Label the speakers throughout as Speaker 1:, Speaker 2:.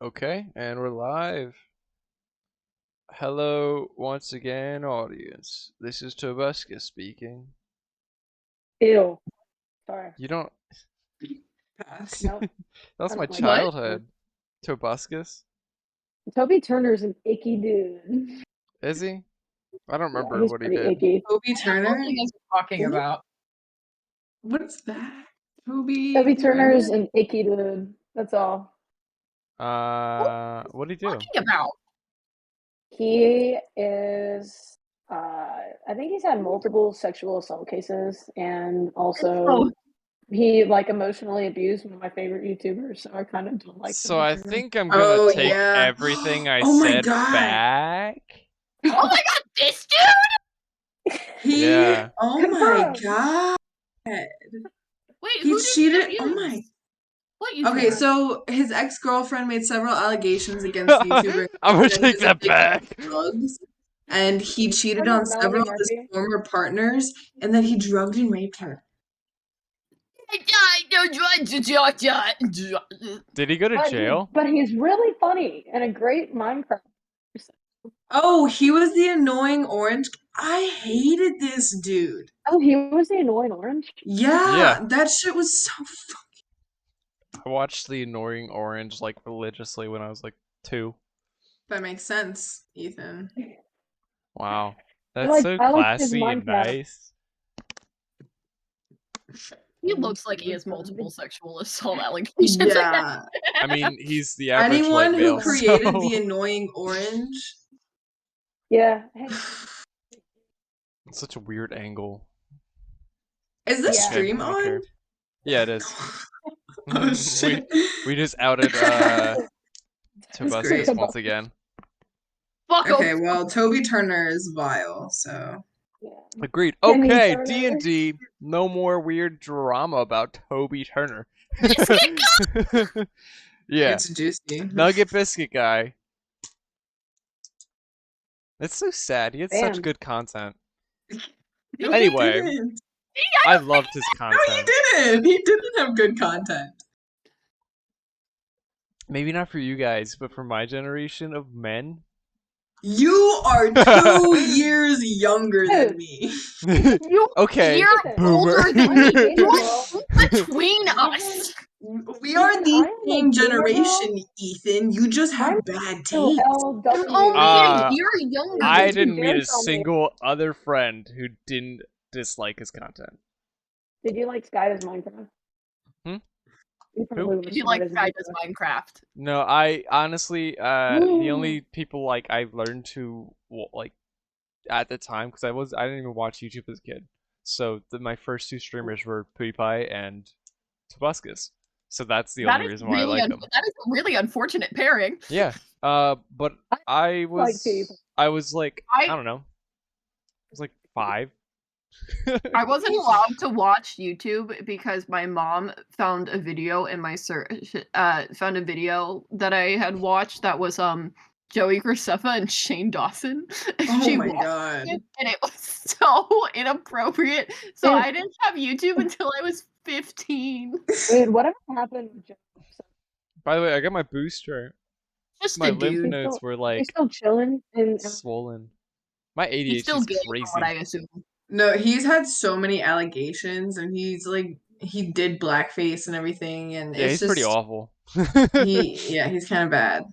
Speaker 1: Okay, and we're live. Hello once again, audience. This is Tobuscus speaking.
Speaker 2: Ew. Sorry.
Speaker 1: You don't.
Speaker 3: Pass.
Speaker 2: Nope.
Speaker 1: That's
Speaker 2: I
Speaker 1: my
Speaker 2: don't like
Speaker 1: childhood. Tobuscus?
Speaker 2: Toby Turner's an icky dude.
Speaker 1: Is he? I don't
Speaker 2: Yeah,
Speaker 1: remember
Speaker 2: he's
Speaker 1: what he
Speaker 2: pretty
Speaker 1: did.
Speaker 2: icky.
Speaker 3: Toby
Speaker 4: I don't know
Speaker 3: Turner?
Speaker 4: what you guys are talking
Speaker 2: Mhm.
Speaker 4: about.
Speaker 3: What's that? Toby
Speaker 2: Toby
Speaker 3: Turner?
Speaker 2: Turner's an icky dude. That's all.
Speaker 1: What did he do?
Speaker 4: Talking about.
Speaker 2: He is. I think he's had multiple sexual assault cases, and also
Speaker 4: Oh,
Speaker 2: he emotionally abused one of my favorite YouTubers. So I kind of don't like
Speaker 1: So
Speaker 2: Toby
Speaker 1: I
Speaker 2: Turner.
Speaker 1: think I'm gonna
Speaker 3: Oh,
Speaker 1: take
Speaker 3: yeah.
Speaker 1: everything I
Speaker 3: Oh my
Speaker 1: said
Speaker 3: God.
Speaker 1: back.
Speaker 4: oh my god, this dude!
Speaker 1: Yeah.
Speaker 3: Oh my
Speaker 2: Confirmed.
Speaker 3: God.
Speaker 4: Wait,
Speaker 3: He
Speaker 4: who did
Speaker 3: cheated.
Speaker 4: he
Speaker 3: Oh
Speaker 4: abuse?
Speaker 3: my.
Speaker 4: What YouTuber?
Speaker 3: Okay, so his ex-girlfriend made several allegations against the YouTuber.
Speaker 1: I'm gonna
Speaker 3: that he
Speaker 1: take
Speaker 3: was
Speaker 1: that
Speaker 3: addicted
Speaker 1: back.
Speaker 3: to drugs, and he cheated
Speaker 2: Talking
Speaker 3: on
Speaker 2: about Melanie
Speaker 3: several of his
Speaker 2: Murphy.
Speaker 3: former partners, and then he drugged and raped her.
Speaker 1: Did he go to jail?
Speaker 2: But he's really funny and a great Minecraft person.
Speaker 3: Oh, he was the annoying orange. I hated this dude.
Speaker 2: Oh, he was the annoying orange.
Speaker 3: Yeah,
Speaker 1: Yeah.
Speaker 3: that shit was so
Speaker 1: I watched The Annoying Orange like religiously when I was like 2.
Speaker 3: That makes sense, Ethan.
Speaker 1: Wow. That's so
Speaker 2: I like his
Speaker 1: classy and
Speaker 2: Minecraft.
Speaker 1: nice.
Speaker 4: He looks like he has multiple sexual assault allegations.
Speaker 3: Yeah.
Speaker 1: I mean, he's the average
Speaker 3: Anyone
Speaker 1: white
Speaker 3: who
Speaker 1: male,
Speaker 3: created
Speaker 1: so
Speaker 3: the annoying orange.
Speaker 2: Yeah. Hey,
Speaker 1: it's such a weird angle.
Speaker 3: Is this
Speaker 2: Yeah.
Speaker 1: Okay,
Speaker 3: stream
Speaker 1: I don't care.
Speaker 3: on?
Speaker 1: Yeah, it is.
Speaker 3: Oh shit.
Speaker 1: we just outed
Speaker 3: That's great.
Speaker 1: Tobuscus once again.
Speaker 4: Fuck
Speaker 3: Okay,
Speaker 4: him.
Speaker 3: well, Toby Turner is vile, so.
Speaker 2: yeah.
Speaker 1: Agreed.
Speaker 2: Timmy
Speaker 1: Okay,
Speaker 2: Turner.
Speaker 1: D&D. No more weird drama about Toby Turner.
Speaker 4: Biscuit
Speaker 1: Yeah,
Speaker 3: It's juicy.
Speaker 1: Nugget Biscuit guy. It's so sad. He had such
Speaker 2: Damn.
Speaker 1: good content.
Speaker 3: No,
Speaker 1: Anyway,
Speaker 3: he didn't.
Speaker 1: I loved his
Speaker 3: No, he
Speaker 1: content.
Speaker 3: didn't. He didn't have good content.
Speaker 1: Maybe not for you guys, but for my generation of men.
Speaker 3: You are 2 years younger than me.
Speaker 4: You
Speaker 1: Okay,
Speaker 4: you're
Speaker 1: boomer.
Speaker 4: older than me.
Speaker 2: Baby
Speaker 4: You're
Speaker 2: girl.
Speaker 4: between us.
Speaker 3: We are the
Speaker 2: I'm a
Speaker 3: same
Speaker 2: boomer girl.
Speaker 3: generation, Ethan. You just
Speaker 2: I'm
Speaker 3: have bad
Speaker 2: still
Speaker 3: taste.
Speaker 4: You're
Speaker 2: LW.
Speaker 4: only a
Speaker 1: Uh,
Speaker 4: year younger
Speaker 1: I
Speaker 4: than
Speaker 1: didn't
Speaker 4: me.
Speaker 1: meet a
Speaker 2: tell me.
Speaker 1: single other friend who didn't dislike his content.
Speaker 2: Did you like Sky Does Minecraft?
Speaker 1: Hmm?
Speaker 2: You probably were
Speaker 4: Did you
Speaker 2: Sky
Speaker 4: like
Speaker 2: Does
Speaker 4: Sky Does
Speaker 2: Minecraft.
Speaker 4: Minecraft?
Speaker 1: No, I honestly, the only people like I learned to like at the time because I didn't even watch YouTube as a kid. So my first 2 streamers were PewDiePie and Tobuscus. So that's the only reason why I like them.
Speaker 4: That is a really unfortunate pairing.
Speaker 1: Yeah. But I
Speaker 2: like PewDiePie.
Speaker 1: was like I
Speaker 4: I
Speaker 1: don't know. I was like 5.
Speaker 4: I wasn't allowed to watch YouTube because my mom found a video in my search found a video that I had watched that was Joey Graceffa and Shane Dawson. And
Speaker 3: Oh
Speaker 4: she
Speaker 3: my
Speaker 4: watched
Speaker 3: god.
Speaker 4: it, and it was so inappropriate. So
Speaker 2: Dude.
Speaker 4: I didn't have YouTube until I was 15.
Speaker 2: Dude, whatever happened with Joe?
Speaker 1: By the way, I got my booster.
Speaker 4: Just
Speaker 1: My
Speaker 4: a
Speaker 1: lymph
Speaker 4: dude.
Speaker 1: nodes were
Speaker 2: He's
Speaker 1: like
Speaker 2: still chilling and
Speaker 1: swollen. My
Speaker 4: He's
Speaker 1: ADHD
Speaker 4: still
Speaker 1: is
Speaker 4: gay from
Speaker 1: crazy.
Speaker 4: what I assume.
Speaker 3: No, he's had so many allegations, and he did blackface and everything, and
Speaker 1: Yeah,
Speaker 3: it's
Speaker 1: he's pretty
Speaker 3: just
Speaker 1: awful.
Speaker 3: he's kind of bad,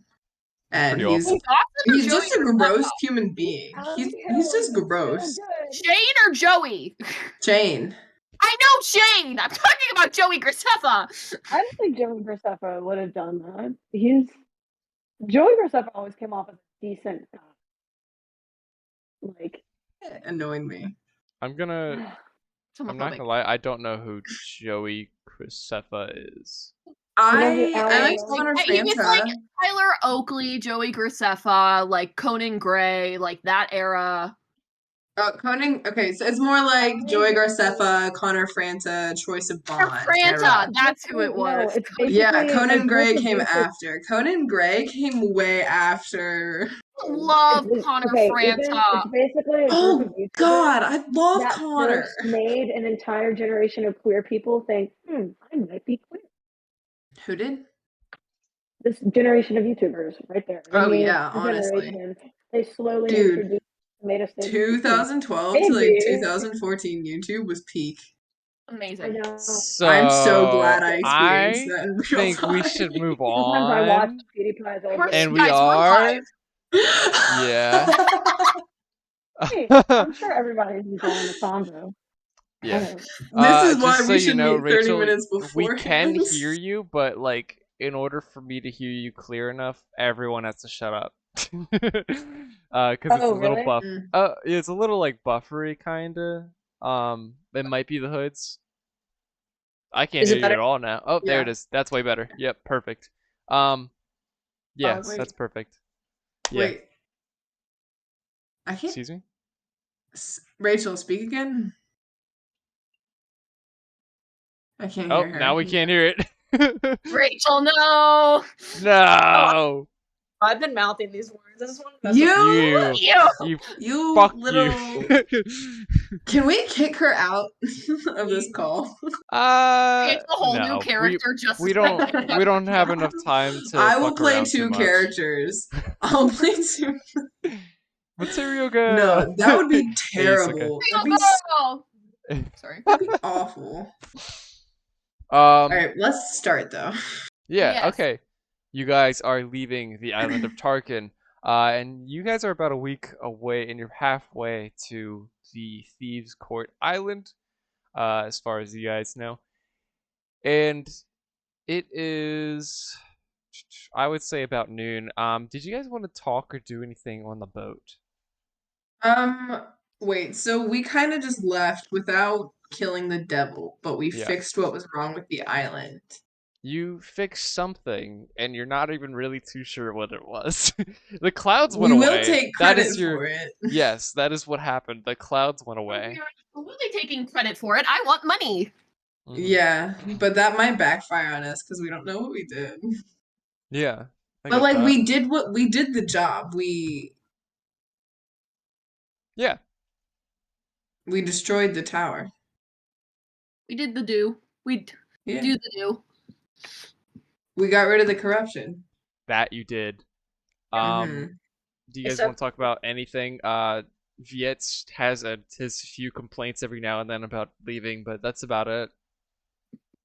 Speaker 3: and
Speaker 1: pretty
Speaker 3: he's
Speaker 1: awful.
Speaker 4: Dawson or
Speaker 3: he's
Speaker 4: Joey
Speaker 3: just a
Speaker 4: Graceffa?
Speaker 3: gross human being. He's just gross.
Speaker 4: Shane or Joey?
Speaker 3: Shane.
Speaker 4: I know Shane! I'm talking about Joey Graceffa!
Speaker 2: I don't think Joey Graceffa would have done that. Joey Graceffa always came off as a decent guy. Like,
Speaker 3: It annoyed me.
Speaker 1: I'm not gonna lie, I don't know who Joey Graceffa is.
Speaker 3: I like
Speaker 2: Like,
Speaker 3: Connor
Speaker 4: He was like
Speaker 3: Franta.
Speaker 4: Tyler Oakley, Joey Graceffa, like Conan Gray, like that era.
Speaker 3: Conan. Okay, so it's more like Joey Graceffa, Connor Franta, Troye Sivan
Speaker 4: Franta,
Speaker 3: era.
Speaker 4: that's who it
Speaker 2: no,
Speaker 4: was.
Speaker 2: it's
Speaker 3: Yeah,
Speaker 2: basically a
Speaker 3: Conan
Speaker 2: group
Speaker 3: Gray
Speaker 2: of
Speaker 3: came
Speaker 2: dudes that-
Speaker 3: after. Conan Gray came way after.
Speaker 4: Love Connor
Speaker 2: Ethan,
Speaker 4: Franta.
Speaker 2: it's basically a group of
Speaker 3: Oh
Speaker 2: YouTubers
Speaker 3: God, I love
Speaker 2: that
Speaker 3: Connor.
Speaker 2: first made an entire generation of queer people think, I might be queer.
Speaker 3: Who did?
Speaker 2: this generation of YouTubers right there. Give
Speaker 3: Oh
Speaker 2: me
Speaker 3: yeah,
Speaker 2: a
Speaker 3: honestly.
Speaker 2: generation. They slowly
Speaker 3: Dude,
Speaker 2: introduced tomato sticks.
Speaker 3: 2012 to like
Speaker 2: Maybe
Speaker 3: 2014 YouTube was peak.
Speaker 2: I
Speaker 4: Amazing.
Speaker 2: know.
Speaker 3: I'm so
Speaker 1: So
Speaker 3: glad I experienced
Speaker 1: I
Speaker 3: that in real
Speaker 1: think we
Speaker 3: time.
Speaker 1: should move
Speaker 2: Sometimes I watch
Speaker 1: on,
Speaker 2: PewDiePie's old
Speaker 4: We're,
Speaker 1: and
Speaker 2: videos.
Speaker 1: we
Speaker 4: guys, we're
Speaker 1: are,
Speaker 4: live.
Speaker 1: yeah.
Speaker 2: Hey, I'm sure everybody's enjoying the convo.
Speaker 1: Yeah.
Speaker 3: This is
Speaker 1: Just
Speaker 3: why
Speaker 1: so
Speaker 3: we
Speaker 1: you
Speaker 3: should
Speaker 1: know,
Speaker 3: meet 30
Speaker 1: Rachel,
Speaker 3: minutes
Speaker 1: we can
Speaker 3: beforehand.
Speaker 1: hear you, but like, in order for me to hear you clear enough, everyone has to shut up. Because it's
Speaker 2: Oh,
Speaker 1: a little
Speaker 2: really?
Speaker 1: buff.
Speaker 3: Mm.
Speaker 1: Yeah, it's a little like buffery, kinda. It might be the hoods. I can't
Speaker 5: Is
Speaker 1: hear
Speaker 5: it
Speaker 1: you
Speaker 5: better?
Speaker 1: at all now. Oh, there it
Speaker 3: Yeah.
Speaker 1: is. That's way better. Yep, perfect. Um, yeah,
Speaker 5: Pause.
Speaker 1: that's
Speaker 3: Wait,
Speaker 1: perfect. Yeah.
Speaker 3: wait. I can't.
Speaker 1: Excuse me?
Speaker 3: Rachel, speak again. I can't
Speaker 1: Oh,
Speaker 3: hear her.
Speaker 1: now we can't hear it.
Speaker 4: Rachel, no.
Speaker 5: Oh,
Speaker 1: No.
Speaker 5: I've been mouthing these words. I just want to mess with
Speaker 3: You,
Speaker 1: You.
Speaker 4: You.
Speaker 1: You.
Speaker 3: you
Speaker 1: Fuck you.
Speaker 3: little. Can we kick her out of this call?
Speaker 4: It's a whole new
Speaker 1: No. We
Speaker 4: character just
Speaker 1: we
Speaker 4: to spend
Speaker 1: don't
Speaker 4: like
Speaker 1: we
Speaker 4: half
Speaker 1: don't have
Speaker 4: the
Speaker 1: enough time to
Speaker 3: I will
Speaker 1: fuck
Speaker 3: play
Speaker 1: around too
Speaker 3: two
Speaker 1: much.
Speaker 3: characters. I'll play two.
Speaker 1: Material girl.
Speaker 3: No, that would be
Speaker 1: Hey, Yusuke.
Speaker 3: terrible. That'd
Speaker 4: time.
Speaker 3: be
Speaker 4: Go. Sorry.
Speaker 3: that'd be awful. All
Speaker 1: Um.
Speaker 3: right, let's start though.
Speaker 1: Yeah.
Speaker 4: Yes.
Speaker 1: Okay. You guys are leaving the island of Tarkin. And you guys are about a week away, and you're halfway to the Thieves' Court Island, as far as you guys know. And it is, I would say, about noon. Did you guys want to talk or do anything on the boat?
Speaker 3: Um, wait. So we kind of just left without killing the devil, but we
Speaker 1: Yeah.
Speaker 3: fixed what was wrong with the island.
Speaker 1: You fixed something, and you're not even really too sure what it was. The clouds went
Speaker 3: We will
Speaker 1: away.
Speaker 3: take
Speaker 1: That
Speaker 3: credit
Speaker 1: is your.
Speaker 3: for it.
Speaker 1: Yes, that is what happened. The clouds went
Speaker 4: We
Speaker 1: away.
Speaker 4: are really taking credit for it. I want money.
Speaker 1: Mhm.
Speaker 3: Yeah, but that might backfire on us because we don't know what we did.
Speaker 1: Yeah, I
Speaker 3: But
Speaker 1: get
Speaker 3: like
Speaker 1: that.
Speaker 3: we did the job.
Speaker 1: Yeah.
Speaker 3: We destroyed the tower.
Speaker 4: We did the do. We
Speaker 3: Yeah.
Speaker 4: do the do.
Speaker 3: We got rid of the corruption.
Speaker 1: That you did.
Speaker 3: Mhm.
Speaker 1: Do you guys want
Speaker 5: Except
Speaker 1: to talk about anything? Viet has his few complaints every now and then about leaving, but that's about it.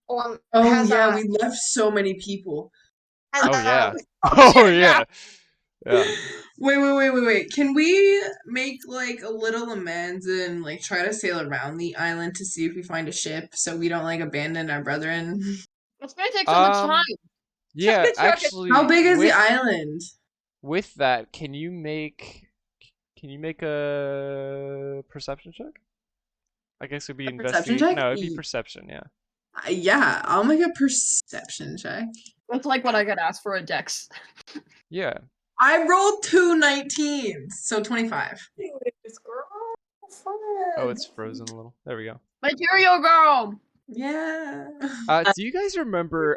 Speaker 3: Oh
Speaker 5: has
Speaker 3: yeah, we left so many people.
Speaker 1: Oh yeah.
Speaker 4: Oh,
Speaker 1: Oh
Speaker 4: shit,
Speaker 1: yeah. Yeah.
Speaker 3: Wait. Can we make like a little amends and like try to sail around the island to see if we find a ship so we don't like abandon our brethren?
Speaker 4: It's gonna take so much time.
Speaker 1: Yeah,
Speaker 5: Chuck it.
Speaker 3: How
Speaker 1: actually
Speaker 3: big is the island?
Speaker 1: with that, can you make a perception check? I guess it'd be
Speaker 3: A perception
Speaker 1: investigate.
Speaker 3: check?
Speaker 1: No, it'd be perception, yeah.
Speaker 3: Yeah, I'll make a perception check.
Speaker 4: That's like when I got asked for a dex.
Speaker 1: Yeah.
Speaker 3: I rolled 2 19s, so 25.
Speaker 5: Anyways, girl,
Speaker 1: Oh,
Speaker 5: fun.
Speaker 1: it's frozen a little. There we go.
Speaker 4: Material girl.
Speaker 3: Yeah.
Speaker 1: Do you guys remember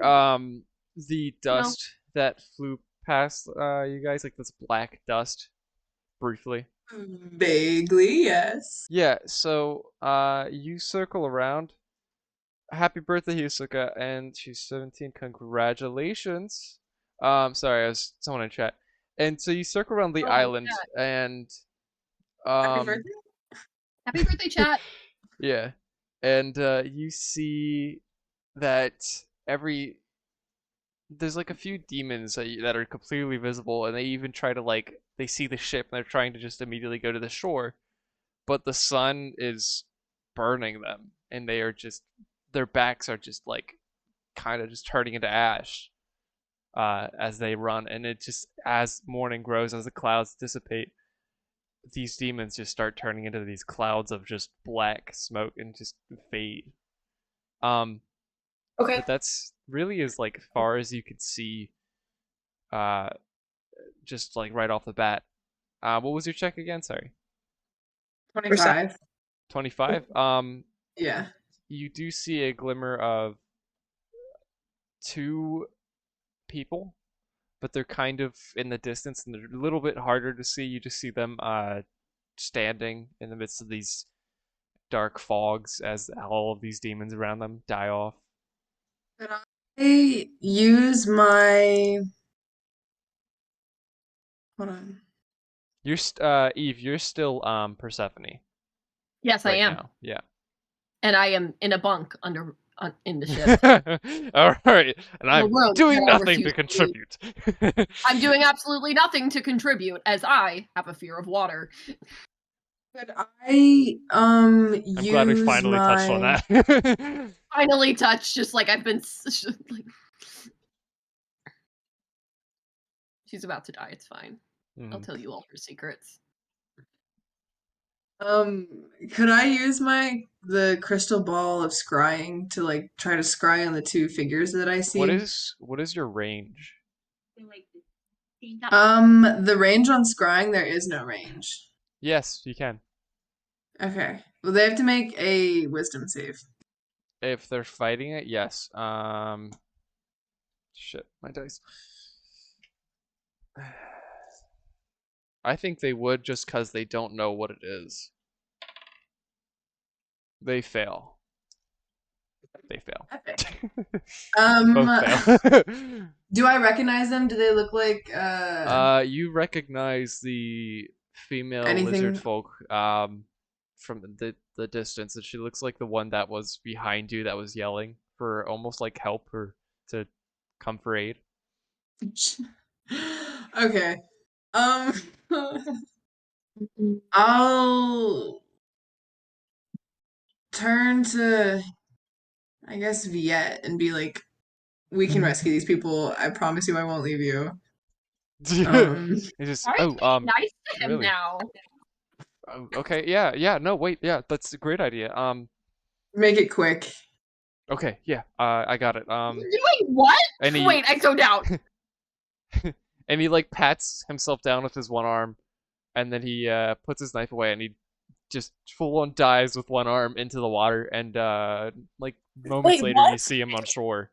Speaker 1: the
Speaker 4: No.
Speaker 1: dust that flew past you guys, like this black dust briefly?
Speaker 3: Vaguely, yes.
Speaker 1: Yeah, so you circle around. Happy birthday, Yusuka, and she's 17. Congratulations. Sorry, I was someone in chat. And so you circle around the
Speaker 4: Oh,
Speaker 1: island
Speaker 4: chat.
Speaker 1: and
Speaker 3: Happy birthday.
Speaker 4: Happy birthday, chat.
Speaker 1: yeah. And you see that every there's like a few demons that are completely visible, and they even try to like they see the ship and they're trying to just immediately go to the shore, but the sun is burning them, and they are just their backs are just like kind of just turning into ash as they run, and it just as morning grows, as the clouds dissipate, these demons just start turning into these clouds of just black smoke and just fade. Um,
Speaker 5: Okay.
Speaker 1: but that's really as like far as you could see, uh, just like right off the bat. What was your check again? Sorry,
Speaker 3: 25.
Speaker 1: 25.
Speaker 3: Yeah.
Speaker 1: You do see a glimmer of two people, but they're kind of in the distance and they're a little bit harder to see. You just see them standing in the midst of these dark fogs as all of these demons around them die off.
Speaker 3: Can I use my Hold on.
Speaker 1: You're Eve. You're still Persephone
Speaker 4: Yes, I
Speaker 1: right
Speaker 4: am.
Speaker 1: now. Yeah.
Speaker 4: And I am in a bunk in the ship.
Speaker 1: All right, and I'm
Speaker 4: room
Speaker 1: doing
Speaker 4: that I
Speaker 1: nothing to
Speaker 4: refuse to leave.
Speaker 1: contribute.
Speaker 4: I'm doing absolutely nothing to contribute, as I have a fear of water.
Speaker 3: Could I
Speaker 1: I'm glad we
Speaker 3: use
Speaker 1: finally touched on
Speaker 3: my
Speaker 1: that.
Speaker 4: Finally touched, just like I've been. Like... She's about to die. It's fine. I'll tell you all her secrets.
Speaker 3: could I use the crystal ball of scrying to like try to scry on the two figures that I
Speaker 1: What
Speaker 3: see?
Speaker 1: is your range?
Speaker 3: The range on scrying, there is no range.
Speaker 1: Yes, you can.
Speaker 3: Okay. Well, they have to make a wisdom save.
Speaker 1: If they're fighting it, yes. Shit, my dice. I think they would just because they don't know what it is. They fail. They fail.
Speaker 3: Epic.
Speaker 1: Both fail.
Speaker 3: Do I recognize them? Do they look like
Speaker 1: You recognize the female lizard
Speaker 3: anything?
Speaker 1: folk from the distance, and she looks like the one that was behind you that was yelling for almost like help or to come for aid.
Speaker 3: Okay. I'll turn to, I guess, Viet and be like, we can rescue these people. I promise you I won't leave you.
Speaker 1: It's just
Speaker 4: Why are you being nice to him
Speaker 1: really?
Speaker 4: now?
Speaker 1: Oh, okay, yeah, no, wait, yeah, that's a great idea.
Speaker 3: Make it quick.
Speaker 1: Okay, yeah, I got it.
Speaker 4: You're doing what?
Speaker 1: And he,
Speaker 4: Wait, I zoned out.
Speaker 1: and he like pats himself down with his one arm, and then he puts his knife away, and he just full on dives with one arm into the water, and like moments
Speaker 5: Wait,
Speaker 1: later you
Speaker 5: what?
Speaker 1: see him on shore.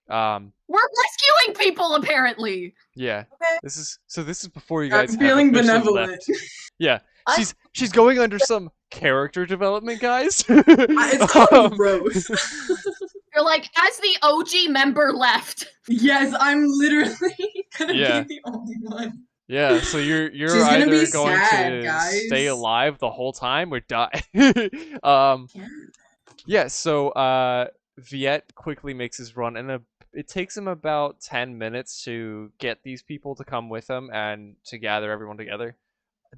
Speaker 4: We're rescuing people, apparently.
Speaker 1: Yeah.
Speaker 5: Okay.
Speaker 1: This is before you
Speaker 3: I'm
Speaker 1: guys have
Speaker 3: feeling
Speaker 1: officially
Speaker 3: benevolent.
Speaker 1: left. Yeah.
Speaker 5: I-
Speaker 1: She's going under some character development, guys.
Speaker 3: It's called growth.
Speaker 4: You're like, as the OG member left.
Speaker 3: Yes, I'm literally gonna
Speaker 1: Yeah.
Speaker 3: be the only one.
Speaker 1: Yeah, so you're
Speaker 3: She's gonna
Speaker 1: either
Speaker 3: be
Speaker 1: going
Speaker 3: sad,
Speaker 1: to
Speaker 3: guys.
Speaker 1: stay alive the whole time or die.
Speaker 3: Yeah.
Speaker 1: Yeah, so Viet quickly makes his run, and it takes him about 10 minutes to get these people to come with him and to gather everyone together.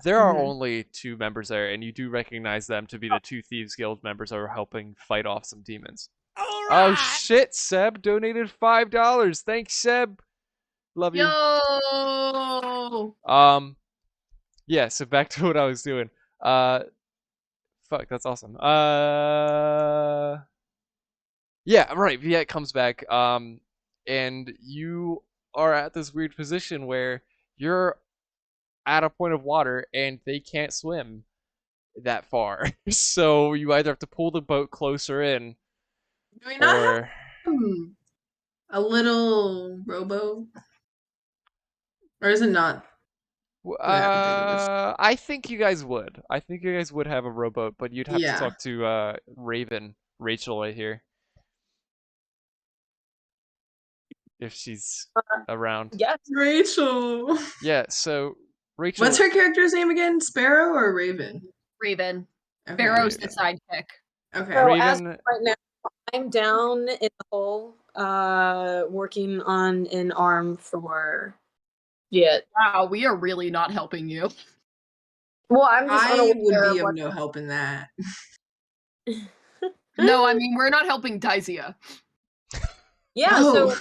Speaker 1: There are
Speaker 3: Mhm.
Speaker 1: only two members there, and you do recognize them to be the two Thieves Guild members that are helping fight off some demons. Oh shit, Seb donated $5. Thanks, Seb. Love you.
Speaker 4: Yo.
Speaker 1: Yeah, so back to what I was doing. Fuck, that's awesome. Yeah, right. Viet comes back. And you are at this weird position where you're at a point of water and they can't swim that far. So you either have to pull the boat closer in,
Speaker 3: Do we not have
Speaker 1: or
Speaker 3: a little rowboat? Or is it not that big of a
Speaker 1: I think you guys would. I think you guys would have a rowboat, but you'd have to
Speaker 3: Yeah.
Speaker 1: talk to Rachel right here, if she's around.
Speaker 5: Yes.
Speaker 3: Rachel.
Speaker 1: Yeah, so Rachel.
Speaker 3: What's her character's name again? Sparrow or Raven?
Speaker 4: Raven.
Speaker 3: Okay.
Speaker 4: Barrow's the
Speaker 1: Raven.
Speaker 4: sidekick.
Speaker 3: Okay.
Speaker 5: So as
Speaker 1: Raven.
Speaker 5: of right now, I'm down in the hole, working on an arm for Viet.
Speaker 4: Wow, we are really not helping you.
Speaker 5: Well, I'm just
Speaker 3: I would
Speaker 5: unaware
Speaker 3: be
Speaker 5: of
Speaker 3: of
Speaker 5: what.
Speaker 3: no help in that.
Speaker 4: No, I mean, we're not helping Daisia.
Speaker 5: Yeah.
Speaker 3: Oh.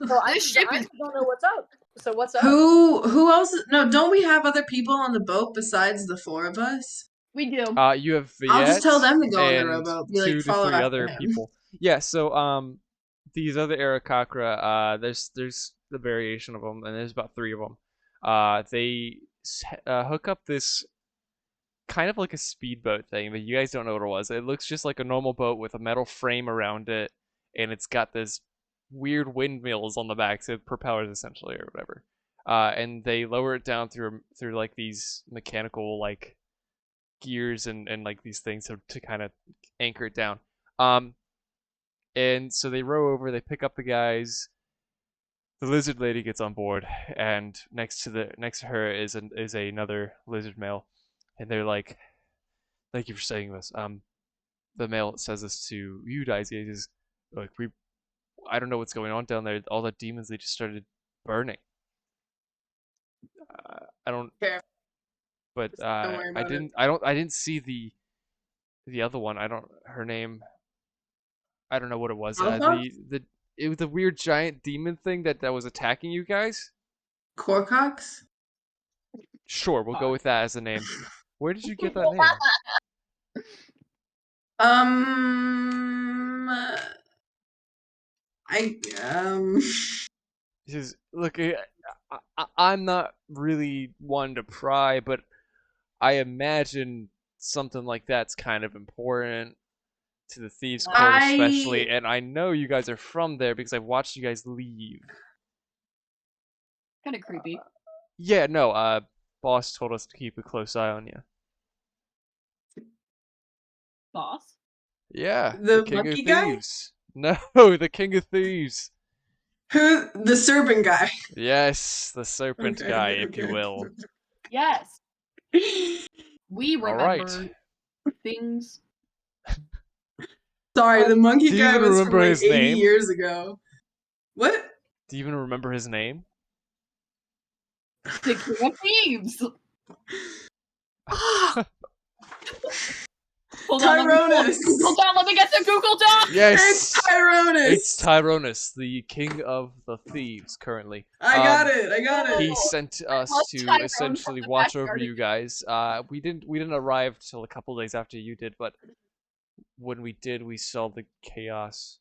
Speaker 5: So I
Speaker 4: This ship is-
Speaker 5: don't know what's up. So what's up?
Speaker 3: Who else? No, don't we have other people on the boat besides the four of us?
Speaker 4: We do.
Speaker 1: You have Viet
Speaker 3: I'll just tell them to go on the
Speaker 1: and
Speaker 3: rowboat. Be like,
Speaker 1: 2 to
Speaker 3: follow
Speaker 1: 3
Speaker 3: after
Speaker 1: other
Speaker 3: him.
Speaker 1: people. Yeah, so these other Arakakra, there's the variation of them, and there's about 3 of them. They hook up this kind of like a speedboat thing, but you guys don't know what it was. It looks just like a normal boat with a metal frame around it, and it's got this weird windmills on the back, so propellers essentially or whatever. And they lower it down through like these mechanical like gears and like these things to kind of anchor it down. And so they row over, they pick up the guys. the lizard lady gets on board, and next to her is another lizard male, and they're like, "Thank you for saying this." The male says this to you guys. He says, "Like I don't know what's going on down there. All the demons, they just started burning. I don't,
Speaker 3: Fair.
Speaker 1: but
Speaker 3: Don't worry about it.
Speaker 1: I didn't see the other one. I don't, her name. I don't know what it was.
Speaker 3: Alpha?
Speaker 1: It was the weird giant demon thing that was attacking you guys.
Speaker 3: Corcox?
Speaker 1: Sure, we'll go with that as a name. Where did you get that name?
Speaker 3: I
Speaker 1: Because look, I'm not really one to pry, but I imagine something like that's kind of important to the Thieves' Cove, especially. And I know you guys are from there because I've watched you guys leave.
Speaker 4: Kind of creepy.
Speaker 1: Yeah, no. Boss told us to keep a close eye on you.
Speaker 4: Boss?
Speaker 1: Yeah,
Speaker 3: The
Speaker 1: King of
Speaker 3: monkey guy?
Speaker 1: Thieves. No, the King of Thieves.
Speaker 3: Who? The serpent guy.
Speaker 1: Yes, the serpent
Speaker 3: Okay,
Speaker 1: guy, if
Speaker 3: okay.
Speaker 1: you will.
Speaker 4: Yes. We
Speaker 1: All
Speaker 4: remember
Speaker 1: right.
Speaker 4: things.
Speaker 3: Sorry, the monkey
Speaker 1: Do you
Speaker 3: guy
Speaker 1: even
Speaker 3: was from
Speaker 1: remember
Speaker 3: like
Speaker 1: his
Speaker 3: 80
Speaker 1: name?
Speaker 3: years ago. What?
Speaker 1: Do you even remember his name?
Speaker 4: The King of Thieves. Hold on,
Speaker 3: Tyrone.
Speaker 4: let me get the Google Doc.
Speaker 1: Yes,
Speaker 3: It's Tyrone.
Speaker 1: it's Tyrone, the King of the Thieves. Currently,
Speaker 3: I got it.
Speaker 1: He sent us
Speaker 4: love
Speaker 1: to
Speaker 4: Tyrone
Speaker 1: essentially
Speaker 4: from the
Speaker 1: watch
Speaker 4: backyard.
Speaker 1: over you guys. We didn't arrive till a couple days after you did, but when we did, we saw the chaos.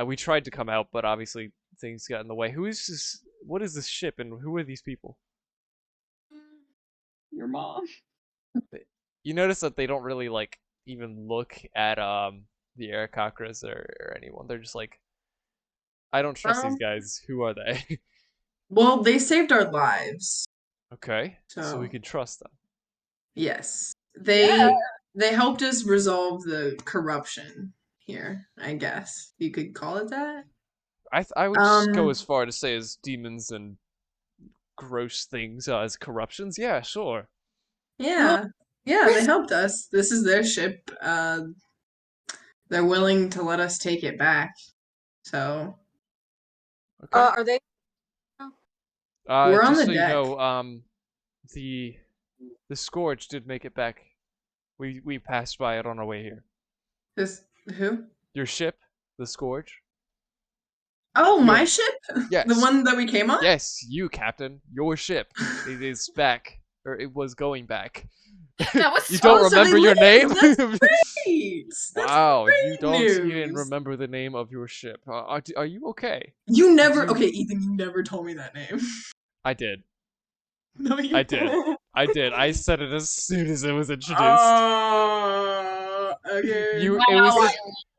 Speaker 1: We tried to come out, but obviously things got in the way. Who is this? What is this ship, and who are these people?
Speaker 4: Your mom.
Speaker 1: You notice that they don't really like even look at the Arakakras or anyone. They're just like, I don't trust these guys. Who are they?
Speaker 3: Well, they saved our lives.
Speaker 1: Okay, so
Speaker 3: So
Speaker 1: we can trust them.
Speaker 3: yes,
Speaker 4: Yeah.
Speaker 3: they helped us resolve the corruption here. I guess you could call it that.
Speaker 1: I would just go as far to say as demons and gross things as corruptions. Yeah, sure.
Speaker 3: Yeah, they helped us. This is their ship. They're willing to let us take it back. So
Speaker 1: Okay.
Speaker 5: Are they?
Speaker 3: we're on
Speaker 1: just
Speaker 3: the
Speaker 1: so you
Speaker 3: deck.
Speaker 1: know, the Scourge did make it back. We passed by it on our way here.
Speaker 3: This who?
Speaker 1: Your ship, the Scourge.
Speaker 3: Oh, my
Speaker 1: Your-
Speaker 3: ship?
Speaker 1: Yes.
Speaker 3: The one that we came on?
Speaker 1: Yes, you, Captain. Your ship. It is back, or it was going back.
Speaker 4: That was
Speaker 1: You
Speaker 4: so
Speaker 1: don't
Speaker 3: so they
Speaker 1: remember your name?
Speaker 3: lived. Great. That's
Speaker 1: Wow,
Speaker 3: great
Speaker 1: you don't
Speaker 3: news.
Speaker 1: even remember the name of your ship. Are you okay?
Speaker 3: You never.
Speaker 1: Did you-
Speaker 3: Okay, Ethan, you never told me that name.
Speaker 1: I did.
Speaker 3: No, you
Speaker 1: I did.
Speaker 3: didn't.
Speaker 1: I did. I said it as soon as it was introduced.
Speaker 3: Okay.
Speaker 1: It was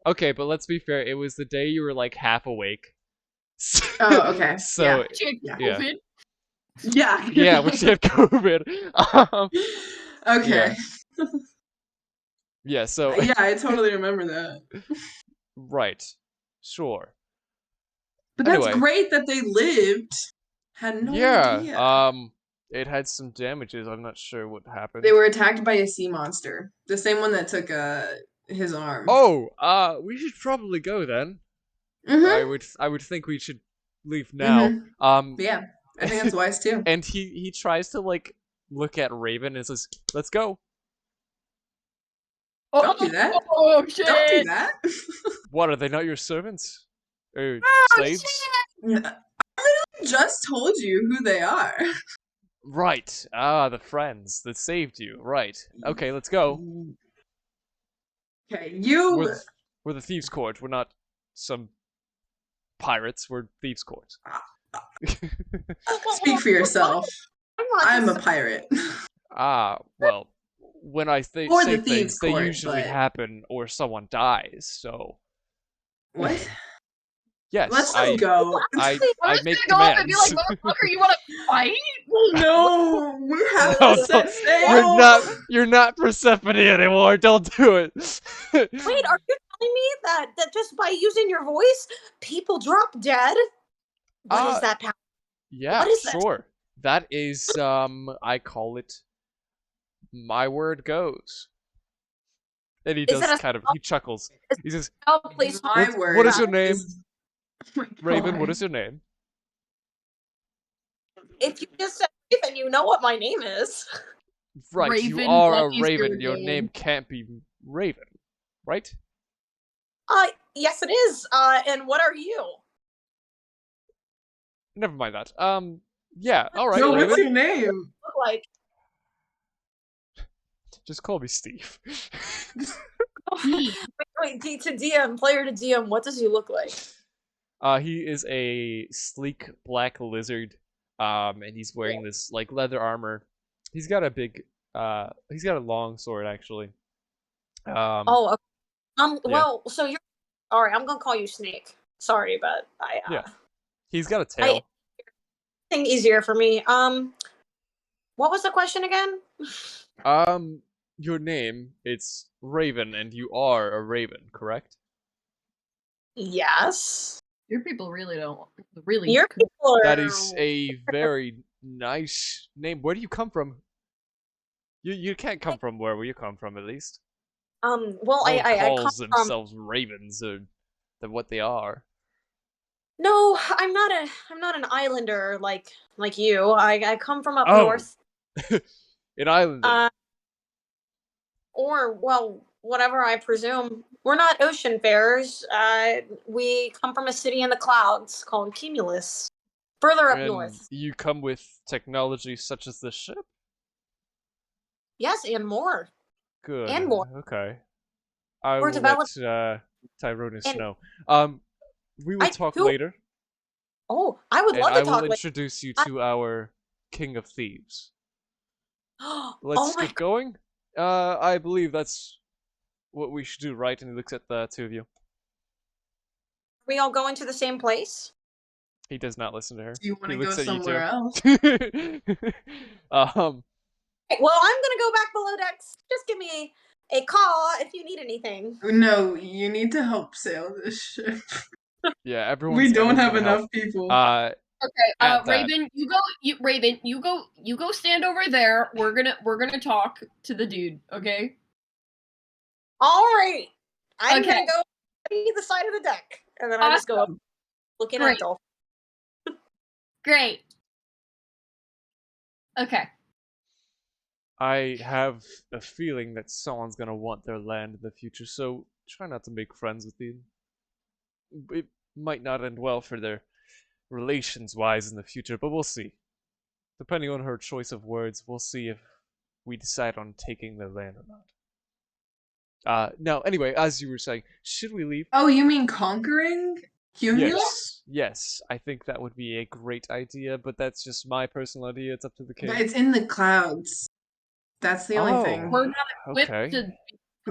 Speaker 1: okay, but let's be fair. It was the day you were like half awake.
Speaker 3: Oh, okay.
Speaker 1: So
Speaker 3: Yeah.
Speaker 1: yeah.
Speaker 3: Yeah.
Speaker 1: Yeah, when she had COVID.
Speaker 3: Okay.
Speaker 1: Yeah. So
Speaker 3: Yeah, I totally remember that.
Speaker 1: right, sure.
Speaker 3: But that's
Speaker 1: Anyway.
Speaker 3: great that they lived. Had no idea.
Speaker 1: It had some damages. I'm not sure what happened.
Speaker 3: They were attacked by a sea monster. The same one that took his arm.
Speaker 1: Oh, we should probably go then.
Speaker 3: Mm-hmm.
Speaker 1: I would think we should leave now.
Speaker 3: Yeah, I think that's wise too.
Speaker 1: And he tries to like look at Raven and says, "Let's go."
Speaker 3: Don't do that.
Speaker 4: Oh shit!
Speaker 3: Don't do that.
Speaker 1: What, are they not your servants? Or slaves?
Speaker 3: I literally just told you who they are.
Speaker 1: Right. The friends that saved you. Right. Okay, let's go.
Speaker 3: Okay,
Speaker 1: We're the Thieves' Court. We're not some pirates. We're Thieves' Court.
Speaker 3: Speak for yourself. I'm a pirate.
Speaker 1: Well, when I say
Speaker 3: the
Speaker 1: things,
Speaker 3: Thieves'
Speaker 1: they
Speaker 3: Court,
Speaker 1: usually
Speaker 3: but-
Speaker 1: happen or someone dies, so...
Speaker 3: What?
Speaker 1: Yes,
Speaker 3: Let's
Speaker 1: I
Speaker 3: just go.
Speaker 1: I
Speaker 4: I'm
Speaker 1: make
Speaker 4: just gonna go up and be like,
Speaker 1: commands.
Speaker 4: motherfucker, you wanna fight?
Speaker 3: No, we have
Speaker 1: No,
Speaker 3: to set
Speaker 1: don't-
Speaker 3: sail.
Speaker 1: you're not Persephone anymore. Don't do it.
Speaker 5: Wait, are you telling me that just by using your voice, people drop dead? What is that power?
Speaker 1: Yeah,
Speaker 5: What is that?
Speaker 1: sure. That is, I call it my word goes. And he
Speaker 5: Is it
Speaker 1: does
Speaker 5: a
Speaker 1: kind of, he chuckles. He says,
Speaker 5: spell place?
Speaker 3: My
Speaker 1: what
Speaker 3: word
Speaker 1: is your name?
Speaker 3: is... Oh my
Speaker 1: Raven, what
Speaker 3: God.
Speaker 1: is your name?
Speaker 5: If you just said Raven, you know what my name is.
Speaker 1: Right, you
Speaker 4: Raven,
Speaker 1: are
Speaker 4: what
Speaker 1: a
Speaker 4: is
Speaker 1: raven.
Speaker 4: your
Speaker 1: Your name
Speaker 4: name?
Speaker 1: can't be Raven, right?
Speaker 5: Yes, it is. And what are you?
Speaker 1: Never mind that. Yeah, alright,
Speaker 3: No, what's
Speaker 1: Raven.
Speaker 3: your name?
Speaker 5: Look like
Speaker 1: Just call me Steve.
Speaker 5: wait, to DM, player to DM. What does he look like?
Speaker 1: He is a sleek black lizard, and he's wearing this like leather armor. He's got a big, he's got a long sword actually.
Speaker 5: Oh, okay.
Speaker 1: Yeah,
Speaker 5: Well, so you're all right. I'm gonna call you Snake. Sorry, but
Speaker 1: yeah. He's got a
Speaker 5: I
Speaker 1: tail.
Speaker 5: think easier for me. What was the question again?
Speaker 1: Your name, it's Raven, and you are a raven, correct?
Speaker 5: Yes.
Speaker 4: Your people really don't really.
Speaker 5: Your people
Speaker 1: That
Speaker 5: are.
Speaker 1: is a very nice name. Where do you come from? You can't come from where you come from, at least.
Speaker 5: Well,
Speaker 1: No one
Speaker 5: I come
Speaker 1: calls
Speaker 5: from.
Speaker 1: themselves ravens, or than what they are.
Speaker 5: No, I'm not an islander like you. I come from up
Speaker 1: Oh,
Speaker 5: north.
Speaker 1: an islander.
Speaker 5: Or well, whatever I presume. We're not ocean farers. We come from a city in the clouds called Cumulus, further up
Speaker 1: And
Speaker 5: north.
Speaker 1: you come with technology such as this ship?
Speaker 5: Yes, and more,
Speaker 1: Good.
Speaker 5: and more.
Speaker 1: Okay. I
Speaker 5: We're
Speaker 1: will let
Speaker 5: developing.
Speaker 1: Tyrone
Speaker 5: And
Speaker 1: know. We will
Speaker 5: I
Speaker 1: talk
Speaker 5: who?
Speaker 1: later,
Speaker 5: Oh, I would
Speaker 1: and
Speaker 5: love
Speaker 1: I
Speaker 5: to
Speaker 1: will
Speaker 5: talk later.
Speaker 1: introduce you to our King of Thieves.
Speaker 5: Oh
Speaker 1: Let's
Speaker 5: my!
Speaker 1: get going. I believe that's what we should do, right? And he looks at the two of you.
Speaker 5: Are we all going to the same place?
Speaker 1: He does not listen to her.
Speaker 3: Do you want
Speaker 1: He
Speaker 3: to go
Speaker 1: looks at you
Speaker 3: somewhere
Speaker 1: two.
Speaker 3: else?
Speaker 1: um,
Speaker 5: Well, I'm gonna go back below decks. Just give me a call if you need anything.
Speaker 3: No, you need to help sail this ship.
Speaker 1: yeah,
Speaker 3: We don't
Speaker 1: everyone's
Speaker 3: have
Speaker 1: gonna help.
Speaker 3: enough people.
Speaker 4: Okay,
Speaker 1: At that.
Speaker 4: Raven, Raven, you go stand over there. We're gonna talk to the dude, okay?
Speaker 5: All right, I'm
Speaker 4: Okay.
Speaker 5: gonna go to the side of the deck, and then I just go up
Speaker 4: Awesome.
Speaker 5: looking
Speaker 4: Great.
Speaker 5: at Dolphin.
Speaker 4: Great. Okay.
Speaker 1: I have a feeling that someone's gonna want their land in the future, so try not to make friends with them. It might not end well for their relations-wise in the future, but we'll see. Depending on her choice of words, we'll see if we decide on taking their land or not. Now, anyway, as you were saying, should we leave?
Speaker 3: Oh, you mean conquering Cumulus?
Speaker 1: Yes, I think that would be a great idea, but that's just my personal idea. It's up to the king.
Speaker 3: But it's in the clouds. That's the only thing.
Speaker 4: We're not equipped
Speaker 1: Okay.
Speaker 4: to.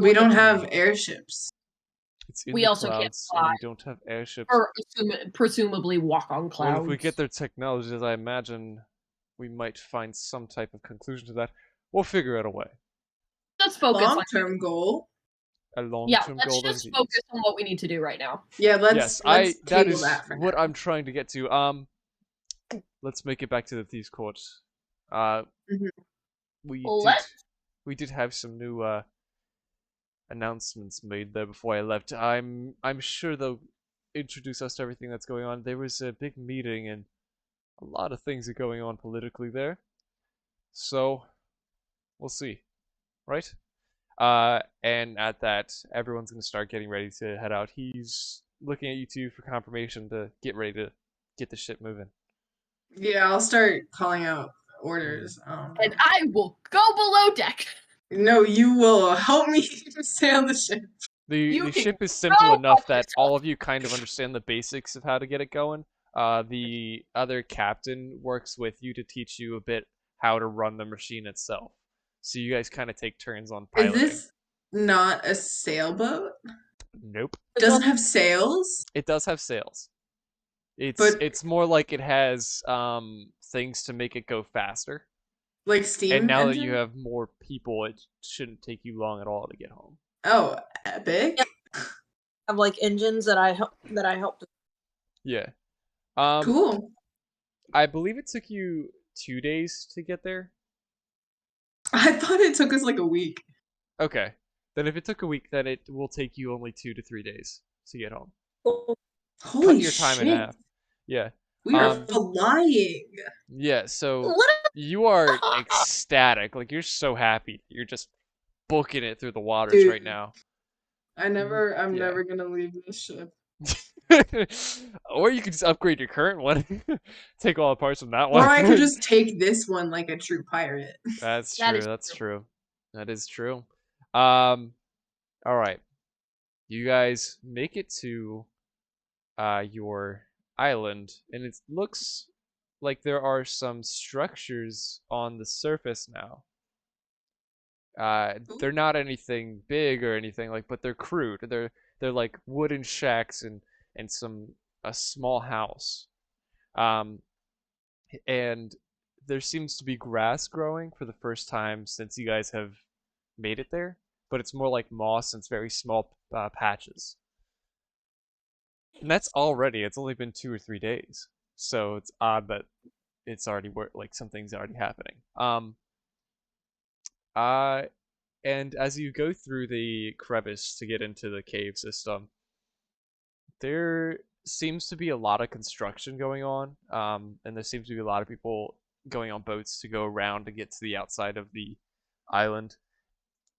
Speaker 3: We don't have airships.
Speaker 1: It's in
Speaker 4: We
Speaker 1: the
Speaker 4: also can't
Speaker 1: clouds,
Speaker 4: fly.
Speaker 1: and we don't have airships.
Speaker 4: Or presumably walk on clouds.
Speaker 1: Well, if we get their technologies, I imagine we might find some type of conclusion to that. We'll figure out a way.
Speaker 4: Let's focus on
Speaker 3: Long-term goal.
Speaker 1: A long-term
Speaker 4: yeah.
Speaker 1: goal.
Speaker 4: Let's just focus on what we need to do right now.
Speaker 3: Yeah,
Speaker 1: Yes,
Speaker 3: let's
Speaker 1: that
Speaker 3: table
Speaker 1: is
Speaker 3: that for
Speaker 1: what
Speaker 3: now.
Speaker 1: I'm trying to get to. Let's make it back to the thieves' court.
Speaker 3: Mhm.
Speaker 1: We did have some new announcements made there before I left. I'm sure they'll introduce us to everything that's going on. There was a big meeting and a lot of things are going on politically there. So we'll see. Right? And at that, everyone's gonna start getting ready to head out. He's looking at you two for confirmation to get ready to get the ship moving.
Speaker 3: Yeah, I'll start calling out orders.
Speaker 4: And I will go below deck.
Speaker 3: No, you will help me sail the ship.
Speaker 4: You
Speaker 1: The
Speaker 4: can
Speaker 1: ship is simple
Speaker 4: go
Speaker 1: enough
Speaker 4: fuck
Speaker 1: that
Speaker 4: yourself.
Speaker 1: all of you kind of understand the basics of how to get it going. The other captain works with you to teach you a bit how to run the machine itself. So you guys kind of take turns on
Speaker 3: Is
Speaker 1: piloting.
Speaker 3: this not a sailboat?
Speaker 1: Nope.
Speaker 3: Doesn't have sails?
Speaker 1: It does have sails.
Speaker 3: But
Speaker 1: It's more like it has things to make it go faster.
Speaker 3: like steam
Speaker 1: And now that
Speaker 3: engine?
Speaker 1: you have more people, it shouldn't take you long at all to get home.
Speaker 3: Oh, epic.
Speaker 5: Have like engines that I help.
Speaker 1: Yeah.
Speaker 3: Cool.
Speaker 1: I believe it took you 2 days to get there.
Speaker 3: I thought it took us like a week.
Speaker 1: Okay. Then if it took a week, then it will take you only 2 to 3 days to get home. Cutting
Speaker 3: Holy
Speaker 1: your time in
Speaker 3: shit.
Speaker 1: half. Yeah.
Speaker 3: We are flying.
Speaker 1: Yeah, so
Speaker 5: What?
Speaker 1: you are ecstatic. Like you're so happy. You're just booking it through the waters right
Speaker 3: Dude,
Speaker 1: now.
Speaker 3: I'm
Speaker 1: Yeah.
Speaker 3: never gonna leave this ship.
Speaker 1: Or you could just upgrade your current one. Take all the parts from that
Speaker 3: Or
Speaker 1: one.
Speaker 3: I could just take this one like a true pirate.
Speaker 1: That's
Speaker 4: That
Speaker 1: true.
Speaker 4: is
Speaker 1: That's
Speaker 4: true.
Speaker 1: true. That is true. All right. You guys make it to your island, and it looks like there are some structures on the surface now. They're not anything big or anything like, but they're crude. They're like wooden shacks and a small house. Um, and there seems to be grass growing for the first time since you guys have made it there, but it's more like moss and it's very small patches. And that's already, it's only been 2 or 3 days. So it's odd that it's already like something's already happening. Uh, and as you go through the crevice to get into the cave system, there seems to be a lot of construction going on. And there seems to be a lot of people going on boats to go around to get to the outside of the island.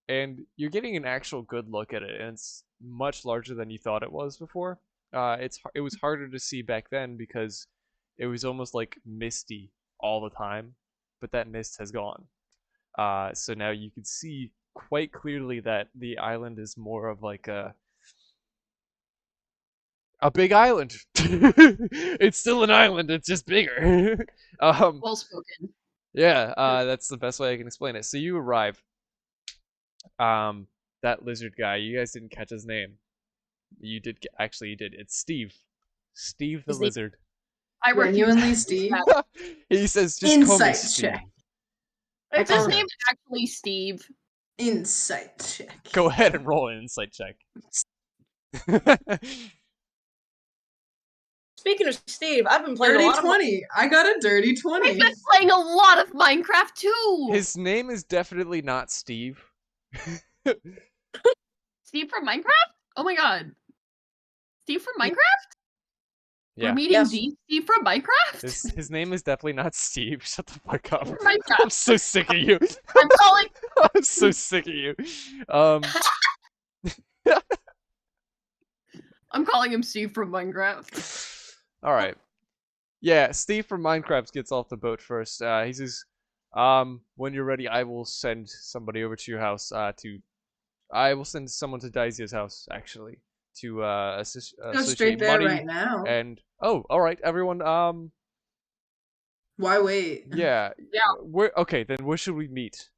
Speaker 1: And you're getting an actual good look at it, and it's much larger than you thought it was before. It was harder to see back then because it was almost like misty all the time, but that mist has gone. So now you can see quite clearly that the island is more of like a big island. It's still an island, it's just bigger.
Speaker 4: Well spoken.
Speaker 1: Yeah, that's the best way I can explain it. So you arrive. That lizard guy, you guys didn't catch his name. You did actually, you did. It's Steve. Steve the
Speaker 4: His name-
Speaker 1: lizard.
Speaker 4: I refuse
Speaker 3: Genuinely,
Speaker 4: to believe
Speaker 3: Steve.
Speaker 4: that.
Speaker 1: He says, "Just call me
Speaker 3: Insight
Speaker 1: Steve."
Speaker 3: check.
Speaker 4: Is his
Speaker 3: Okay.
Speaker 4: name actually Steve?
Speaker 3: Insight check.
Speaker 1: Go ahead and roll an insight check.
Speaker 5: Speaking of Steve, I've been playing a
Speaker 3: Dirty
Speaker 5: lot of
Speaker 3: 20. I got a dirty 20.
Speaker 4: I've been playing a lot of Minecraft too.
Speaker 1: His name is definitely not Steve.
Speaker 4: Steve from Minecraft? Oh my god. Steve from Minecraft?
Speaker 1: Yeah,
Speaker 4: We're meeting
Speaker 5: Yes.
Speaker 4: the Steve from Minecraft?
Speaker 1: his name is definitely not Steve. Shut the fuck up.
Speaker 4: From Minecraft.
Speaker 1: I'm so sick of you.
Speaker 4: I'm calling
Speaker 1: I'm so sick of you.
Speaker 4: I'm calling him Steve from Minecraft.
Speaker 1: All right. Yeah, Steve from Minecraft gets off the boat first. He says, when you're ready, I will send somebody over to your house. I will send someone to Daisy's house actually to
Speaker 3: Go
Speaker 1: associate
Speaker 3: straight there
Speaker 1: money
Speaker 3: right now.
Speaker 1: and oh, all right, everyone.
Speaker 3: Why wait?
Speaker 1: Yeah.
Speaker 4: Yeah.
Speaker 1: Where? Okay, then where should we meet?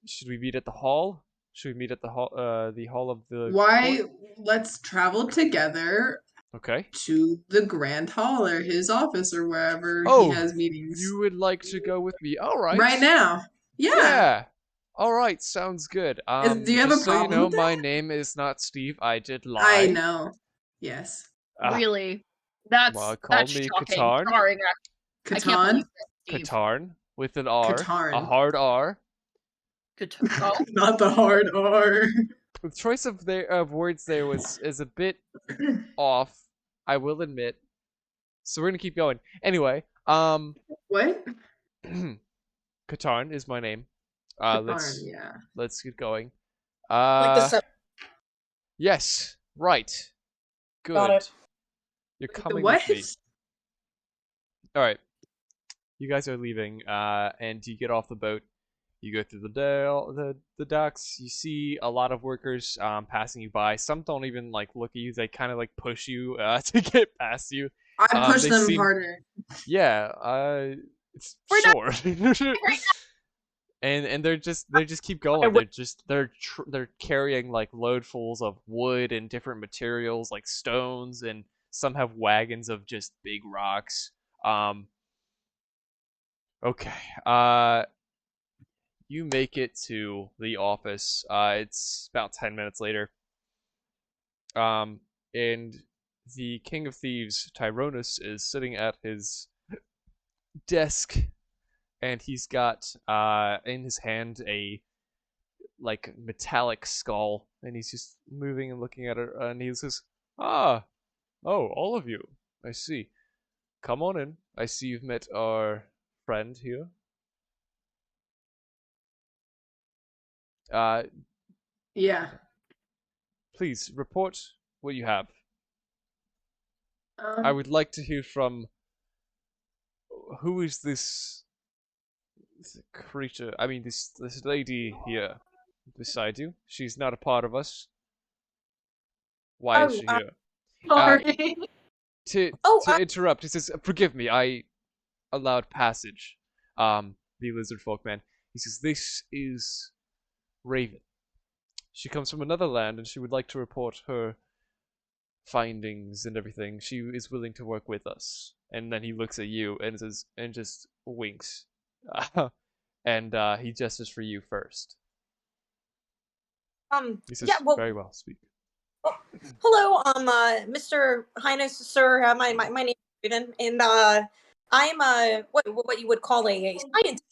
Speaker 1: Should we meet at the hall? Should we meet at the hall of the
Speaker 3: Why?
Speaker 1: court?
Speaker 3: Let's travel together
Speaker 1: Okay.
Speaker 3: to the Grand Hall or his office or wherever he
Speaker 1: Oh,
Speaker 3: has meetings.
Speaker 1: you would like to go with me? All right.
Speaker 3: Right now. Yeah.
Speaker 1: Yeah. All right, sounds good.
Speaker 3: Do you have
Speaker 1: Just
Speaker 3: a
Speaker 1: so you
Speaker 3: problem
Speaker 1: know,
Speaker 3: with
Speaker 1: my
Speaker 3: that?
Speaker 1: name is not Steve. I did lie.
Speaker 3: I know. Yes.
Speaker 4: Really? That's
Speaker 1: Well, call
Speaker 4: that's
Speaker 1: me
Speaker 4: shocking.
Speaker 1: Katarn.
Speaker 4: Sorry, I can't
Speaker 3: Catan?
Speaker 4: believe that, Steve.
Speaker 1: Katarn with an R, a
Speaker 3: Katarn.
Speaker 1: hard R.
Speaker 4: Oh,
Speaker 3: Not the hard R.
Speaker 1: The choice of words there is a bit off, I will admit. So we're gonna keep going. Anyway,
Speaker 3: What?
Speaker 1: Katarn is my name.
Speaker 3: Katarn, yeah.
Speaker 1: Let's get going.
Speaker 5: like the
Speaker 1: Yes, right. Good.
Speaker 5: Got it.
Speaker 1: You're
Speaker 3: The
Speaker 1: coming
Speaker 3: what?
Speaker 1: with me. All right. You guys are leaving, and you get off the boat. You go through the docks. You see a lot of workers passing you by. Some don't even like look at you. They kind of like push you to get past you.
Speaker 3: I push
Speaker 1: they
Speaker 3: them
Speaker 1: seem-
Speaker 3: harder.
Speaker 1: Yeah, it's
Speaker 4: We're
Speaker 1: sure. And they just keep going. They're carrying like loadfuls of wood and different materials like stones, and some have wagons of just big rocks. Okay. You make it to the office. It's about 10 minutes later. And the King of Thieves, Tyrannus, is sitting at his desk, and he's got in his hand a like metallic skull, and he's just moving and looking at it, and he says, "Ah, oh, all of you. I see. Come on in. I see you've met our friend here. Uh,
Speaker 3: Yeah.
Speaker 1: please report what you have. I
Speaker 3: Um,
Speaker 1: would like to hear from who is this creature? I mean, this lady here beside you. She's not a part of us. Why is
Speaker 5: Oh,
Speaker 1: she here?
Speaker 3: sorry.
Speaker 1: To
Speaker 5: oh,
Speaker 1: interrupt, he says, "Forgive me, I allowed passage." The lizard folk man. He says, "This is Raven. She comes from another land, and she would like to report her findings and everything. She is willing to work with us." And then he looks at you and says, and just winks, and he gestures for you first. He says,
Speaker 5: yeah, well,
Speaker 1: "Very well, speak."
Speaker 5: hello, Mr. Highness, sir. My name is Raven, and I'm what you would call a scientist.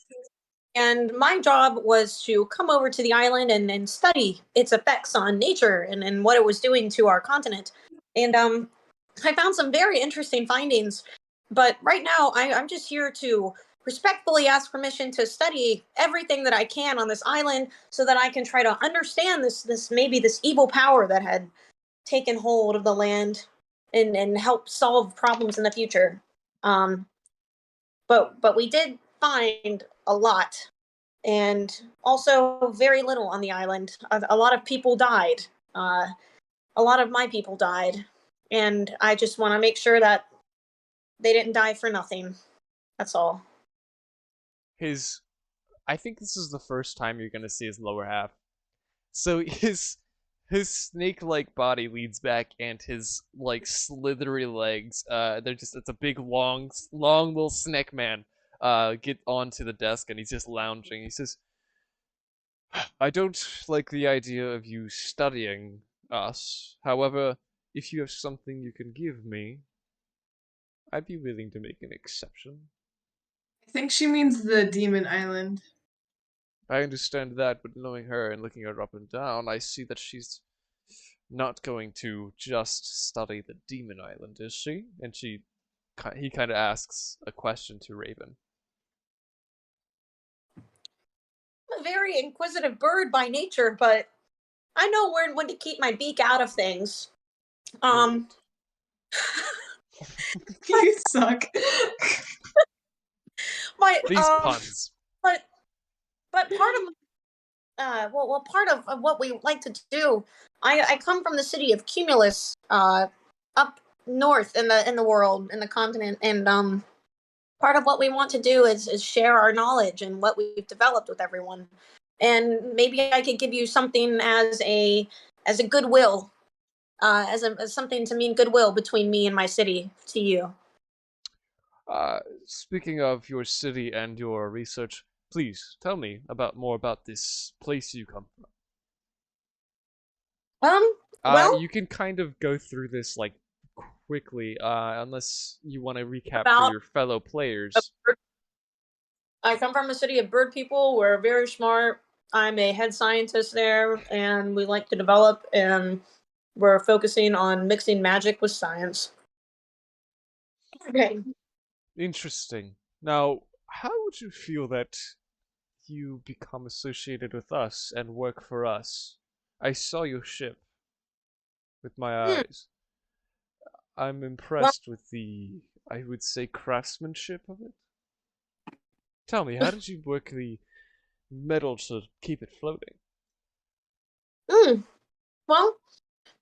Speaker 5: And my job was to come over to the island and study its effects on nature and what it was doing to our continent. And I found some very interesting findings. But right now, I'm just here to respectfully ask permission to study everything that I can on this island so that I can try to understand this maybe this evil power that had taken hold of the land and help solve problems in the future. Um, but we did find a lot and also very little on the island. A lot of people died. Uh, a lot of my people died, and I just want to make sure that they didn't die for nothing. That's all.
Speaker 1: His, I think this is the first time you're gonna see his lower half. So his snake-like body leads back, and his like slithery legs, they're just it's a big long little snake man. Get onto the desk, and he's just lounging. He says, "I don't like the idea of you studying us. However, if you have something you can give me, I'd be willing to make an exception."
Speaker 3: I think she means the Demon Island.
Speaker 1: I understand that, but knowing her and looking her up and down, I see that she's not going to just study the Demon Island, is she? And he kind of asks a question to Raven.
Speaker 5: I'm a very inquisitive bird by nature, but I know when to keep my beak out of things. Um,
Speaker 3: You suck.
Speaker 5: my
Speaker 1: These puns.
Speaker 5: but part of part of what we like to do. I come from the city of Cumulus, up north in the world, in the continent, and part of what we want to do is share our knowledge and what we've developed with everyone. And maybe I could give you something as a goodwill, as something to mean goodwill between me and my city to you.
Speaker 1: Speaking of your city and your research, please tell me more about this place you come from.
Speaker 5: Well,
Speaker 1: You can kind of go through this like quickly, unless you want to recap for
Speaker 5: about
Speaker 1: your fellow players.
Speaker 5: I come from a city of bird people. We're very smart. I'm a head scientist there, and we like to develop, and we're focusing on mixing magic with science. Okay.
Speaker 1: Interesting. Now, how would you feel that you become associated with us and work for us? I saw your ship with my
Speaker 5: Hmm.
Speaker 1: eyes. I'm
Speaker 5: Well,
Speaker 1: impressed with the, I would say, craftsmanship of it. Tell me, how did you work the metal to keep it floating?
Speaker 5: hmm. Well,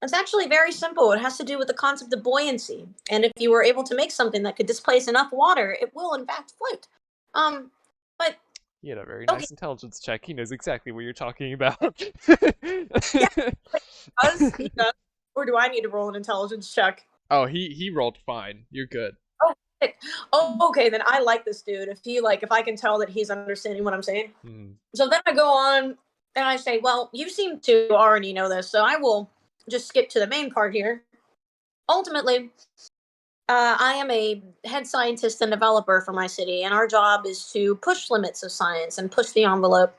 Speaker 5: it's actually very simple. It has to do with the concept of buoyancy. And if you were able to make something that could displace enough water, it will in fact float. Um, but
Speaker 1: He had a very
Speaker 5: okay,
Speaker 1: nice intelligence check. He knows exactly what you're talking about.
Speaker 5: yeah, he does. Or do I need to roll an intelligence check?
Speaker 1: Oh, he rolled fine. You're good.
Speaker 5: Oh, sick. Oh, okay. Then I like this dude. If I can tell that he's understanding what I'm saying.
Speaker 1: Hmm.
Speaker 5: So then I go on and I say, well, you seem to already know this, so I will just skip to the main part here. ultimately, I am a head scientist and developer for my city, and our job is to push limits of science and push the envelope.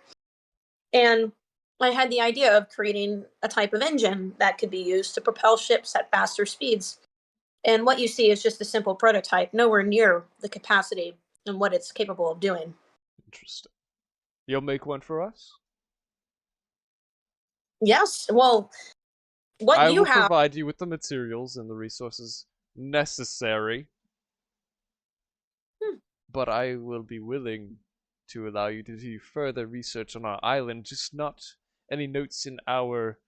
Speaker 5: And I had the idea of creating a type of engine that could be used to propel ships at faster speeds. And what you see is just a simple prototype, nowhere near the capacity and what it's capable of doing.
Speaker 1: Interesting. You'll make one for us?
Speaker 5: Yes, well, what
Speaker 1: I
Speaker 5: you
Speaker 1: will
Speaker 5: have.
Speaker 1: provide you with the materials and the resources necessary, but I will be willing to allow you to do further research on our island, just not any notes in our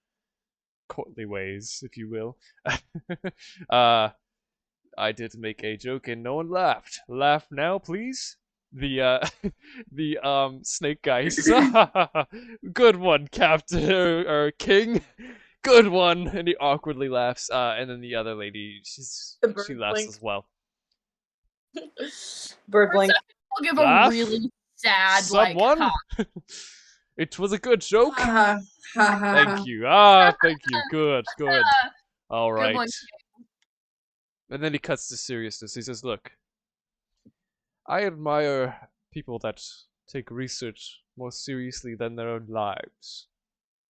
Speaker 1: courtly ways, if you will. I did make a joke and no one laughed. Laugh now, please. The the snake guy, he says, ah, good one, Captain or King. Good one, and he awkwardly laughs. And then the other lady, she laughs
Speaker 5: Blink.
Speaker 1: as well.
Speaker 5: Bird blink.
Speaker 4: I'll give
Speaker 1: Laugh?
Speaker 4: a really sad
Speaker 1: Someone?
Speaker 4: like
Speaker 1: It was a good joke.
Speaker 3: Ha ha ha.
Speaker 1: Thank you. Ah, thank you. Good, good. All
Speaker 4: Good
Speaker 1: right.
Speaker 4: one.
Speaker 1: And then he cuts to seriousness. He says, "Look, I admire people that take research more seriously than their own lives.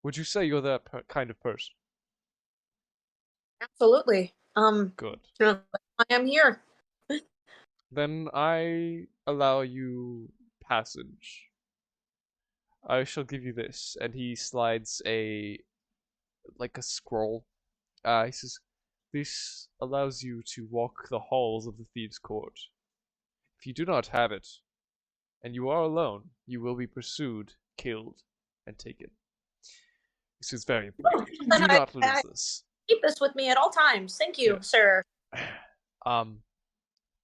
Speaker 1: Would you say you're that kind of person?"
Speaker 5: Absolutely.
Speaker 1: Good.
Speaker 5: I am here.
Speaker 1: Then I allow you passage. I shall give you this. And he slides a scroll. He says, "This allows you to walk the halls of the Thieves' Court. If you do not have it, and you are alone, you will be pursued, killed, and taken. This is very important.
Speaker 5: Then
Speaker 1: Do not lose this."
Speaker 5: keep this with me at all times. Thank you,
Speaker 1: Yes.
Speaker 5: sir.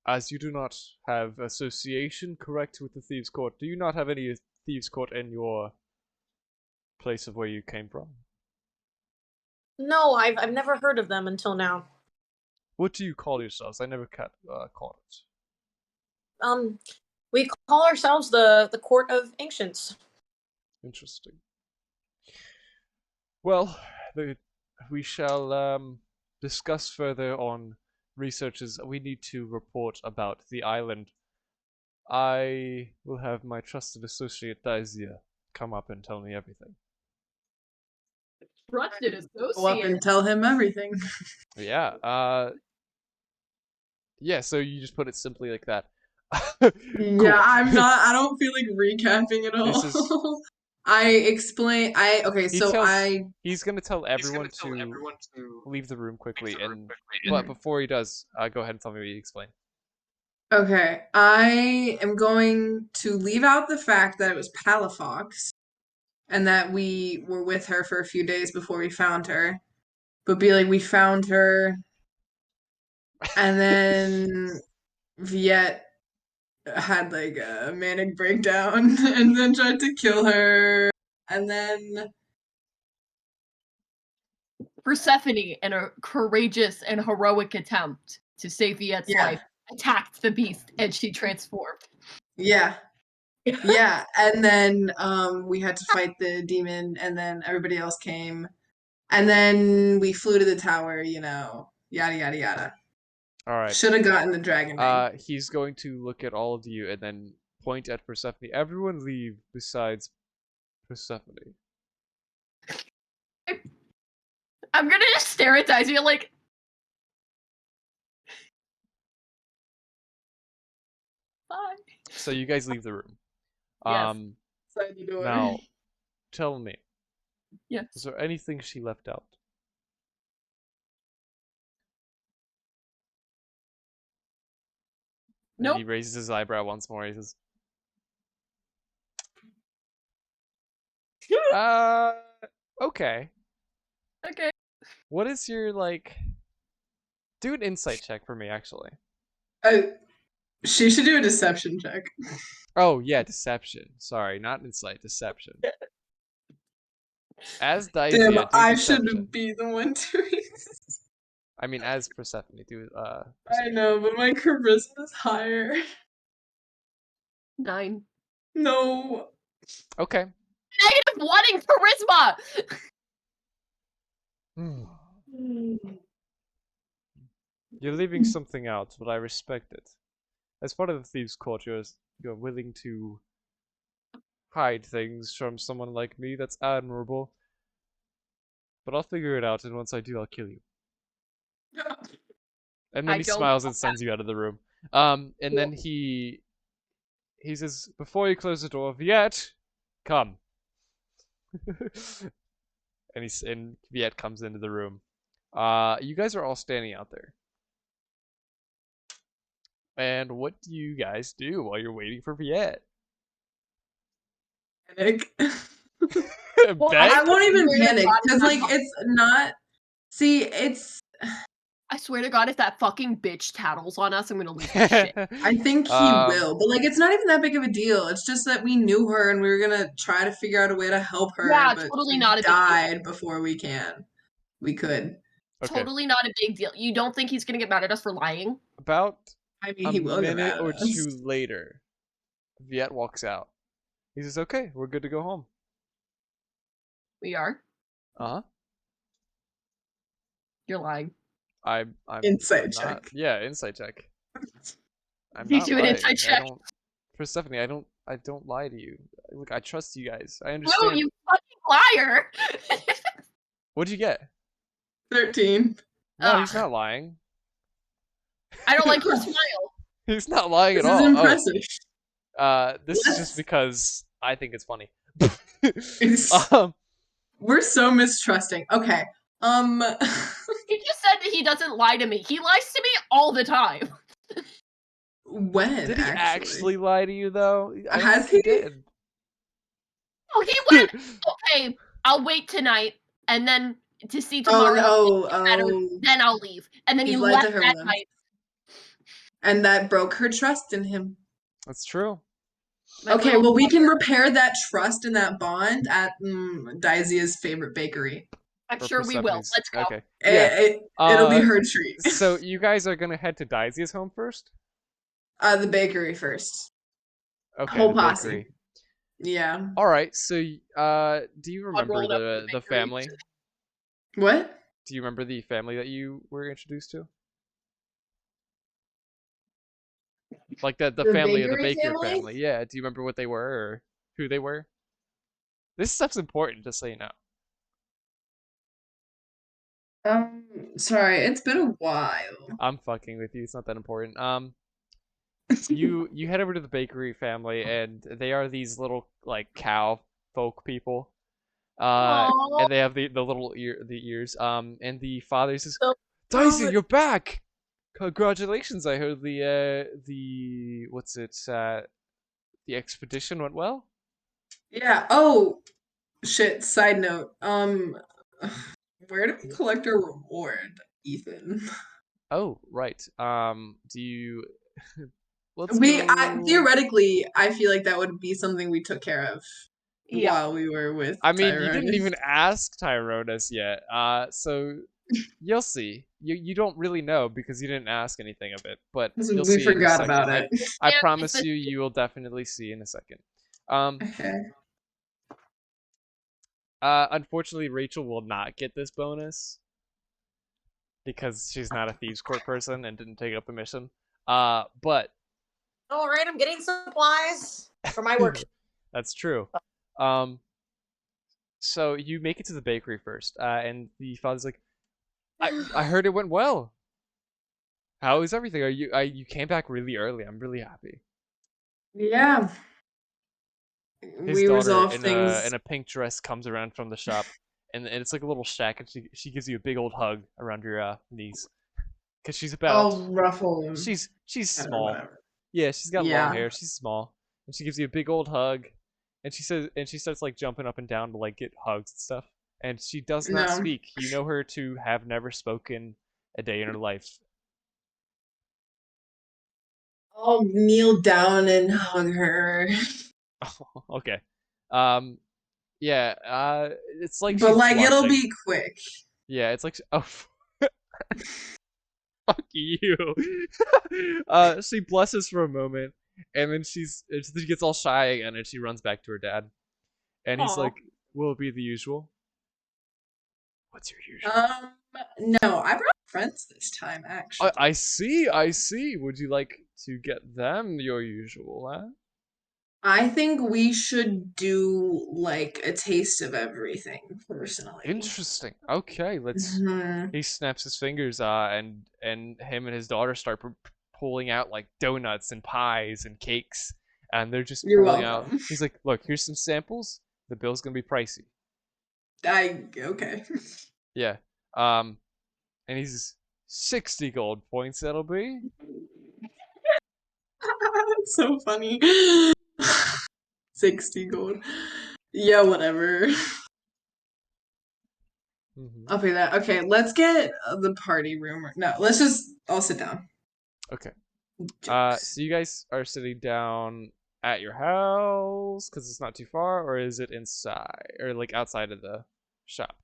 Speaker 1: As you do not have association correct with the Thieves' Court, do you not have any Thieves' Court in your place of where you came from?
Speaker 5: No, I've never heard of them until now.
Speaker 1: What do you call yourselves? I never caught it.
Speaker 5: We call ourselves the Court of Ancients.
Speaker 1: Interesting. Well, we shall discuss further on researches. We need to report about the island. I will have my trusted associate Daizia come up and tell me everything.
Speaker 4: Trusted
Speaker 3: Go up
Speaker 4: associate.
Speaker 3: and tell him everything.
Speaker 1: Yeah, yeah, so you just put it simply like that.
Speaker 3: Yeah,
Speaker 1: Cool.
Speaker 3: I don't feel like recapping at all.
Speaker 1: This is- He's gonna tell everyone to leave the room quickly, but before he does, go ahead and tell me what you explain.
Speaker 3: Okay, I am going to leave out the fact that it was Palafox and that we were with her for a few days before we found her, but be like, we found her, and then Viet had like a manic breakdown and then tried to kill her, and then
Speaker 4: Persephone, in a courageous and heroic attempt to save Viet's
Speaker 3: Yeah.
Speaker 4: life, attacked the beast and she transformed.
Speaker 3: yeah. Yeah, and then we had to fight the demon, and then everybody else came, and then we flew to the tower, yada yada yada.
Speaker 1: All right.
Speaker 3: Should have gotten the dragon ring.
Speaker 1: He's going to look at all of you and then point at Persephone. Everyone leave besides Persephone.
Speaker 4: I'm gonna just stare at Daisy like, bye.
Speaker 1: So you guys leave the room.
Speaker 4: Yes.
Speaker 3: Outside the door.
Speaker 1: Now, tell me,
Speaker 4: Yes.
Speaker 1: is there anything she left out? And
Speaker 4: Nope.
Speaker 1: he raises his eyebrow once more. He says, okay.
Speaker 4: Okay.
Speaker 1: What is your, do an insight check for me, actually.
Speaker 3: She should do a deception check.
Speaker 1: Oh, yeah, deception. Sorry, not insight, deception. As Daizia,
Speaker 3: Damn,
Speaker 1: do
Speaker 3: I
Speaker 1: deception.
Speaker 3: should be the one doing this.
Speaker 1: I mean, as Persephone, do,
Speaker 3: I
Speaker 1: perception.
Speaker 3: know, but my charisma is higher.
Speaker 4: 9.
Speaker 3: No.
Speaker 1: Okay.
Speaker 4: -1 in charisma!
Speaker 1: You're leaving something out, but I respect it. As part of the thieves' culture, you're willing to hide things from someone like me. That's admirable. But I'll figure it out, and once I do, I'll kill you. And then
Speaker 4: I
Speaker 1: he
Speaker 4: don't
Speaker 1: smiles and
Speaker 4: want
Speaker 1: sends you out of the room. And then he says, before you close the door, Viet, come. and Viet comes into the room. You guys are all standing out there. And what do you guys do while you're waiting for Viet?
Speaker 3: Panic.
Speaker 4: Well,
Speaker 1: Bet?
Speaker 3: I won't even
Speaker 4: swear to
Speaker 3: panic
Speaker 4: God,
Speaker 3: because like it's not. See, it's.
Speaker 4: I swear to God, if that fucking bitch tattles on us, I'm gonna lose my shit.
Speaker 3: I think he will, but like it's not even that big of a deal. It's just that we knew her and we were gonna try to figure out a way to help her,
Speaker 4: Yeah,
Speaker 3: but
Speaker 4: totally
Speaker 3: she
Speaker 4: not a big deal.
Speaker 3: died before we could.
Speaker 1: Okay.
Speaker 4: Totally not a big deal. You don't think he's gonna get mad at us for lying?
Speaker 1: About
Speaker 3: I mean,
Speaker 1: a
Speaker 3: he will get
Speaker 1: minute
Speaker 3: mad
Speaker 1: or
Speaker 3: at us.
Speaker 1: two later, Viet walks out. He says, okay, we're good to go home.
Speaker 4: We are.
Speaker 1: Uh-huh.
Speaker 4: You're lying.
Speaker 1: I'm
Speaker 3: Insight
Speaker 1: not.
Speaker 3: check.
Speaker 1: Yeah, insight check. I'm
Speaker 4: You
Speaker 1: not
Speaker 4: do an
Speaker 1: lying.
Speaker 4: insight
Speaker 1: I
Speaker 4: check.
Speaker 1: don't. For Stephanie, I don't lie to you. Look, I trust you guys. I
Speaker 4: No,
Speaker 1: understand.
Speaker 4: you fucking liar!
Speaker 1: What'd you get?
Speaker 3: 13.
Speaker 1: No, he's
Speaker 4: Ugh.
Speaker 1: not lying.
Speaker 4: I don't like your smile.
Speaker 1: He's not lying
Speaker 3: This
Speaker 1: at
Speaker 3: is
Speaker 1: all.
Speaker 3: impressive.
Speaker 1: This is
Speaker 3: Yes.
Speaker 1: just because I think it's funny.
Speaker 3: It's-
Speaker 1: um,
Speaker 3: We're so mistrusting. Okay.
Speaker 4: He just said that he doesn't lie to me. He lies to me all the time.
Speaker 3: When
Speaker 1: did he actually lie to you though? I don't
Speaker 3: Has
Speaker 1: think he
Speaker 3: he?
Speaker 1: did.
Speaker 4: Oh, he went. Okay, I'll wait tonight, and then to see
Speaker 3: Oh
Speaker 4: tomorrow.
Speaker 3: no!
Speaker 4: Then I'll leave. And then
Speaker 3: He's
Speaker 4: he
Speaker 3: lied
Speaker 4: left
Speaker 3: to her
Speaker 4: that
Speaker 3: once.
Speaker 4: night.
Speaker 3: And that broke her trust in him.
Speaker 1: That's true.
Speaker 4: My
Speaker 3: Okay,
Speaker 4: little
Speaker 3: well we can
Speaker 4: brother.
Speaker 3: repair that trust and that bond at Daizia's favorite bakery.
Speaker 4: I'm
Speaker 1: For
Speaker 4: sure we will.
Speaker 1: Persephone's-
Speaker 4: Let's go.
Speaker 1: Okay. Yeah.
Speaker 3: It'll be her treat.
Speaker 1: So you guys are gonna head to Daizia's home first?
Speaker 3: The bakery first.
Speaker 1: Okay,
Speaker 3: Whole
Speaker 1: the
Speaker 3: posse.
Speaker 1: bakery.
Speaker 3: Yeah.
Speaker 1: All right. So, do you remember
Speaker 4: rolled up to
Speaker 1: the
Speaker 4: the bakery.
Speaker 1: family?
Speaker 3: What?
Speaker 1: Do you remember the family that you were introduced to? Like the
Speaker 3: The
Speaker 1: family of the
Speaker 3: bakery
Speaker 1: Baker
Speaker 3: family?
Speaker 1: family. Yeah. Do you remember what they were or who they were? This stuff's important, just so you know.
Speaker 3: Sorry, it's been a while.
Speaker 1: I'm fucking with you. It's not that important. You head over to the bakery family, and they are these little like cow folk people.
Speaker 4: Aw.
Speaker 1: And they have the little ears. And the father says,
Speaker 5: So
Speaker 1: Daisy,
Speaker 5: good.
Speaker 1: you're back! Congratulations! I heard what's it? The expedition went well.
Speaker 3: Yeah. Oh, shit. Side note. Where do we collect our reward, Ethan?
Speaker 1: Oh, right. Do you? Let's
Speaker 3: Theoretically, I feel like that would be something we took care of
Speaker 4: Yeah.
Speaker 3: while we were with
Speaker 1: I mean, you didn't
Speaker 3: Tyronus.
Speaker 1: even ask Tyronus yet. So you'll see. You don't really know because you didn't ask anything of it, but
Speaker 3: We
Speaker 1: you'll see in a
Speaker 3: forgot
Speaker 1: second.
Speaker 3: about it.
Speaker 1: I
Speaker 4: Yeah,
Speaker 1: promise
Speaker 4: it's-
Speaker 1: you will definitely see in a second.
Speaker 3: Okay.
Speaker 1: Unfortunately, Rachel will not get this bonus because she's not a thieves court person and didn't take up the mission. But
Speaker 5: All right, I'm getting supplies for my work.
Speaker 1: that's true. So you make it to the bakery first, and the father's like, I heard it went well. How is everything? You came back really early. I'm really happy.
Speaker 3: Yeah.
Speaker 1: His
Speaker 3: We
Speaker 1: daughter
Speaker 3: resolved
Speaker 1: in
Speaker 3: things.
Speaker 1: a pink dress comes around from the shop, and it's like a little shack, and she gives you a big old hug around your knees, cause she's about
Speaker 3: I'll ruffle him.
Speaker 1: she's
Speaker 3: Or
Speaker 1: small.
Speaker 3: whatever.
Speaker 1: Yeah, she's got long
Speaker 3: Yeah.
Speaker 1: hair. She's small, and she gives you a big old hug, and she starts like jumping up and down to like get hugs and stuff. And she does not
Speaker 3: No.
Speaker 1: speak. You know her to have never spoken a day in her life.
Speaker 3: I'll kneel down and hug her.
Speaker 1: Okay. Yeah. It's like
Speaker 3: But
Speaker 1: she's
Speaker 3: like it'll
Speaker 1: blushing.
Speaker 3: be quick.
Speaker 1: Yeah, it's like oh. Fuck you. She blushes for a moment, and then she gets all shy again, and she runs back to her dad, and he's
Speaker 4: Aw.
Speaker 1: like, "Will it be the usual?" What's your usual?
Speaker 3: No, I brought friends this time, actually.
Speaker 1: I see. I see. Would you like to get them your usual, huh?
Speaker 3: I think we should do like a taste of everything, personally.
Speaker 1: Interesting. Okay, let's.
Speaker 3: Mhm.
Speaker 1: He snaps his fingers, and him and his daughter start pulling out like donuts and pies and cakes, and they're just
Speaker 3: You're
Speaker 1: pulling out.
Speaker 3: welcome.
Speaker 1: He's like, "Look, here's some samples. The bill's gonna be pricey."
Speaker 3: Okay.
Speaker 1: Yeah. And he's 60 gold points. That'll be.
Speaker 3: That's so funny. 60 gold. Yeah, whatever. I'll pay that. Okay, let's get the party room. No, I'll sit down.
Speaker 1: Okay.
Speaker 3: Jokes.
Speaker 1: So you guys are sitting down at your house because it's not too far, or is it inside or like outside of the shop?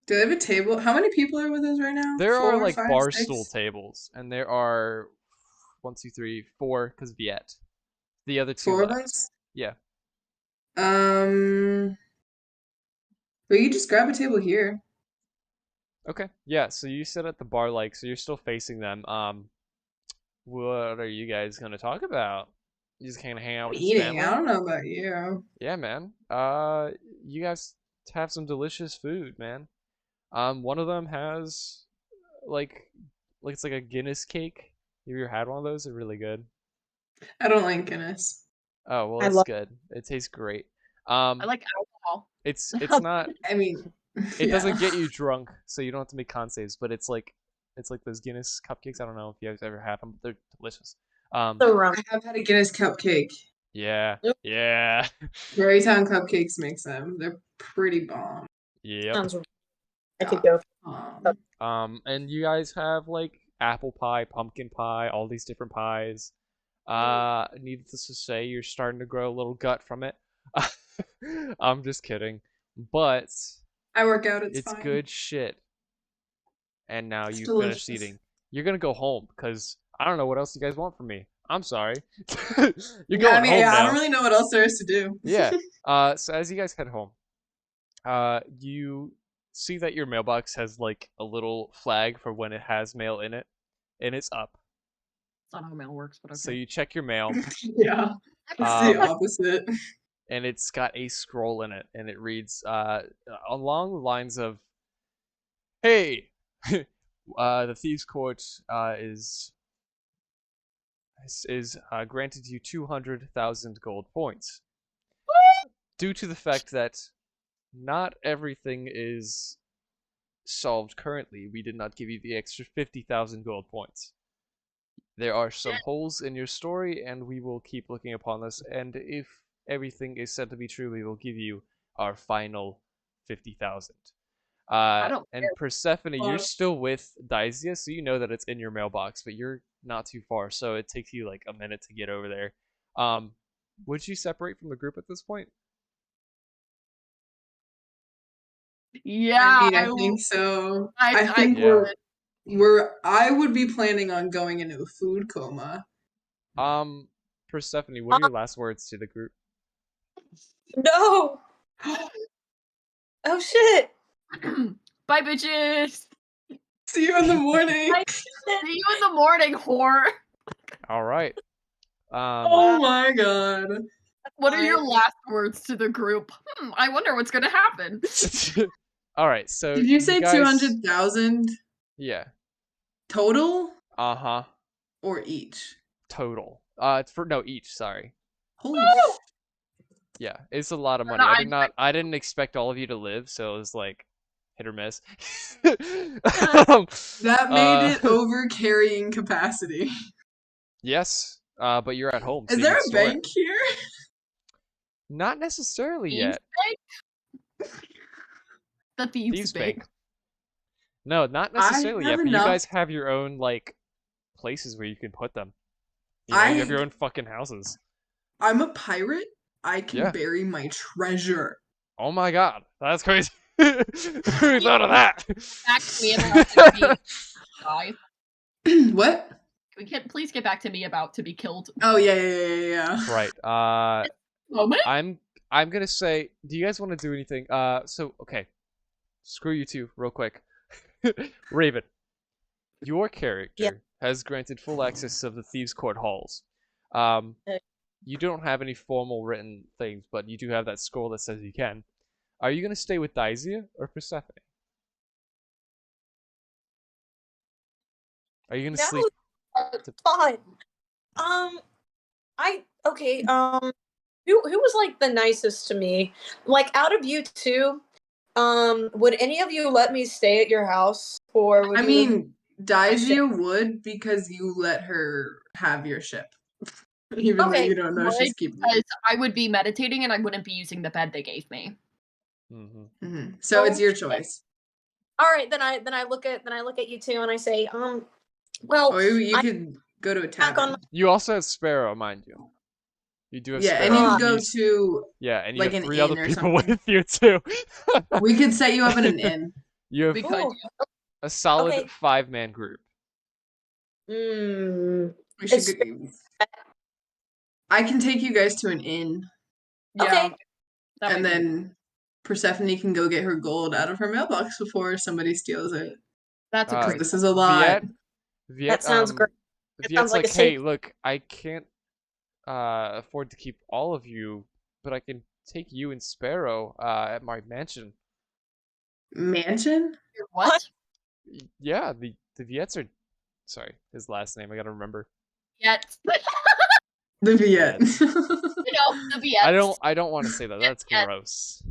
Speaker 3: Do they have a table? How many people are with us right now?
Speaker 1: There are
Speaker 3: 4,
Speaker 1: like
Speaker 3: 5,
Speaker 1: bar
Speaker 3: 6?
Speaker 1: stool tables, and there are 1, 2, 3, 4 because Viet. The other 2
Speaker 3: 4 of
Speaker 1: left.
Speaker 3: us?
Speaker 1: Yeah.
Speaker 3: We could just grab a table here.
Speaker 1: Okay. Yeah. So you sit at the bar, like, so you're still facing them. What are you guys gonna talk about? You just kind of hang out with his
Speaker 3: Eating.
Speaker 1: family?
Speaker 3: I don't know about you.
Speaker 1: Yeah, man. You guys have some delicious food, man. One of them has like it's like a Guinness cake. Have you ever had one of those? They're really good.
Speaker 3: I don't like Guinness.
Speaker 1: Oh well,
Speaker 2: I
Speaker 1: it's
Speaker 2: love-
Speaker 1: good. It tastes great.
Speaker 4: I like alcohol.
Speaker 1: It's not.
Speaker 3: I mean,
Speaker 1: It
Speaker 3: yeah.
Speaker 1: doesn't get you drunk, so you don't have to make con saves. But it's like those Guinness cupcakes. I don't know if you guys ever had them, but they're delicious.
Speaker 5: So wrong.
Speaker 3: I have had a Guinness cupcake.
Speaker 1: Yeah,
Speaker 5: Yep.
Speaker 1: yeah,
Speaker 3: Berrytown Cupcakes makes them. They're pretty bomb.
Speaker 1: yep.
Speaker 5: Sounds. I could go.
Speaker 1: And you guys have like apple pie, pumpkin pie, all these different pies. Needless to say, you're starting to grow a little gut from it. I'm just kidding, but
Speaker 3: I work out. It's
Speaker 1: it's
Speaker 3: fine.
Speaker 1: good shit. And now
Speaker 3: It's
Speaker 1: you
Speaker 3: delicious.
Speaker 1: finished eating. You're gonna go home because I don't know what else you guys want from me. I'm sorry. You're going home
Speaker 3: I
Speaker 1: now.
Speaker 3: don't really know what else there is to do.
Speaker 1: Yeah. So as you guys head home, you see that your mailbox has like a little flag for when it has mail in it, and it's up.
Speaker 4: That's not how mail works, but okay.
Speaker 1: So you check your mail,
Speaker 3: Yeah, it's the opposite.
Speaker 1: and it's got a scroll in it, and it reads along the lines of, "Hey, the thieves' court is granted you 200,000 gold points due to the fact that not everything is solved currently. We did not give you the extra 50,000 gold points. There are some holes in your story, and we will keep looking upon this. And if everything is said to be true, we will give you our final 50,000. And
Speaker 4: care.
Speaker 1: Persephone, you're still with Daisia, so you know that it's in your mailbox, but you're not too far, so it takes you like a minute to get over there. Would you separate from the group at this point?
Speaker 4: Yeah,
Speaker 3: I think so.
Speaker 4: I
Speaker 3: think
Speaker 1: Yeah.
Speaker 3: I would be planning on going into a food coma.
Speaker 1: Persephone, what are your last words to the group?
Speaker 5: No. Oh shit.
Speaker 4: Bye, bitches.
Speaker 3: See you in the morning.
Speaker 4: See you in the morning, whore.
Speaker 1: All right.
Speaker 3: Oh my god.
Speaker 4: What are your last words to the group? I wonder what's gonna happen.
Speaker 1: All right. So
Speaker 3: Did you say
Speaker 1: guys...
Speaker 3: 200,000
Speaker 1: Yeah.
Speaker 3: total
Speaker 1: Uh-huh.
Speaker 3: or each?
Speaker 1: Total. Each. Sorry.
Speaker 3: Holy
Speaker 1: Yeah, it's a lot of money.
Speaker 4: No,
Speaker 1: I didn't expect all of you to live, so it was like hit or miss.
Speaker 3: That made it over carrying capacity.
Speaker 1: Yes, but you're at home. So
Speaker 3: Is
Speaker 1: you
Speaker 3: there
Speaker 1: can
Speaker 3: a
Speaker 1: store it.
Speaker 3: bank here?
Speaker 1: Not necessarily
Speaker 4: Thieves'
Speaker 1: yet.
Speaker 4: Bank? The Thieves'
Speaker 1: Thieves'
Speaker 4: Bank.
Speaker 1: Bank. No, not necessarily yet.
Speaker 3: have
Speaker 1: But you
Speaker 3: enough-
Speaker 1: guys have your own like places where you can put them. You know, you have your own fucking houses.
Speaker 3: I'm a pirate. I can
Speaker 1: Yeah.
Speaker 3: bury my treasure.
Speaker 1: Oh my god, that's crazy. Who thought of that?
Speaker 4: Back to me about to be die.
Speaker 3: What?
Speaker 4: Please get back to me about to be killed.
Speaker 3: Oh yeah.
Speaker 1: Right.
Speaker 4: Moment.
Speaker 1: I'm gonna say, do you guys want to do anything? So okay, screw you two, real quick. Raven, your
Speaker 5: Yeah.
Speaker 1: character has granted full access of the Thieves' Court halls. Um, you don't have any formal written things, but you do have that scroll that says you can. Are you gonna stay with Dysia or Persephone? Are you gonna
Speaker 5: That
Speaker 1: sleep?
Speaker 5: was fun. Okay. Who was like the nicest to me? Like out of you two, would any of you let me stay at your house, or would
Speaker 3: I
Speaker 5: you live
Speaker 3: mean,
Speaker 5: my ship?
Speaker 3: Daisia would because you let her have your ship, even though
Speaker 5: Okay.
Speaker 3: you don't know
Speaker 4: Would,
Speaker 3: she's keeping
Speaker 4: because
Speaker 3: it.
Speaker 4: I would be meditating and I wouldn't be using the bed they gave me.
Speaker 3: So it's your
Speaker 5: Okay.
Speaker 3: choice.
Speaker 5: All right, then I look at you two and I say, well,
Speaker 3: Or you
Speaker 5: I'm
Speaker 3: could go to a
Speaker 5: back on.
Speaker 3: tavern.
Speaker 1: You also have Sparrow, mind you. You do have
Speaker 3: Yeah, and
Speaker 1: Sparrow,
Speaker 3: you
Speaker 5: Ah.
Speaker 3: could
Speaker 1: and
Speaker 3: go
Speaker 1: he's
Speaker 3: to
Speaker 1: yeah, and you
Speaker 3: like
Speaker 1: have
Speaker 3: an
Speaker 1: 3 other
Speaker 3: inn or
Speaker 1: people
Speaker 3: something.
Speaker 1: with you too.
Speaker 3: We could set you up in an inn.
Speaker 1: You have
Speaker 4: We could.
Speaker 5: Ooh,
Speaker 1: a solid
Speaker 5: okay.
Speaker 1: 5-man group.
Speaker 5: Mm,
Speaker 3: We should.
Speaker 5: it's
Speaker 3: I can take you guys to an inn,
Speaker 4: Yeah,
Speaker 5: okay.
Speaker 4: that
Speaker 3: and
Speaker 4: might be.
Speaker 3: then Persephone can go get her gold out of her mailbox before somebody steals it.
Speaker 4: That's a
Speaker 1: Uh,
Speaker 3: Because
Speaker 4: great.
Speaker 3: this is a lot.
Speaker 5: That sounds great. It sounds
Speaker 1: Viet's
Speaker 5: like
Speaker 1: like,
Speaker 5: a safe.
Speaker 1: hey, look, I can't afford to keep all of you, but I can take you and Sparrow at my mansion.
Speaker 3: Mansion?
Speaker 4: What?
Speaker 1: Yeah, the Viets are sorry, his last name I gotta remember.
Speaker 4: Yet.
Speaker 3: The Viet.
Speaker 1: Viets.
Speaker 4: You know, the Viets.
Speaker 1: I don't want to say that. That's
Speaker 4: Viet.
Speaker 1: gross.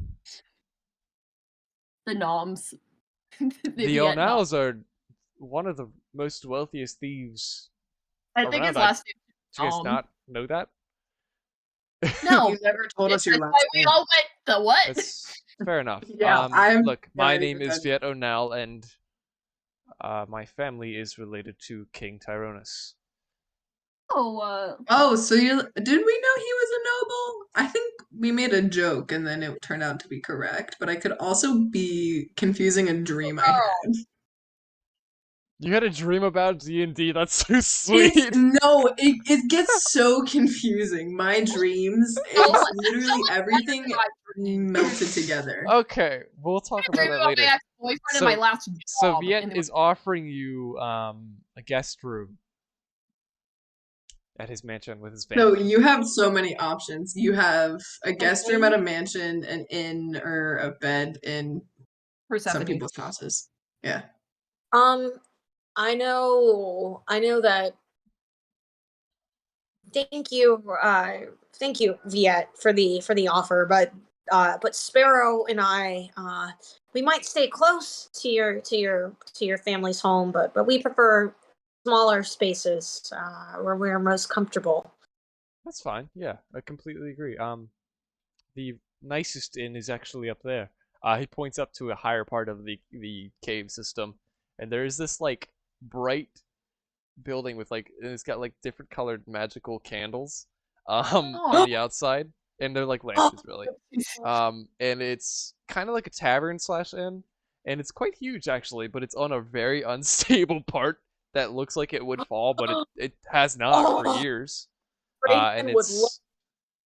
Speaker 4: The Noms. the
Speaker 1: The
Speaker 4: Vietnam.
Speaker 1: Onals are one of the most wealthiest thieves
Speaker 4: I think his
Speaker 1: around.
Speaker 4: last
Speaker 1: Do
Speaker 4: name
Speaker 1: you
Speaker 4: is
Speaker 1: guys not know that?
Speaker 4: No.
Speaker 3: You never told us your
Speaker 4: That's why
Speaker 3: last
Speaker 4: we
Speaker 3: name.
Speaker 4: all went, the what?
Speaker 1: That's fair enough.
Speaker 3: Yeah, I'm
Speaker 1: Look, my
Speaker 3: already
Speaker 1: name is
Speaker 3: pretending.
Speaker 1: Viet Onal, and my family is related to King Tyrone.
Speaker 3: Oh, so you did we know he was a noble? I think we made a joke and then it turned out to be correct, but I could also be confusing a dream I had.
Speaker 1: You had a dream about D&D. That's so
Speaker 3: It's
Speaker 1: sweet.
Speaker 3: no, it gets so confusing. My dreams, it's literally everything melted together.
Speaker 1: Okay, we'll talk
Speaker 4: I dreamed
Speaker 1: about that
Speaker 4: about my
Speaker 1: later.
Speaker 4: ex-boyfriend and my last
Speaker 1: So
Speaker 4: job.
Speaker 1: Viet
Speaker 4: and
Speaker 1: is offering you a guest room at his mansion with his
Speaker 3: So
Speaker 1: family.
Speaker 3: you have so many options. You have a guest room at a mansion, an inn, or a bed in some
Speaker 4: Persephone.
Speaker 3: people's houses. Yeah.
Speaker 5: Um, I know that. Thank you, Viet, for the offer, but Sparrow and I, we might stay close to your family's home, but we prefer smaller spaces where we're most comfortable.
Speaker 1: That's fine. Yeah, I completely agree. The nicest inn is actually up there. He points up to a higher part of the cave system, and there is this like bright building with like and it's got like different colored magical candles on the outside, and they're like lanterns really. And it's kind of like a tavern slash inn, and it's quite huge actually, but it's on a very unstable part that looks like it would fall, but it has not for years. And
Speaker 5: Raven would love.
Speaker 1: it's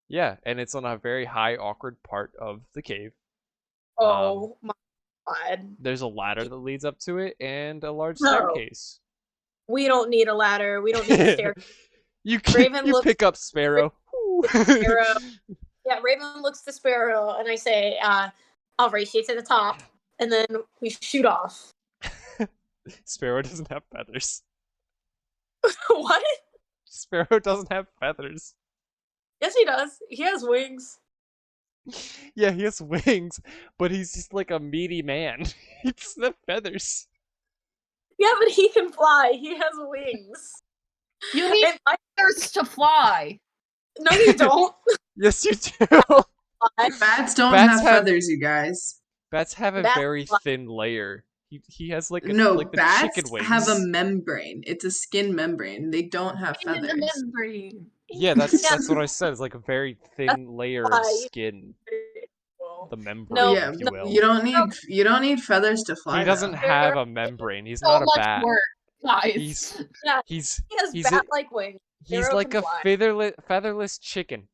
Speaker 1: yeah, and it's on a very high awkward part of the cave.
Speaker 5: Oh my god!
Speaker 1: There's a ladder that leads up to it and a large
Speaker 5: No,
Speaker 1: staircase.
Speaker 5: we don't need a ladder. We don't need a stair.
Speaker 1: you
Speaker 5: Raven
Speaker 1: you
Speaker 5: looks
Speaker 1: pick up Sparrow.
Speaker 5: Sparrow. Yeah, Raven looks to Sparrow, and I say, "I'll race you to the top," and then we shoot off.
Speaker 1: Sparrow doesn't have feathers.
Speaker 5: What?
Speaker 1: Sparrow doesn't have feathers.
Speaker 5: Yes, he does. He has wings.
Speaker 1: Yeah, he has wings, but he's just like a meaty man. He doesn't have feathers.
Speaker 5: Yeah, but he can fly. He has wings.
Speaker 4: You need
Speaker 5: And
Speaker 4: feathers to fly.
Speaker 5: no, you don't.
Speaker 1: Yes, you do.
Speaker 3: Bats don't
Speaker 1: Bats
Speaker 3: have
Speaker 1: have-
Speaker 3: feathers, you guys.
Speaker 1: Bats have a
Speaker 5: Bats
Speaker 1: very
Speaker 5: fly.
Speaker 1: thin layer. He has like
Speaker 3: No,
Speaker 1: like the
Speaker 3: bats
Speaker 1: chicken wings.
Speaker 3: have a membrane. It's a skin membrane. They don't have
Speaker 4: In the
Speaker 3: feathers.
Speaker 4: membrane.
Speaker 1: Yeah, that's what I said. It's like a very thin layer of
Speaker 5: fly.
Speaker 1: skin, the membrane,
Speaker 5: No,
Speaker 3: Yeah,
Speaker 1: if you will.
Speaker 3: you don't need feathers to fly.
Speaker 1: He doesn't
Speaker 3: though.
Speaker 1: have a membrane. He's
Speaker 4: So
Speaker 1: not a
Speaker 4: much
Speaker 1: bat.
Speaker 4: work, guys.
Speaker 1: He's
Speaker 5: Yeah,
Speaker 1: he's
Speaker 5: he has
Speaker 1: he's a,
Speaker 5: bat-like wings.
Speaker 1: he's
Speaker 5: Sparrow
Speaker 1: like
Speaker 5: can
Speaker 1: a
Speaker 5: fly.
Speaker 1: featherless chicken.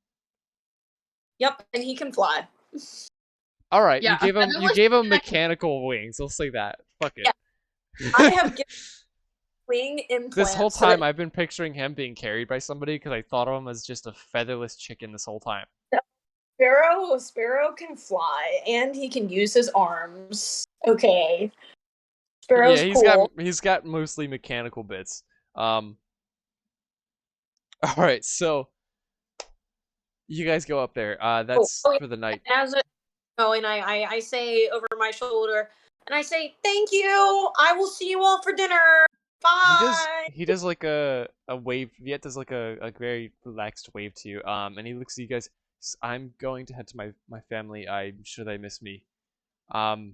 Speaker 5: Yep, and he can fly.
Speaker 1: All right,
Speaker 4: Yeah,
Speaker 1: you
Speaker 4: a
Speaker 1: gave him
Speaker 4: featherless
Speaker 1: you gave him
Speaker 4: chicken.
Speaker 1: mechanical wings. I'll say that. Fuck it.
Speaker 5: Yeah. I have given wing implants.
Speaker 1: This whole
Speaker 5: so
Speaker 1: time,
Speaker 5: that
Speaker 1: I've been picturing him being carried by somebody because I thought of him as just a featherless chicken this whole time.
Speaker 5: Sparrow can fly and he can use his arms. Okay.
Speaker 1: Yeah,
Speaker 5: Sparrow's cool.
Speaker 1: he's got mostly mechanical bits. All right, so you guys go up there. That's
Speaker 5: Yeah.
Speaker 1: for the night.
Speaker 5: As it going, I say over my shoulder, and I say, "Thank you. I will see you all for dinner. Bye."
Speaker 1: He does like a wave. Viet does like a very relaxed wave to you. And he looks at you guys. Says, I'm going to head to my family. I'm sure they miss me. And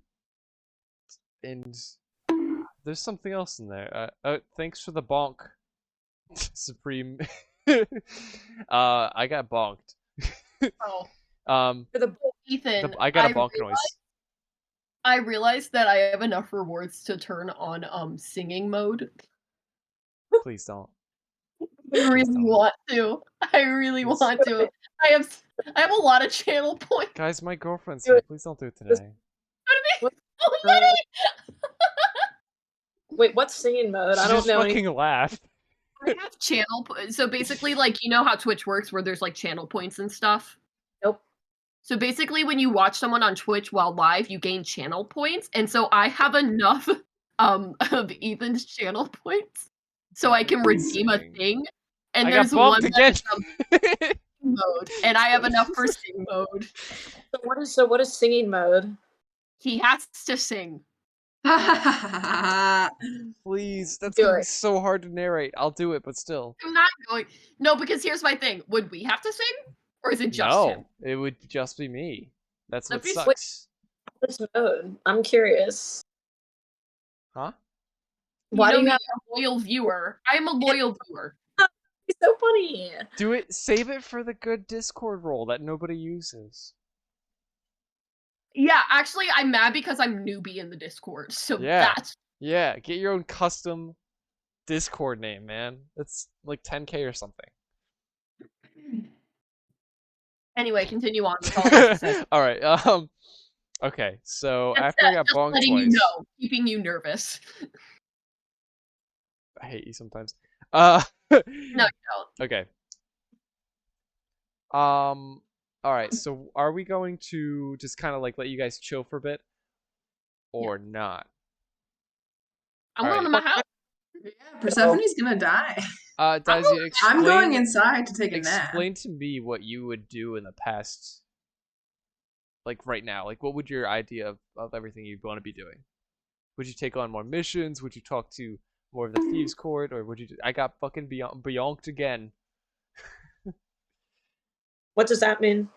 Speaker 1: there's something else in there. Thanks for the bonk, Supreme. I got bonked.
Speaker 4: Oh,
Speaker 5: For the
Speaker 4: Ethan,
Speaker 1: I got a bonk noise.
Speaker 4: I realized that I have enough rewards to turn on singing mode.
Speaker 1: Please don't.
Speaker 4: I really
Speaker 1: don't.
Speaker 4: want to. I really
Speaker 1: Please.
Speaker 4: want to. I have a lot of channel points.
Speaker 1: Guys, my girlfriend's here. Please don't do it today.
Speaker 5: Wait, what's singing mode? I
Speaker 1: She
Speaker 5: don't
Speaker 1: just
Speaker 5: know.
Speaker 1: fucking laugh.
Speaker 4: I have so basically, like, you know how Twitch works where there's like channel points and stuff?
Speaker 5: Nope.
Speaker 4: So basically when you watch someone on Twitch while live, you gain channel points, and so I have enough of Ethan's channel points so I can redeem a thing. And
Speaker 1: I
Speaker 4: there's
Speaker 1: got
Speaker 4: one
Speaker 1: bonked again.
Speaker 4: mode, and I have enough for sing mode.
Speaker 5: So what is singing mode?
Speaker 4: He has to sing.
Speaker 1: Please, that's
Speaker 5: Do
Speaker 1: gonna be
Speaker 5: it.
Speaker 1: so hard to narrate. I'll do it, but still.
Speaker 4: I'm not going. No, because here's my thing. Would we have to sing? Or is it just him?
Speaker 1: No, it would just be me. That's what
Speaker 4: That'd be
Speaker 1: sucks.
Speaker 5: This mode. I'm curious.
Speaker 1: Huh?
Speaker 5: Why do you
Speaker 4: me,
Speaker 5: have
Speaker 4: a loyal viewer? I'm a loyal viewer.
Speaker 5: It's so funny.
Speaker 1: Do it. Save it for the good Discord role that nobody uses.
Speaker 4: Yeah, actually, I'm mad because I'm newbie in the Discord. So
Speaker 1: Yeah.
Speaker 4: that's
Speaker 1: Yeah, get your own custom Discord name, man. It's like 10K or something.
Speaker 4: Anyway. Continue on. That's all I have to say.
Speaker 1: All right. Okay. So after I got
Speaker 4: just
Speaker 1: bonked
Speaker 4: letting
Speaker 1: twice,
Speaker 4: you know, keeping you nervous.
Speaker 1: I hate you sometimes.
Speaker 4: No, you don't.
Speaker 1: Okay. All right. So are we going to just kind of like let you guys chill for a bit, or not?
Speaker 4: I'm
Speaker 1: All
Speaker 4: going
Speaker 1: right.
Speaker 4: to my house.
Speaker 3: Yeah, Persephone's gonna die.
Speaker 1: Daisy,
Speaker 3: I'm going inside to take a nap.
Speaker 1: Explain to me what you would do in the past, like right now. Like, what would your idea of everything you'd want to be doing? Would you take on more missions? Would you talk to more of the thieves' court, or would you? I got fucking bonked again.
Speaker 5: What does that mean?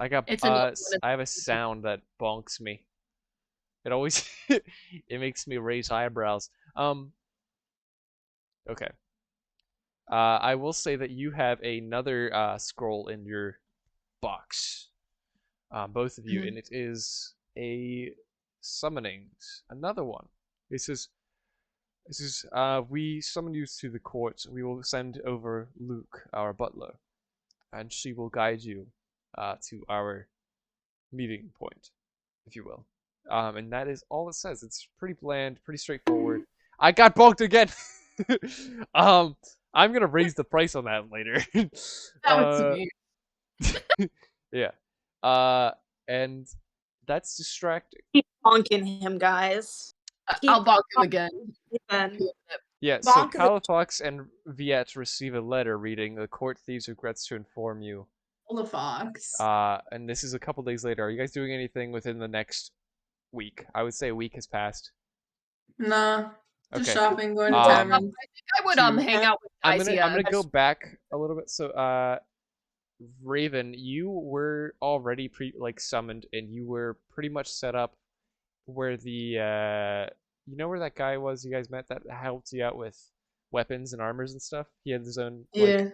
Speaker 1: I got
Speaker 4: It's
Speaker 1: I have a sound that bonks me. It always it makes me raise eyebrows. Okay. I will say that you have another scroll in your box, both of you, and it is a summoning. Another one. This is we summon you to the court. We will send over Luke, our butler, and she will guide you to our meeting point, if you will. And that is all it says. It's pretty bland, pretty straightforward. I got bonked again. I'm gonna raise the price on that later.
Speaker 4: That was sweet.
Speaker 1: Yeah. And that's distracting.
Speaker 5: Keep bonking him, guys.
Speaker 4: I'll bonk him again.
Speaker 1: Yeah, so
Speaker 5: Bonk the-
Speaker 1: Palafox and Viet receive a letter reading, "The court thieves regrets to inform you."
Speaker 3: Fox.
Speaker 1: And this is a couple days later. Are you guys doing anything within the next week? I would say a week has passed.
Speaker 3: Nah. Just
Speaker 1: Okay.
Speaker 3: shopping, going to
Speaker 1: Um,
Speaker 3: tavern.
Speaker 4: I think I would hang out with
Speaker 1: I'm
Speaker 4: Daisy.
Speaker 1: gonna go back a little bit. So Raven, you were already summoned, and you were pretty much set up where the you know where that guy was you guys met that helped you out with weapons and armors and stuff? He had his own
Speaker 3: Yeah.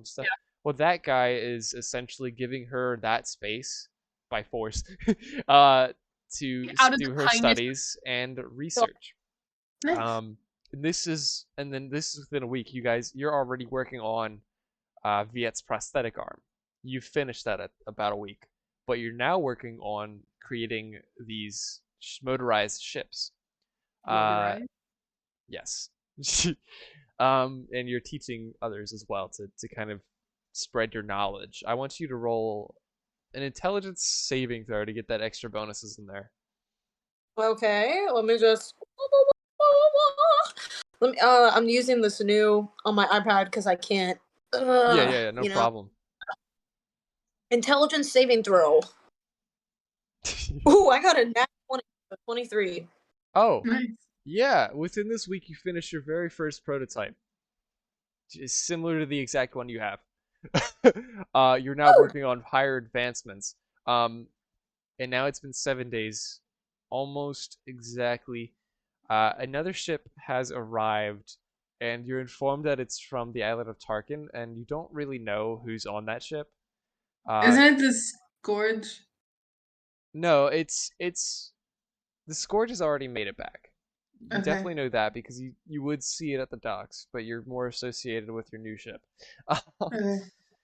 Speaker 1: stuff. Yeah. Well, that guy is essentially giving her that space by force to do her studies and research.
Speaker 3: Nice.
Speaker 1: This is within a week. You're already working on Viet's prosthetic arm. You finished that at about a week, but you're now working on creating these motorized ships.
Speaker 4: You have
Speaker 1: Uh,
Speaker 4: arrived?
Speaker 1: yes. And you're teaching others as well to kind of spread your knowledge. I want you to roll an intelligence saving throw to get that extra bonuses in there.
Speaker 5: Okay, let me just. I'm using this new on my iPad because I can't.
Speaker 1: Yeah, no
Speaker 5: You know,
Speaker 1: problem.
Speaker 5: intelligence saving throw. Ooh, I got a nat 20, 23.
Speaker 1: Oh,
Speaker 3: Nice.
Speaker 1: yeah. Within this week, you finish your very first prototype. It's similar to the exact one you have. You're now
Speaker 5: Woo!
Speaker 1: working on higher advancements. And now it's been 7 days, almost exactly. Another ship has arrived, and you're informed that it's from the island of Tarkin, and you don't really know who's on that ship. Uh,
Speaker 3: Isn't it the Scourge?
Speaker 1: no, it's the Scourge has already made it back. You
Speaker 3: Okay.
Speaker 1: definitely know that because you would see it at the docks, but you're more associated with your new ship.
Speaker 3: Okay.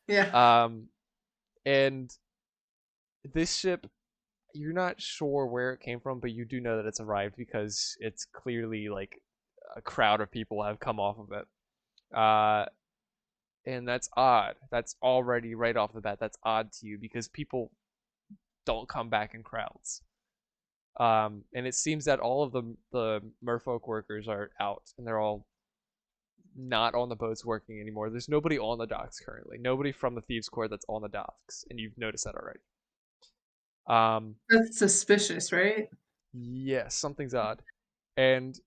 Speaker 3: Yeah.
Speaker 1: um, and this ship, you're not sure where it came from, but you do know that it's arrived because it's clearly like a crowd of people have come off of it. And that's odd. That's already right off the bat. That's odd to you because people don't come back in crowds. And it seems that all of the merfolk workers are out, and they're all not on the boats working anymore. There's nobody on the docks currently. Nobody from the thieves' court that's on the docks, and you've noticed that already.
Speaker 3: That's suspicious, right?
Speaker 1: Yeah, something's odd. And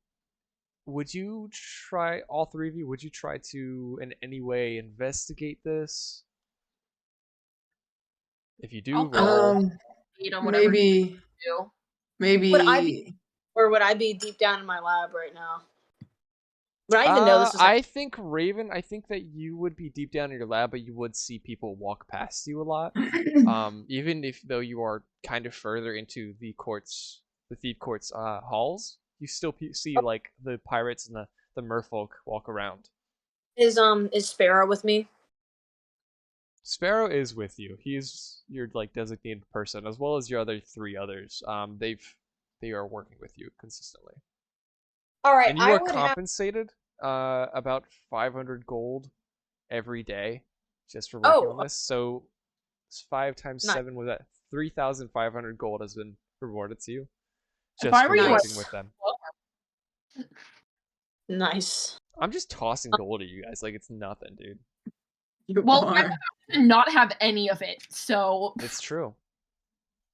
Speaker 1: would you try, all three of you, would you try to in any way investigate this? If you do,
Speaker 4: I'll go
Speaker 1: roll.
Speaker 4: eat on whatever you
Speaker 3: Maybe,
Speaker 4: do.
Speaker 5: Would I be,
Speaker 3: maybe.
Speaker 5: or would I be deep down in my lab right now? Would I even know this is?
Speaker 1: I think Raven, I think that you would be deep down in your lab, but you would see people walk past you a lot. Even if though you are kind of further into the courts, the thief courts halls, you still see like the pirates and the merfolk walk around.
Speaker 5: Is Sparrow with me?
Speaker 1: Sparrow is with you. He's your like designated person, as well as your other three others. They are working with you consistently,
Speaker 5: All right,
Speaker 1: and you
Speaker 5: I
Speaker 1: are
Speaker 5: would have.
Speaker 1: compensated about 500 gold every day just for working on
Speaker 5: Oh,
Speaker 1: this. So 5 times
Speaker 5: nice,
Speaker 1: 7 was that 3,500 gold has been rewarded to you
Speaker 4: If
Speaker 1: just
Speaker 4: I
Speaker 1: for
Speaker 4: were you,
Speaker 1: working
Speaker 5: nice,
Speaker 1: with them.
Speaker 5: nice.
Speaker 1: I'm just tossing gold at you guys like it's nothing, dude.
Speaker 3: You
Speaker 4: well, I
Speaker 3: are.
Speaker 4: happen to not have any of it, so
Speaker 1: It's true.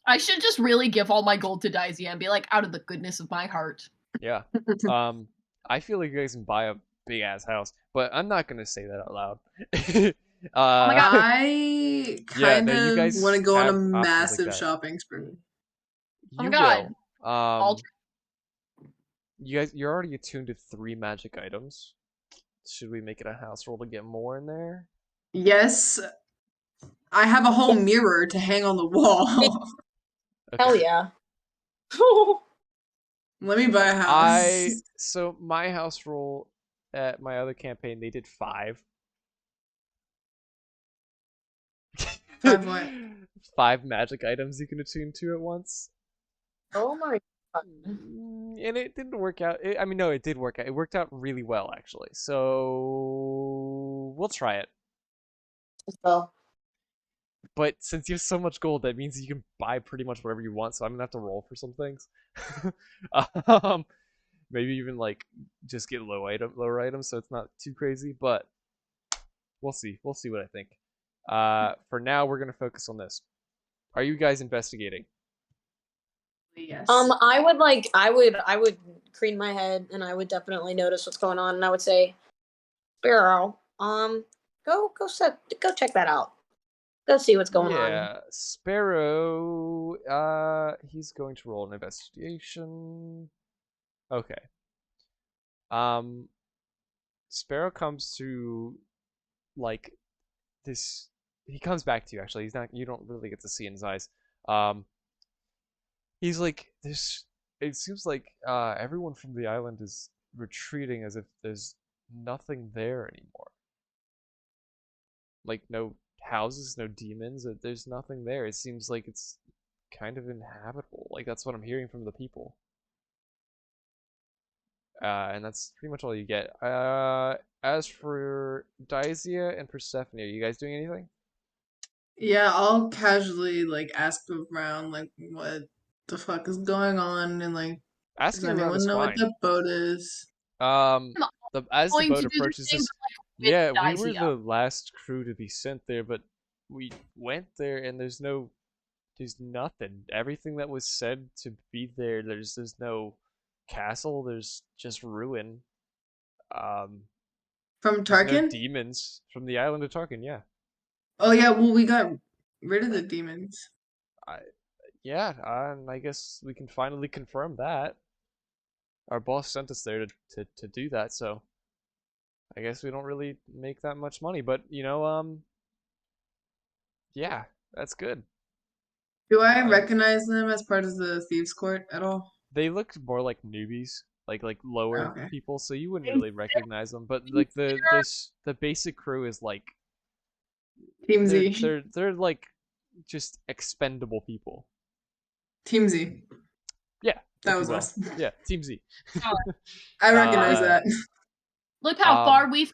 Speaker 4: I should just really give all my gold to Daisy and be like, out of the goodness of my heart.
Speaker 1: Yeah. I feel like you guys can buy a big ass house, but I'm not gonna say that out loud.
Speaker 4: Oh my god,
Speaker 3: I
Speaker 1: Yeah,
Speaker 3: kind
Speaker 1: no, you
Speaker 3: of want
Speaker 1: guys
Speaker 3: to go on a
Speaker 1: have options like
Speaker 3: massive
Speaker 1: that.
Speaker 3: shopping spree.
Speaker 4: oh my
Speaker 1: You
Speaker 4: god.
Speaker 1: will.
Speaker 4: I'll
Speaker 1: You're already attuned to 3 magic items. Should we make it a house roll to get more in there?
Speaker 3: Yes, I have a whole
Speaker 5: Yeah,
Speaker 3: mirror to hang on the wall.
Speaker 5: hell
Speaker 1: Okay.
Speaker 5: yeah.
Speaker 3: Let me buy a house.
Speaker 1: So my house roll at my other campaign, they did 5.
Speaker 3: 5 what?
Speaker 1: 5 magic items you can attune to at once.
Speaker 5: Oh my god.
Speaker 1: And it didn't work out. I mean, no, it did work out. It worked out really well, actually. So we'll try it.
Speaker 5: So,
Speaker 1: But since you have so much gold, that means you can buy pretty much whatever you want. So I'm gonna have to roll for some things. um, maybe even like just get lower items, so it's not too crazy. But we'll see. We'll see what I think. For now, we're gonna focus on this. Are you guys investigating?
Speaker 3: Yes.
Speaker 5: I would crane my head and I would definitely notice what's going on and I would say, Sparrow, go check that out. Go see what's going on.
Speaker 1: Yeah, Sparrow. He's going to roll an investigation. Okay. Sparrow comes to like this. He comes back to you. Actually, he's not. You don't really get to see in his eyes. Um, he's like this. It seems like everyone from the island is retreating as if there's nothing there anymore. Like no houses, no demons. There's nothing there. It seems like it's kind of inhabitable. Like that's what I'm hearing from the people. And that's pretty much all you get. As for Daisia and Persephone, are you guys doing anything?
Speaker 3: Yeah, I'll casually like ask around like what the fuck is going on and like does
Speaker 1: Asking around
Speaker 3: anyone
Speaker 1: is
Speaker 3: know what
Speaker 1: fine.
Speaker 3: the boat is?
Speaker 1: Um,
Speaker 4: I'm
Speaker 1: as the
Speaker 4: going
Speaker 1: boat
Speaker 4: to do the
Speaker 1: approaches
Speaker 4: same,
Speaker 1: this,
Speaker 4: but like
Speaker 1: yeah,
Speaker 4: with
Speaker 1: we were
Speaker 4: Dizia.
Speaker 1: the last crew to be sent there, but we went there and there's nothing. Everything that was said to be there, there's no castle. There's just ruin. Um,
Speaker 3: From
Speaker 1: there's no
Speaker 3: Tarkin?
Speaker 1: demons from the island of Tarkin. Yeah,
Speaker 3: Oh yeah, well we got rid of the demons.
Speaker 1: I yeah. I guess we can finally confirm that our boss sent us there to do that. So I guess we don't really make that much money, but yeah, that's good.
Speaker 3: Do I
Speaker 1: Uh,
Speaker 3: recognize them as part of the thieves' court at all?
Speaker 1: they looked more like newbies, like lower
Speaker 3: Okay.
Speaker 1: people, so you wouldn't
Speaker 4: They
Speaker 1: really recognize them. But like
Speaker 4: consider
Speaker 1: the basic crew is like
Speaker 3: Team
Speaker 1: they're
Speaker 3: Z.
Speaker 1: they're they're like just expendable people.
Speaker 3: Team Z.
Speaker 1: Yeah,
Speaker 3: That
Speaker 1: if you
Speaker 3: was
Speaker 1: will.
Speaker 3: us.
Speaker 1: Yeah, Team Z.
Speaker 3: I recognize
Speaker 1: uh,
Speaker 3: that.
Speaker 4: look how
Speaker 1: um,
Speaker 4: far we've.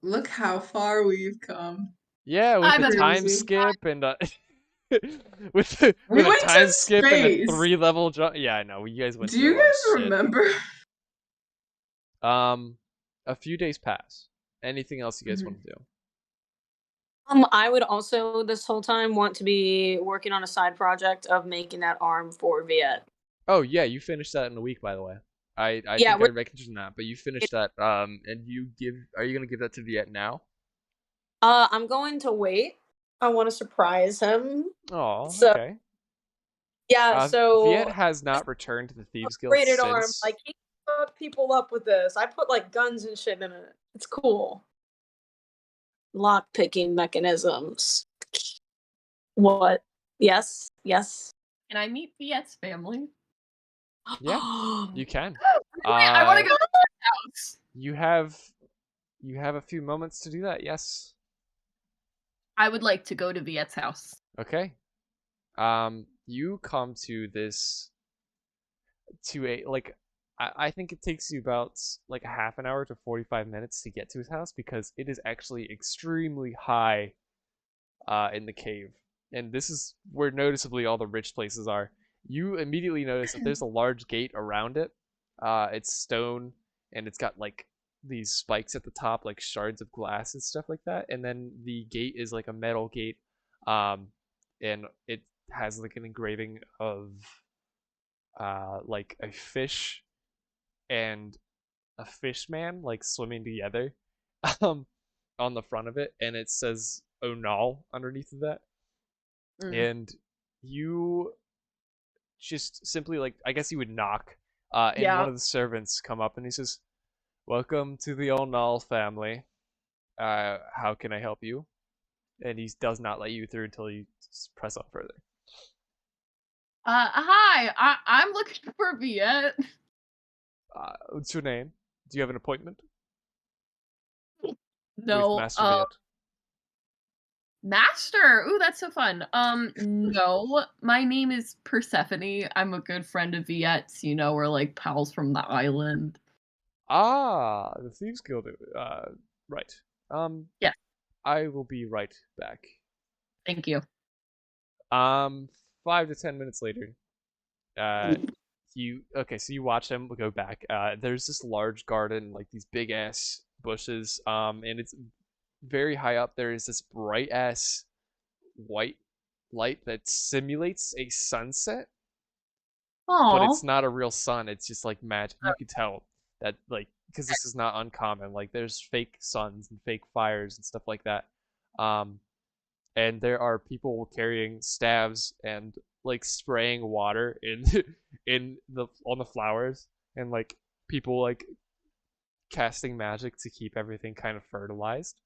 Speaker 3: Look how far we've come.
Speaker 1: yeah, with
Speaker 4: I'm
Speaker 1: the
Speaker 4: a
Speaker 1: time
Speaker 3: Crazy.
Speaker 1: skip and
Speaker 3: We
Speaker 1: with a
Speaker 3: went
Speaker 1: time
Speaker 3: to
Speaker 1: skip and a
Speaker 3: space.
Speaker 1: 3 level jump. Yeah, I know. You guys went
Speaker 3: Do
Speaker 1: through a
Speaker 3: you
Speaker 1: lot of
Speaker 3: guys
Speaker 1: shit.
Speaker 3: remember?
Speaker 1: A few days pass. Anything else you guys
Speaker 3: Mhm.
Speaker 1: want to do?
Speaker 5: I would also this whole time want to be working on a side project of making that arm for Viet.
Speaker 1: Oh yeah, you finished that in a week, by the way. I
Speaker 5: Yeah,
Speaker 1: think I recognized that, but you finished that. And are you gonna give that to Viet now?
Speaker 5: I'm going to wait. I want to surprise him.
Speaker 1: Oh,
Speaker 5: So
Speaker 1: okay.
Speaker 5: yeah,
Speaker 1: Viet
Speaker 5: so
Speaker 1: has not returned to the Thieves Guild
Speaker 5: rated arm.
Speaker 1: since.
Speaker 5: Like he can fuck people up with this. I put like guns and shit in it. It's cool. Lock picking mechanisms. What? Yes. Yes.
Speaker 4: Can I meet Viet's family?
Speaker 1: Yeah, you can.
Speaker 4: I want to go to their house.
Speaker 1: You have a few moments to do that. Yes.
Speaker 4: I would like to go to Viet's house.
Speaker 1: Okay. You come to this to a like I think it takes you about like a half an hour to 45 minutes to get to his house because it is actually extremely high in the cave. And this is where noticeably all the rich places are. You immediately notice that there's a large gate around it. It's stone and it's got like these spikes at the top, like shards of glass and stuff like that. And then the gate is like a metal gate. And it has like an engraving of like a fish and a fish man like swimming together um on the front of it, and it says Onal underneath of that. And you just simply like I guess you would knock and one
Speaker 4: Yeah.
Speaker 1: of the servants come up and he says, "Welcome to the Onal family. How can I help you?" And he does not let you through until you press on further.
Speaker 4: Hi. I'm looking for Viet.
Speaker 1: What's your name? Do you have an appointment with
Speaker 4: No.
Speaker 1: Master Viet?
Speaker 4: Master. Ooh, that's so fun. No. My name is Persephone. I'm a good friend of Viet's. You know, we're like pals from the island.
Speaker 1: Ah, the Thieves Guild. Right.
Speaker 4: Yeah.
Speaker 1: I will be right back.
Speaker 4: Thank you.
Speaker 1: 5 to 10 minutes later, so you watch them go back. There's this large garden, like these big ass bushes. And it's very high up. There is this bright ass white light that simulates a sunset, but
Speaker 4: Aw.
Speaker 1: it's not a real sun. It's just like magic. You could tell that, like, because this is not uncommon. Like, there's fake suns and fake fires and stuff like that. Um, and there are people carrying staves and like spraying water in in the on the flowers, and like people like casting magic to keep everything kind of fertilized.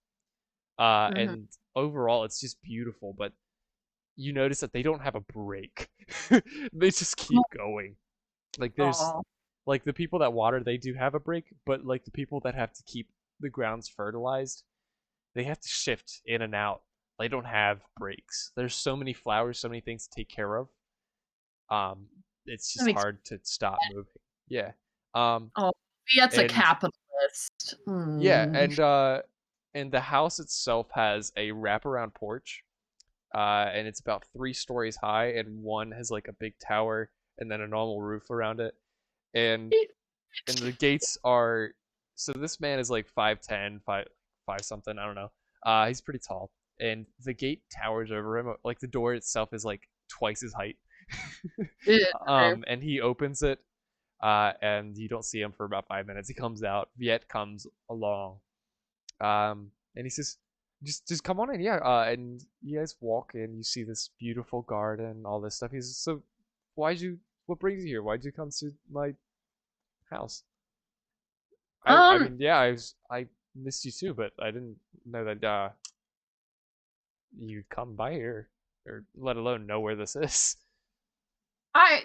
Speaker 1: And overall, it's just beautiful. But you notice that they don't have a break. They just keep going. Like there's
Speaker 4: Aw.
Speaker 1: like the people that water, they do have a break, but like the people that have to keep the grounds fertilized, they have to shift in and out. They don't have breaks. There's so many flowers, so many things to take care of. Um, it's
Speaker 4: That
Speaker 1: just
Speaker 4: makes
Speaker 1: hard to stop moving. Yeah. Um,
Speaker 4: Oh, that's a
Speaker 1: And
Speaker 4: capitalist.
Speaker 1: yeah,
Speaker 4: Hmm.
Speaker 1: and the house itself has a wraparound porch, and it's about 3 stories high, and one has like a big tower and then a normal roof around it, and the gates are, so this man is like 5'10", five something, I don't know. He's pretty tall, and the gate towers over him. Like the door itself is like twice his height.
Speaker 4: Yeah, okay.
Speaker 1: And he opens it, and you don't see him for about 5 minutes. He comes out. Viet comes along, and he says, "Just come on in, yeah." And you guys walk in. You see this beautiful garden, all this stuff. He says, "So, why'd you? What brings you here? Why'd you come to my house?" I
Speaker 4: Um,
Speaker 1: mean, yeah, I missed you too, but I didn't know that you'd come by here, or let alone know where this is.
Speaker 4: I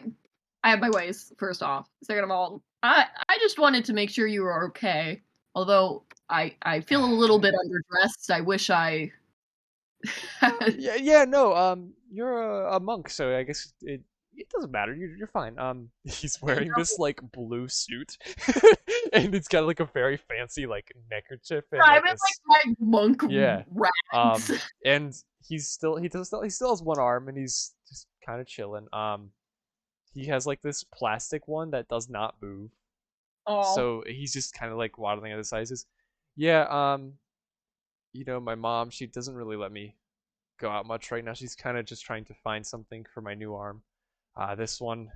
Speaker 4: I have my ways, first off. Second of all, I just wanted to make sure you were okay. Although I feel a little bit underdressed. I wish I had
Speaker 1: Yeah, yeah, no, you're a monk, so I guess it doesn't matter. You're fine. He's wearing this like blue suit, and it's got like a very fancy like neckerchief and
Speaker 4: I'm
Speaker 1: like
Speaker 4: in
Speaker 1: this.
Speaker 4: like my monk
Speaker 1: Yeah.
Speaker 4: rags.
Speaker 1: And he still has one arm, and he's just kind of chilling. He has like this plastic one that does not move,
Speaker 4: Oh,
Speaker 1: so he's just kind of like waddling at the sizes. Yeah. My mom, she doesn't really let me go out much right now. She's kind of just trying to find something for my new arm. This one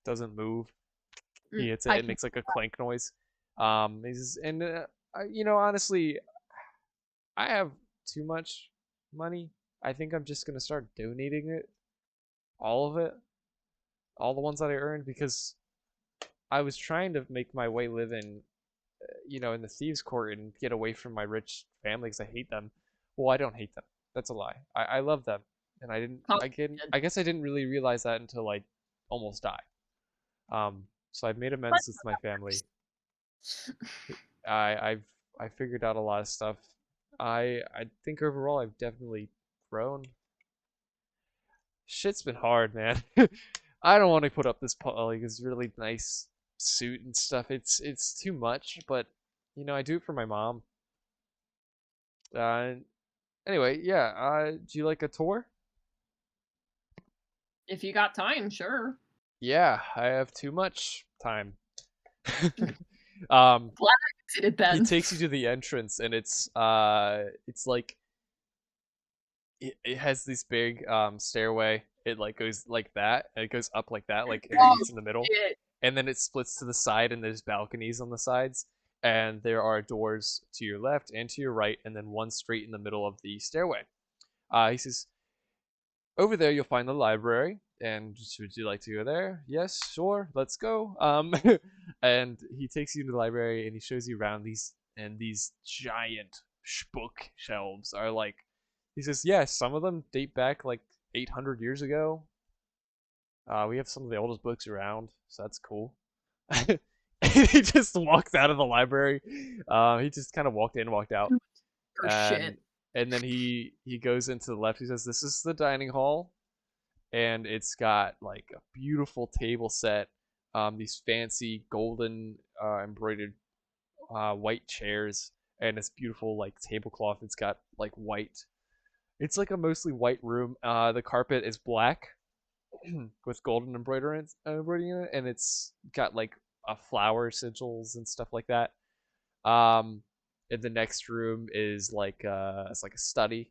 Speaker 1: doesn't move. He hits it,
Speaker 4: I
Speaker 1: it
Speaker 4: can.
Speaker 1: makes like a clank noise. Honestly, I have too much money. I think I'm just gonna start donating it, all of it, all the ones that I earned, because I was trying to make my way living, in the thieves' court and get away from my rich family because I hate them. Well, I don't hate them. That's a lie. I love them, and I didn't. I guess I didn't really realize that until I almost died. So I've made amends with my family. I've I figured out a lot of stuff. I think overall I've definitely grown. Shit's been hard, man. I don't want to put up this really nice suit and stuff. It's too much, but I do it for my mom. Uh, anyway, yeah. Do you like a tour?
Speaker 4: If you got time, sure.
Speaker 1: Yeah, I have too much time. um,
Speaker 4: Did it
Speaker 1: he
Speaker 4: then.
Speaker 1: takes you to the entrance, and it's like it has this big stairway. It like goes like that, and it goes up like that, like and it
Speaker 4: Oh
Speaker 1: meets in the middle,
Speaker 4: shit.
Speaker 1: and then it splits to the side, and there's balconies on the sides, and there are doors to your left and to your right, and then one straight in the middle of the stairway. He says, over there you'll find the library, and would you like to go there? Yes, sure, let's go. And he takes you to the library, and he shows you around these giant bookshelves are like, he says, yes, some of them date back like 800 years ago. We have some of the oldest books around, so that's cool. He just walks out of the library. He just kind of walked in, walked out,
Speaker 4: For
Speaker 1: and
Speaker 4: shit.
Speaker 1: then he goes into the left. He says, "This is the dining hall, and it's got like a beautiful table set, these fancy golden embroidered white chairs, and this beautiful like tablecloth. It's got like white. It's like a mostly white room. The carpet is black with golden embroidery in it, and it's got like flower sigils and stuff like that. Um, in the next room is like it's like a study.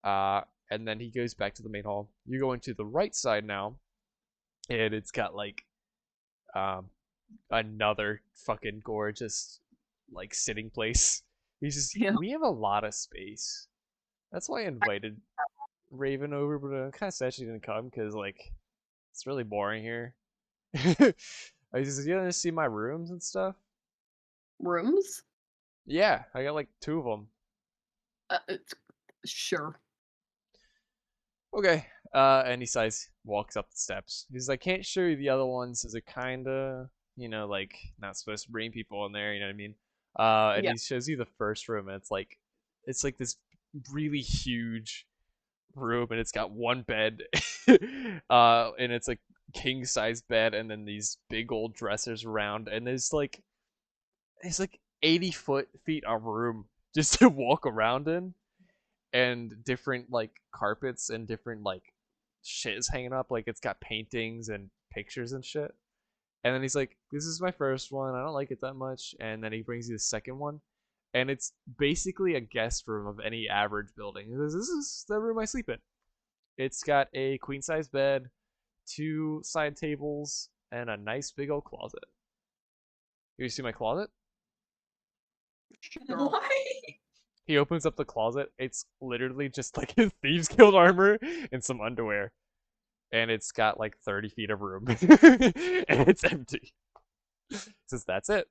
Speaker 1: And then he goes back to the main hall. You go into the right side now, and it's got like um another fucking gorgeous like sitting place. He's just,
Speaker 4: Yeah.
Speaker 1: we have a lot of space. That's why I invited Raven over, but I'm kind of sad she didn't come because like it's really boring here. I just, you want to see my rooms and stuff?
Speaker 4: Rooms?
Speaker 1: Yeah, I got like 2 of them.
Speaker 4: It's, sure.
Speaker 1: Okay. And he sighs, walks up the steps. He's like, can't show you the other ones as a kinda, like not supposed to bring people in there. You know what I mean? And
Speaker 4: Yeah.
Speaker 1: he shows you the first room, and it's like this really huge room, and it's got one bed, and it's like king size bed, and then these big old dressers around, and there's like it's like 80 feet of room just to walk around in, and different like carpets and different like shit is hanging up. Like it's got paintings and pictures and shit. And then he's like, "This is my first one. I don't like it that much." And then he brings you the second one, and it's basically a guest room of any average building. He says, "This is the room I sleep in. It's got a queen size bed, 2 side tables, and a nice big old closet. You see my closet?"
Speaker 3: Why?
Speaker 1: He opens up the closet. It's literally just like his thieves guild armor and some underwear, and it's got like 30 feet of room, and it's empty. Says that's it.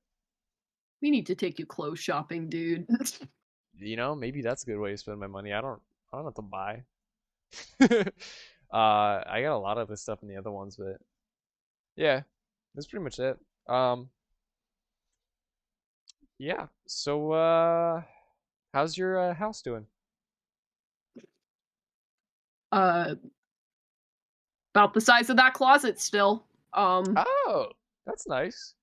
Speaker 4: We need to take you clothes shopping, dude.
Speaker 1: Maybe that's a good way to spend my money. I don't have to buy. I got a lot of this stuff in the other ones, but yeah, that's pretty much it. Yeah. So, how's your house doing?
Speaker 4: uh, about the size of that closet still.
Speaker 1: Oh, that's nice.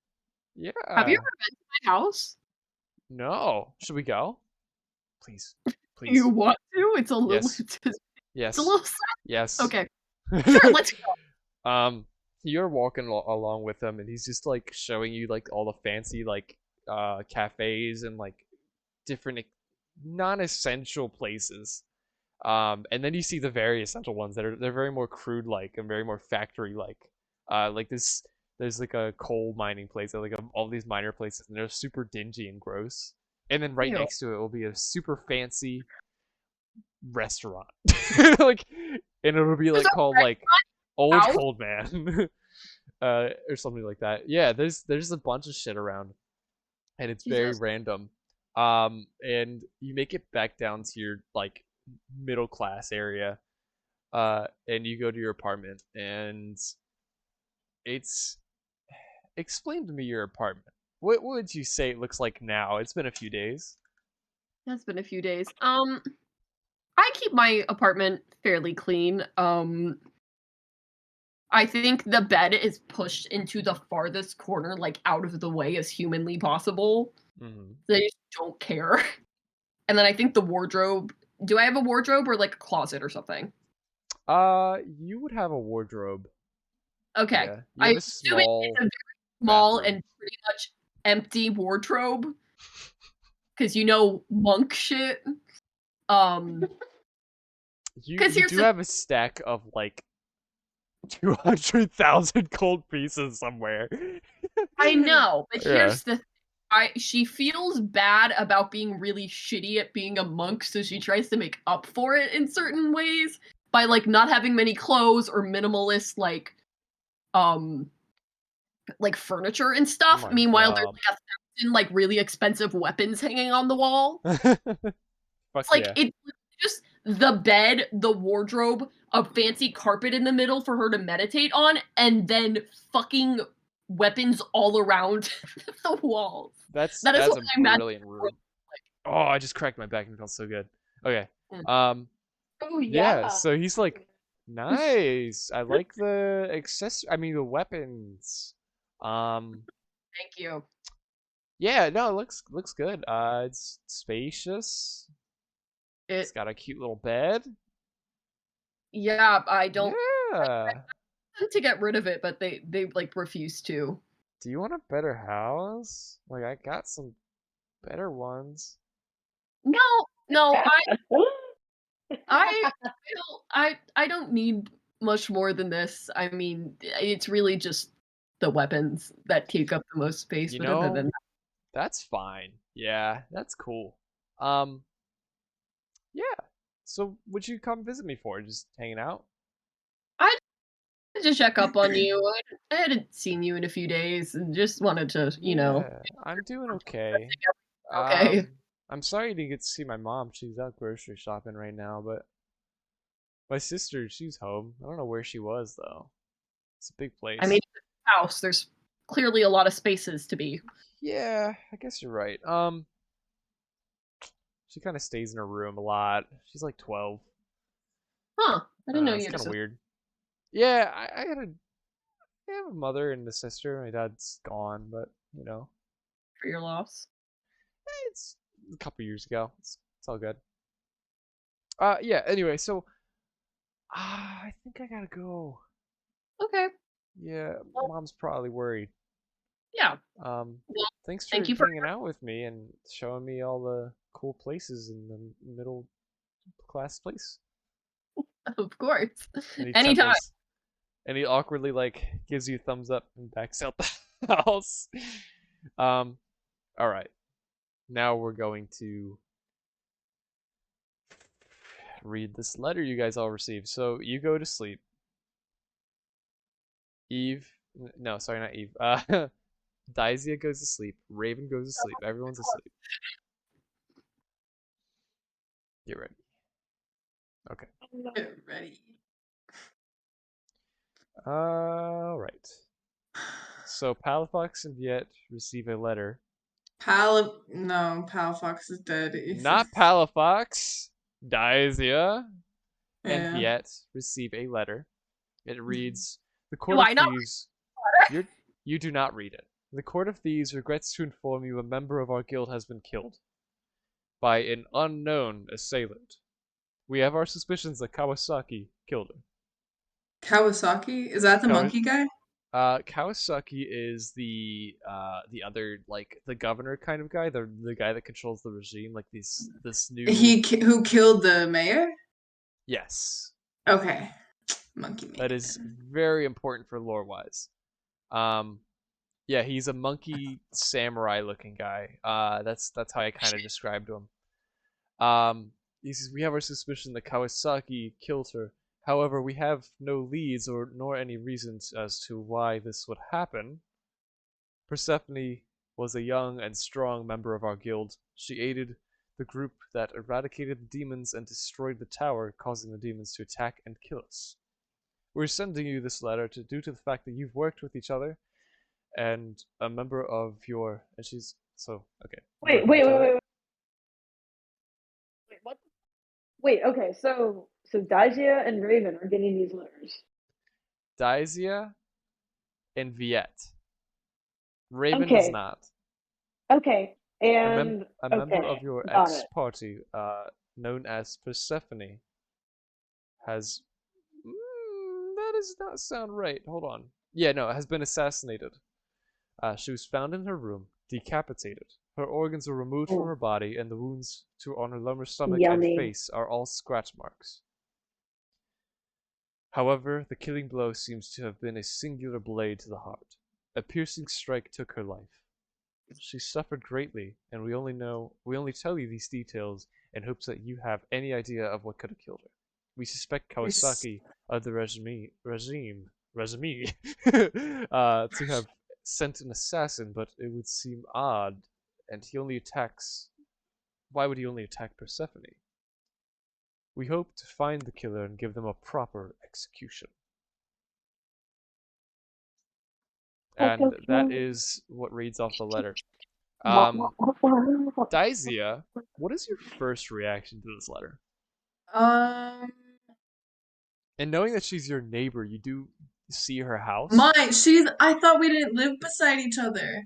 Speaker 4: Have you
Speaker 1: Yeah.
Speaker 4: ever been to my house?
Speaker 1: No. Should we go? Please.
Speaker 4: You
Speaker 1: Please.
Speaker 4: want to? It's a little.
Speaker 1: Yes.
Speaker 4: It's a
Speaker 1: Yes.
Speaker 4: little.
Speaker 1: Yes.
Speaker 4: Okay, sure. Let's go.
Speaker 1: You're walking along with him, and he's just like showing you like all the fancy like cafes and like different non-essential places. And then you see the very essential ones they're very more crude like and very more factory like. Like this, there's like a coal mining place, like all these miner places, and they're super dingy and gross. And then right
Speaker 4: Ew.
Speaker 1: next to it will be a super fancy restaurant, like, and it'll be
Speaker 4: There's
Speaker 1: like
Speaker 4: a
Speaker 1: called like Old
Speaker 4: house.
Speaker 1: Cold Man, or something like that. Yeah, there's a bunch of shit around, and it's very
Speaker 4: Jesus.
Speaker 1: random. And you make it back down to your like middle class area, and you go to your apartment, and it's explain to me your apartment. What would you say it looks like now? It's been a few days.
Speaker 4: It's been a few days. I keep my apartment fairly clean. I think the bed is pushed into the farthest corner, like out of the way as humanly possible.
Speaker 1: Mm-hmm.
Speaker 4: They just don't care. And then I think the wardrobe. Do I have a wardrobe or like a closet or something?
Speaker 1: You would have a wardrobe.
Speaker 4: Okay.
Speaker 1: Yeah, you
Speaker 4: I'm
Speaker 1: have a
Speaker 4: assuming
Speaker 1: small
Speaker 4: it's a very small
Speaker 1: bathroom.
Speaker 4: and pretty much empty wardrobe. Because monk shit. Because
Speaker 1: You
Speaker 4: here's
Speaker 1: do
Speaker 4: the
Speaker 1: have a stack of like 200,000 gold pieces somewhere.
Speaker 4: I know, but
Speaker 1: Yeah.
Speaker 4: here's the she feels bad about being really shitty at being a monk, so she tries to make up for it in certain ways by like not having many clothes or minimalist like furniture and
Speaker 1: Oh
Speaker 4: stuff.
Speaker 1: my
Speaker 4: Meanwhile, there's
Speaker 1: god.
Speaker 4: like 1,000 like really expensive weapons hanging on the wall.
Speaker 1: Fuck
Speaker 4: It's like
Speaker 1: yeah.
Speaker 4: it's just the bed, the wardrobe, a fancy carpet in the middle for her to meditate on, and then fucking weapons all around the walls. That is
Speaker 1: That's
Speaker 4: what
Speaker 1: a
Speaker 4: I imagine.
Speaker 1: brilliant room. Oh, I just cracked my back and it felt so good. Okay.
Speaker 4: Mm.
Speaker 2: Oh
Speaker 1: Yeah,
Speaker 2: yeah.
Speaker 1: so he's like, nice. I like the the weapons. Um,
Speaker 4: Thank you.
Speaker 1: yeah, no, it looks good. It's spacious. It's
Speaker 4: It
Speaker 1: got a cute little bed.
Speaker 4: yeah, I don't
Speaker 1: Yeah.
Speaker 4: want to get rid of it, but they like refuse to.
Speaker 1: Do you want a better house? Like I got some better ones.
Speaker 4: No, no, I don't need much more than this. I mean, it's really just the weapons that take up the most space,
Speaker 1: You
Speaker 4: but other than
Speaker 1: know, that's fine. Yeah, that's cool. Um, yeah. So, would you come visit me for? Just hanging out?
Speaker 4: I just check up on you. I hadn't seen you in a few days and just wanted to,
Speaker 1: Yeah, I'm doing okay.
Speaker 4: okay.
Speaker 1: I'm sorry you didn't get to see my mom. She's out grocery shopping right now, but my sister, she's home. I don't know where she was though. It's a big
Speaker 4: I mean,
Speaker 1: place.
Speaker 4: house, there's clearly a lot of spaces to be.
Speaker 1: Yeah, I guess you're right. She kind of stays in her room a lot. She's like 12.
Speaker 4: Huh. I
Speaker 1: I
Speaker 4: didn't
Speaker 1: don't
Speaker 4: know
Speaker 1: know.
Speaker 4: you
Speaker 1: It's
Speaker 4: had a
Speaker 1: kind of
Speaker 4: sister.
Speaker 1: weird. Yeah, I have a mother and a sister. My dad's gone, but
Speaker 4: for your loss.
Speaker 1: It's a couple years ago. It's all good. Yeah. Anyway, so I think I gotta go.
Speaker 4: Okay.
Speaker 1: Yeah, Mom's probably worried.
Speaker 4: Yeah.
Speaker 1: Um,
Speaker 4: Well,
Speaker 1: thanks for
Speaker 4: thank you for
Speaker 1: hanging out with me and showing me all the cool places in the middle class place.
Speaker 4: of course.
Speaker 1: Any
Speaker 4: Anytime.
Speaker 1: temples. And he awkwardly like gives you a thumbs up and backs out the house. All right. Now we're going to read this letter you guys all received. So you go to sleep. Eve, no, sorry, not Eve. Daisia goes to sleep. Raven goes to sleep. Everyone's asleep. Get ready. Okay.
Speaker 3: Get ready.
Speaker 1: All right. So Palafox and Viet receive a letter.
Speaker 3: No, Palafox is dead.
Speaker 1: Not Palafox. Daisia and
Speaker 3: Yeah.
Speaker 1: Viet receive a letter. It reads, "The Court
Speaker 4: Do
Speaker 1: of
Speaker 4: I not
Speaker 1: Thieves." You do not read it. "The Court of Thieves regrets to inform you a member of our guild has been killed by an unknown assailant. We have our suspicions that Kawasaki killed her."
Speaker 3: Kawasaki? Is that the monkey guy?
Speaker 1: Kawasaki is the other, like, the governor kind of guy, the guy that controls the regime, like this new.
Speaker 3: Who killed the mayor?
Speaker 1: Yes,
Speaker 3: Okay. Monkey
Speaker 1: that
Speaker 3: mayor.
Speaker 1: is very important for lore wise. Yeah, he's a monkey samurai looking guy. That's how I kind of described him. He says, "We have our suspicion that Kawasaki killed her. However, we have no leads nor any reasons as to why this would happen. Persephone was a young and strong member of our guild. She aided the group that eradicated the demons and destroyed the tower, causing the demons to attack and kill us. We're sending you this letter due to the fact that you've worked with each other, and a member of your..." And she's... So, okay.
Speaker 2: Wait, what? Wait, okay, so Daisia and Raven are getting these letters.
Speaker 1: Daisia and Viet. Raven does
Speaker 2: Okay,
Speaker 1: not.
Speaker 2: okay,
Speaker 1: A
Speaker 2: and
Speaker 1: member
Speaker 2: okay,
Speaker 1: of your
Speaker 2: got it.
Speaker 1: ex-party, known as Persephone, has... that does not sound right. Hold on. Yeah, no, has been assassinated. She was found in her room, decapitated. Her organs were removed from her body, and the wounds on her lower stomach and
Speaker 2: Yummy.
Speaker 1: face are all scratch marks. However, the killing blow seems to have been a singular blade to the heart. A piercing strike took her life. She suffered greatly, and we only tell you these details in hopes that you have any idea of what could have killed her. We suspect Kawasaki of the regime to have sent an assassin, but it would seem odd, and why would he only attack Persephone? We hope to find the killer and give them a proper execution." And that is what reads off the letter. Daisia, what is your first reaction to this letter?
Speaker 3: Um,
Speaker 1: And knowing that she's your neighbor, you do see her house.
Speaker 3: I thought we didn't live beside each other.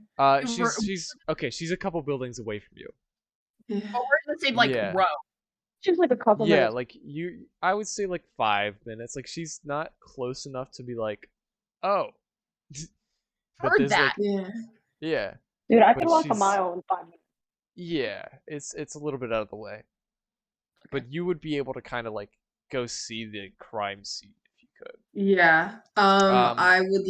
Speaker 1: She's okay. She's a couple buildings away from you.
Speaker 3: Yeah.
Speaker 4: But we're in the same like
Speaker 1: Yeah.
Speaker 4: row.
Speaker 2: She's like a couple
Speaker 1: Yeah,
Speaker 2: minutes.
Speaker 1: like I would say like 5 minutes. Like she's not close enough to be like, oh. But
Speaker 4: Heard
Speaker 1: there's
Speaker 4: that.
Speaker 1: like,
Speaker 3: Yeah.
Speaker 1: yeah,
Speaker 2: Dude, I
Speaker 1: but
Speaker 2: can walk a
Speaker 1: she's-
Speaker 2: mile in 5 minutes.
Speaker 1: yeah. It's a little bit out of the way. But you would be able to kind of like go see the crime scene if you could.
Speaker 3: Yeah. I would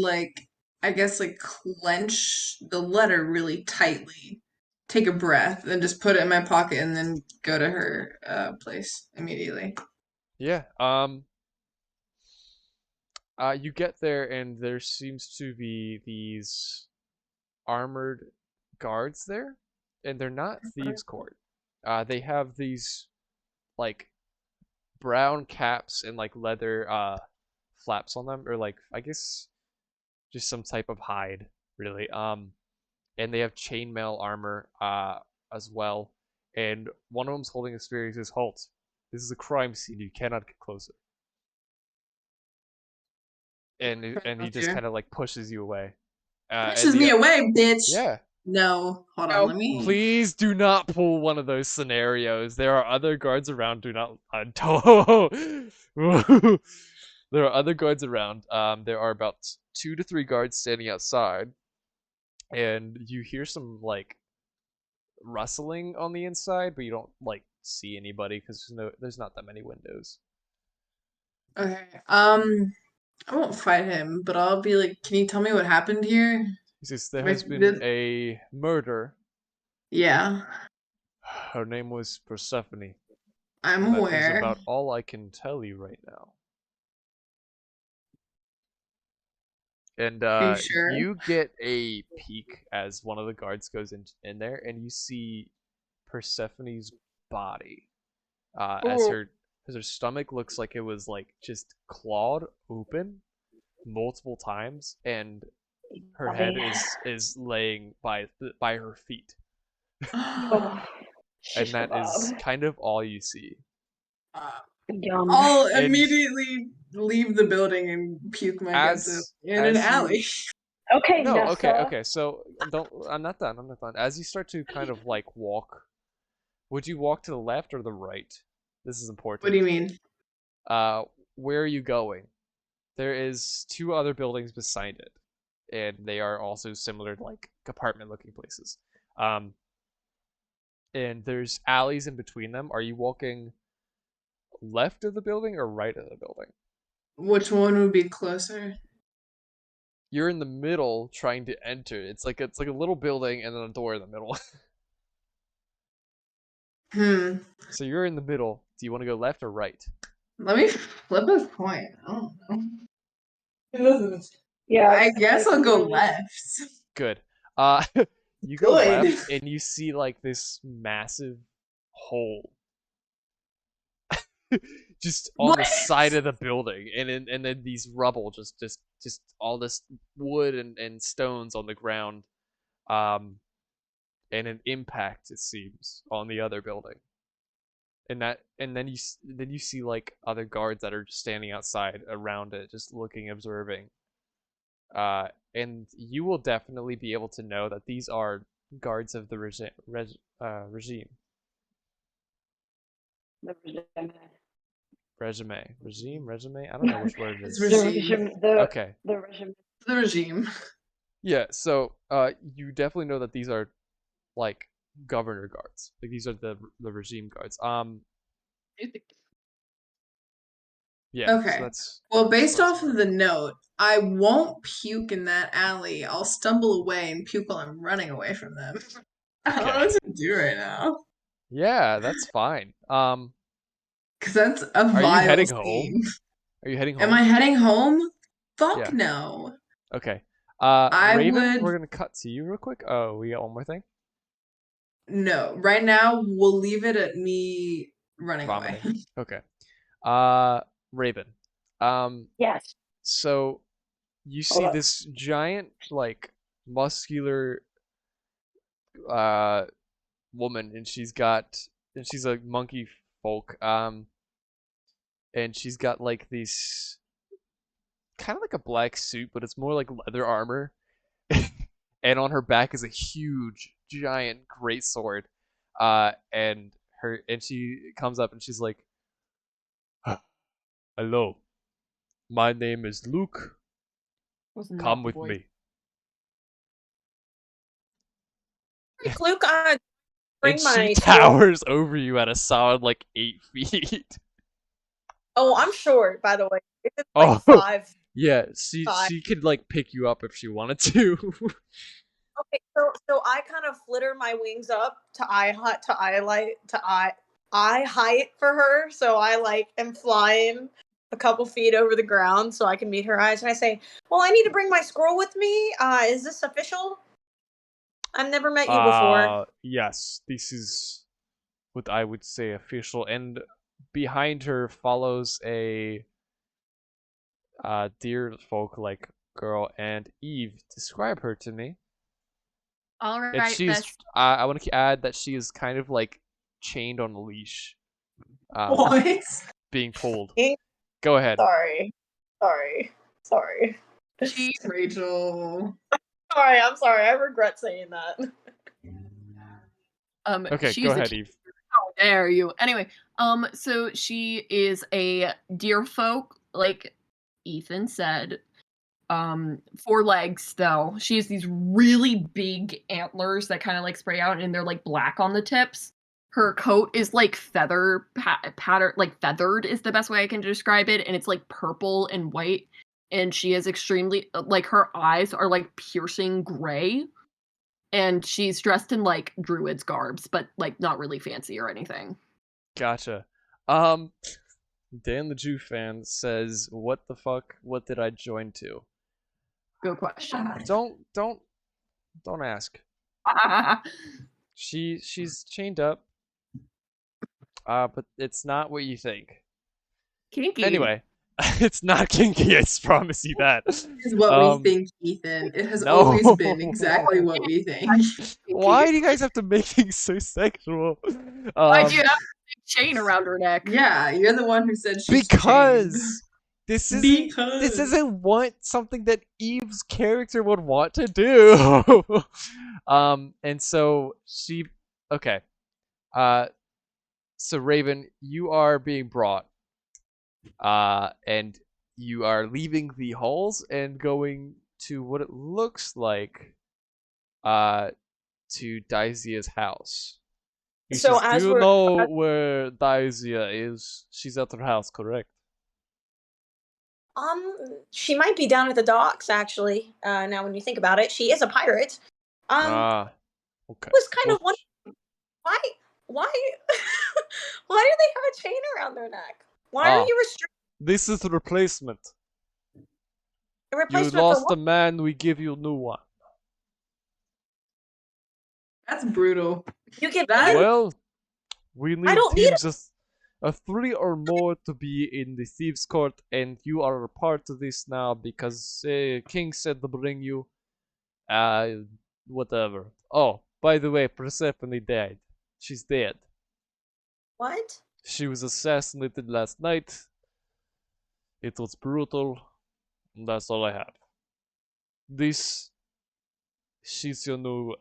Speaker 3: I guess clench the letter really tightly, take a breath, and just put it in my pocket and then go to her place immediately.
Speaker 1: Yeah. You get there and there seems to be these armored guards there, and they're not thieves' court. They have these like brown caps and like leather flaps on them, or like I guess just some type of hide, really. And they have chainmail armor as well. And one of them's holding a spear. He says, "Halt! This is a crime scene. You cannot get closer." And he just
Speaker 3: Okay.
Speaker 1: kind of like pushes you away.
Speaker 3: Pushes me away, bitch.
Speaker 1: Yeah,
Speaker 3: No, hold on.
Speaker 4: No.
Speaker 3: Let me.
Speaker 1: Please do not pull one of those scenarios. There are other guards around. Do not. There are other guards around. There are about 2 to 3 guards standing outside, and you hear some like rustling on the inside, but you don't like see anybody because there's not that many windows.
Speaker 3: Okay. I won't fight him, but I'll be like, can you tell me what happened here?
Speaker 1: He says there has
Speaker 3: Like,
Speaker 1: been a murder.
Speaker 3: Yeah,
Speaker 1: Her name was Persephone.
Speaker 3: I'm
Speaker 1: And that is
Speaker 3: aware.
Speaker 1: about all I can tell you right now. And
Speaker 3: Are you sure?
Speaker 1: you get a peek as one of the guards goes in there, and you see Persephone's body. As her stomach looks like it was like just clawed open multiple times, and her head is laying by her feet,
Speaker 2: Oh,
Speaker 1: and
Speaker 2: shish
Speaker 1: that is
Speaker 2: kebab.
Speaker 1: kind of all you see.
Speaker 2: Yum.
Speaker 3: I'll
Speaker 1: And
Speaker 3: immediately leave the building and puke my guts out in an
Speaker 1: as you
Speaker 3: alley.
Speaker 2: Okay,
Speaker 1: No,
Speaker 2: Nessa.
Speaker 1: okay. So don't. I'm not done. I'm not done. As you start to kind of like walk, would you walk to the left or the right? This is important.
Speaker 3: What do you mean?
Speaker 1: Where are you going? There is 2 other buildings beside it, and they are also similar, like apartment-looking places. And there's alleys in between them. Are you walking left of the building or right of the building?
Speaker 3: Which one would be closer?
Speaker 1: You're in the middle trying to enter. It's like a little building and then a door in the middle. So you're in the middle. Do you want to go left or right?
Speaker 3: Let me flip a coin. I don't know.
Speaker 2: Yeah,
Speaker 3: I guess
Speaker 2: like,
Speaker 3: I'll go
Speaker 2: really.
Speaker 3: left.
Speaker 1: Good. Uh, you go
Speaker 3: Good.
Speaker 1: left and you see like this massive hole just on the
Speaker 3: What?
Speaker 1: side of the building, and then these rubble, just all this wood and stones on the ground, and an impact, it seems, on the other building. And then you see like other guards that are just standing outside around it, just looking, observing. And you will definitely be able to know that these are guards of the regime.
Speaker 2: The regime.
Speaker 1: Regime. I don't know which word it
Speaker 3: It's
Speaker 1: is.
Speaker 2: The
Speaker 3: regime.
Speaker 2: regime.
Speaker 1: Okay.
Speaker 2: The regime.
Speaker 3: The regime.
Speaker 1: Yeah. So, you definitely know that these are like governor guards. Like these are the regime guards. Yeah. So
Speaker 3: Okay.
Speaker 1: that's
Speaker 3: Well, based
Speaker 1: that's
Speaker 3: off of the note, I won't puke in that alley. I'll stumble away and puke while I'm running away from them. I don't know
Speaker 1: okay.
Speaker 3: what to do right now.
Speaker 1: Yeah, that's fine.
Speaker 3: Because that's a
Speaker 1: Are you
Speaker 3: vile
Speaker 1: heading
Speaker 3: scene.
Speaker 1: home? Are you heading
Speaker 3: Am
Speaker 1: home?
Speaker 3: I heading home? Fuck
Speaker 1: Yeah.
Speaker 3: no.
Speaker 1: Okay.
Speaker 3: I
Speaker 1: Raven,
Speaker 3: would.
Speaker 1: we're gonna cut to you real quick. Oh, we got one more thing.
Speaker 3: No. Right now, we'll leave it at me running away.
Speaker 1: Vomiting. Okay. Raven.
Speaker 2: Yes.
Speaker 1: So you
Speaker 2: Hold
Speaker 1: see
Speaker 2: up.
Speaker 1: this giant, like, muscular, uh, woman, and she's a monkey folk, and she's got like these, kind of like a black suit, but it's more like leather armor, and on her back is a huge, giant, great sword, and she comes up and she's like, "Hello, my name is Luke.
Speaker 4: Was not
Speaker 1: Come
Speaker 4: the
Speaker 1: with
Speaker 4: voice.
Speaker 1: me."
Speaker 5: Luke, bring
Speaker 1: And
Speaker 5: my
Speaker 1: she
Speaker 5: scroll.
Speaker 1: towers over you at a solid like 8 feet.
Speaker 5: Oh, I'm short, by the way. It's
Speaker 1: Oh,
Speaker 5: like 5.
Speaker 1: yeah.
Speaker 5: 5.
Speaker 1: She could like pick you up if she wanted to.
Speaker 5: Okay, so I kind of flitter my wings up to eye height for her. So I like am flying a couple feet over the ground so I can meet her eyes, and I say, "Well, I need to bring my scroll with me. Is this official? I've never met you before."
Speaker 1: Yes, this is what I would say official. And behind her follows a deer folk like girl. And Eve, describe her to me.
Speaker 4: All
Speaker 1: And
Speaker 4: right,
Speaker 1: she's
Speaker 4: best.
Speaker 1: I want to add that she is kind of like chained on a leash,
Speaker 3: What?
Speaker 1: being pulled. Go ahead.
Speaker 5: Sorry.
Speaker 3: Rachel.
Speaker 5: sorry. I'm sorry. I regret saying that.
Speaker 1: Okay,
Speaker 4: she's
Speaker 1: go
Speaker 4: the
Speaker 1: ahead, Eve.
Speaker 4: How dare you? Anyway, so she is a deer folk, like Ethan said. 4 legs though. She has these really big antlers that kind of like spray out, and they're like black on the tips. Her coat is like pattern, like feathered is the best way I can describe it, and it's like purple and white. And she is extremely like her eyes are like piercing gray, and she's dressed in like druid's garbs, but like not really fancy or anything.
Speaker 1: Gotcha. Dan the Jew fan says, "What the fuck? What did I join to?"
Speaker 4: Good question.
Speaker 1: Don't ask. She's chained up. But it's not what you think.
Speaker 4: Kinky.
Speaker 1: Anyway, it's not kinky. I promise you that.
Speaker 3: Is what we think, Ethan. It has
Speaker 1: no.
Speaker 3: always been exactly what we think.
Speaker 1: Why do you guys have to make things so sexual?
Speaker 4: Why'd you have a big chain around her neck?
Speaker 3: Yeah, you're the one who said she's
Speaker 1: Because this
Speaker 3: Because
Speaker 1: isn't what something that Eve's character would want to do. And so she, okay, so Raven, you are being brought, and you are leaving the halls and going to what it looks like, to Daizia's house. You
Speaker 5: So
Speaker 1: says,
Speaker 5: as
Speaker 1: do you
Speaker 5: we're
Speaker 1: know where Daizia is? She's at her house, correct?
Speaker 5: she might be down at the docks actually. Now when you think about it, she is a pirate.
Speaker 1: Ah, okay.
Speaker 5: Was kind
Speaker 1: Well,
Speaker 5: of wondering why why why do they have a chain around their neck? Why
Speaker 1: Ah.
Speaker 5: are you restricted?
Speaker 1: this is the replacement.
Speaker 5: A
Speaker 1: You
Speaker 5: replacement for
Speaker 1: lost
Speaker 5: what?
Speaker 1: a man, we give you a new one.
Speaker 3: that's brutal.
Speaker 5: You get
Speaker 3: That-
Speaker 1: Well, we need
Speaker 5: don't need
Speaker 1: teams of 3 or more to be in the thieves' court, and you are a part of this now because King said to bring you. Whatever. Oh, by the way, Persephone died. She's dead.
Speaker 5: what?
Speaker 1: She was assassinated last night. It was brutal. And that's all I have. She's your new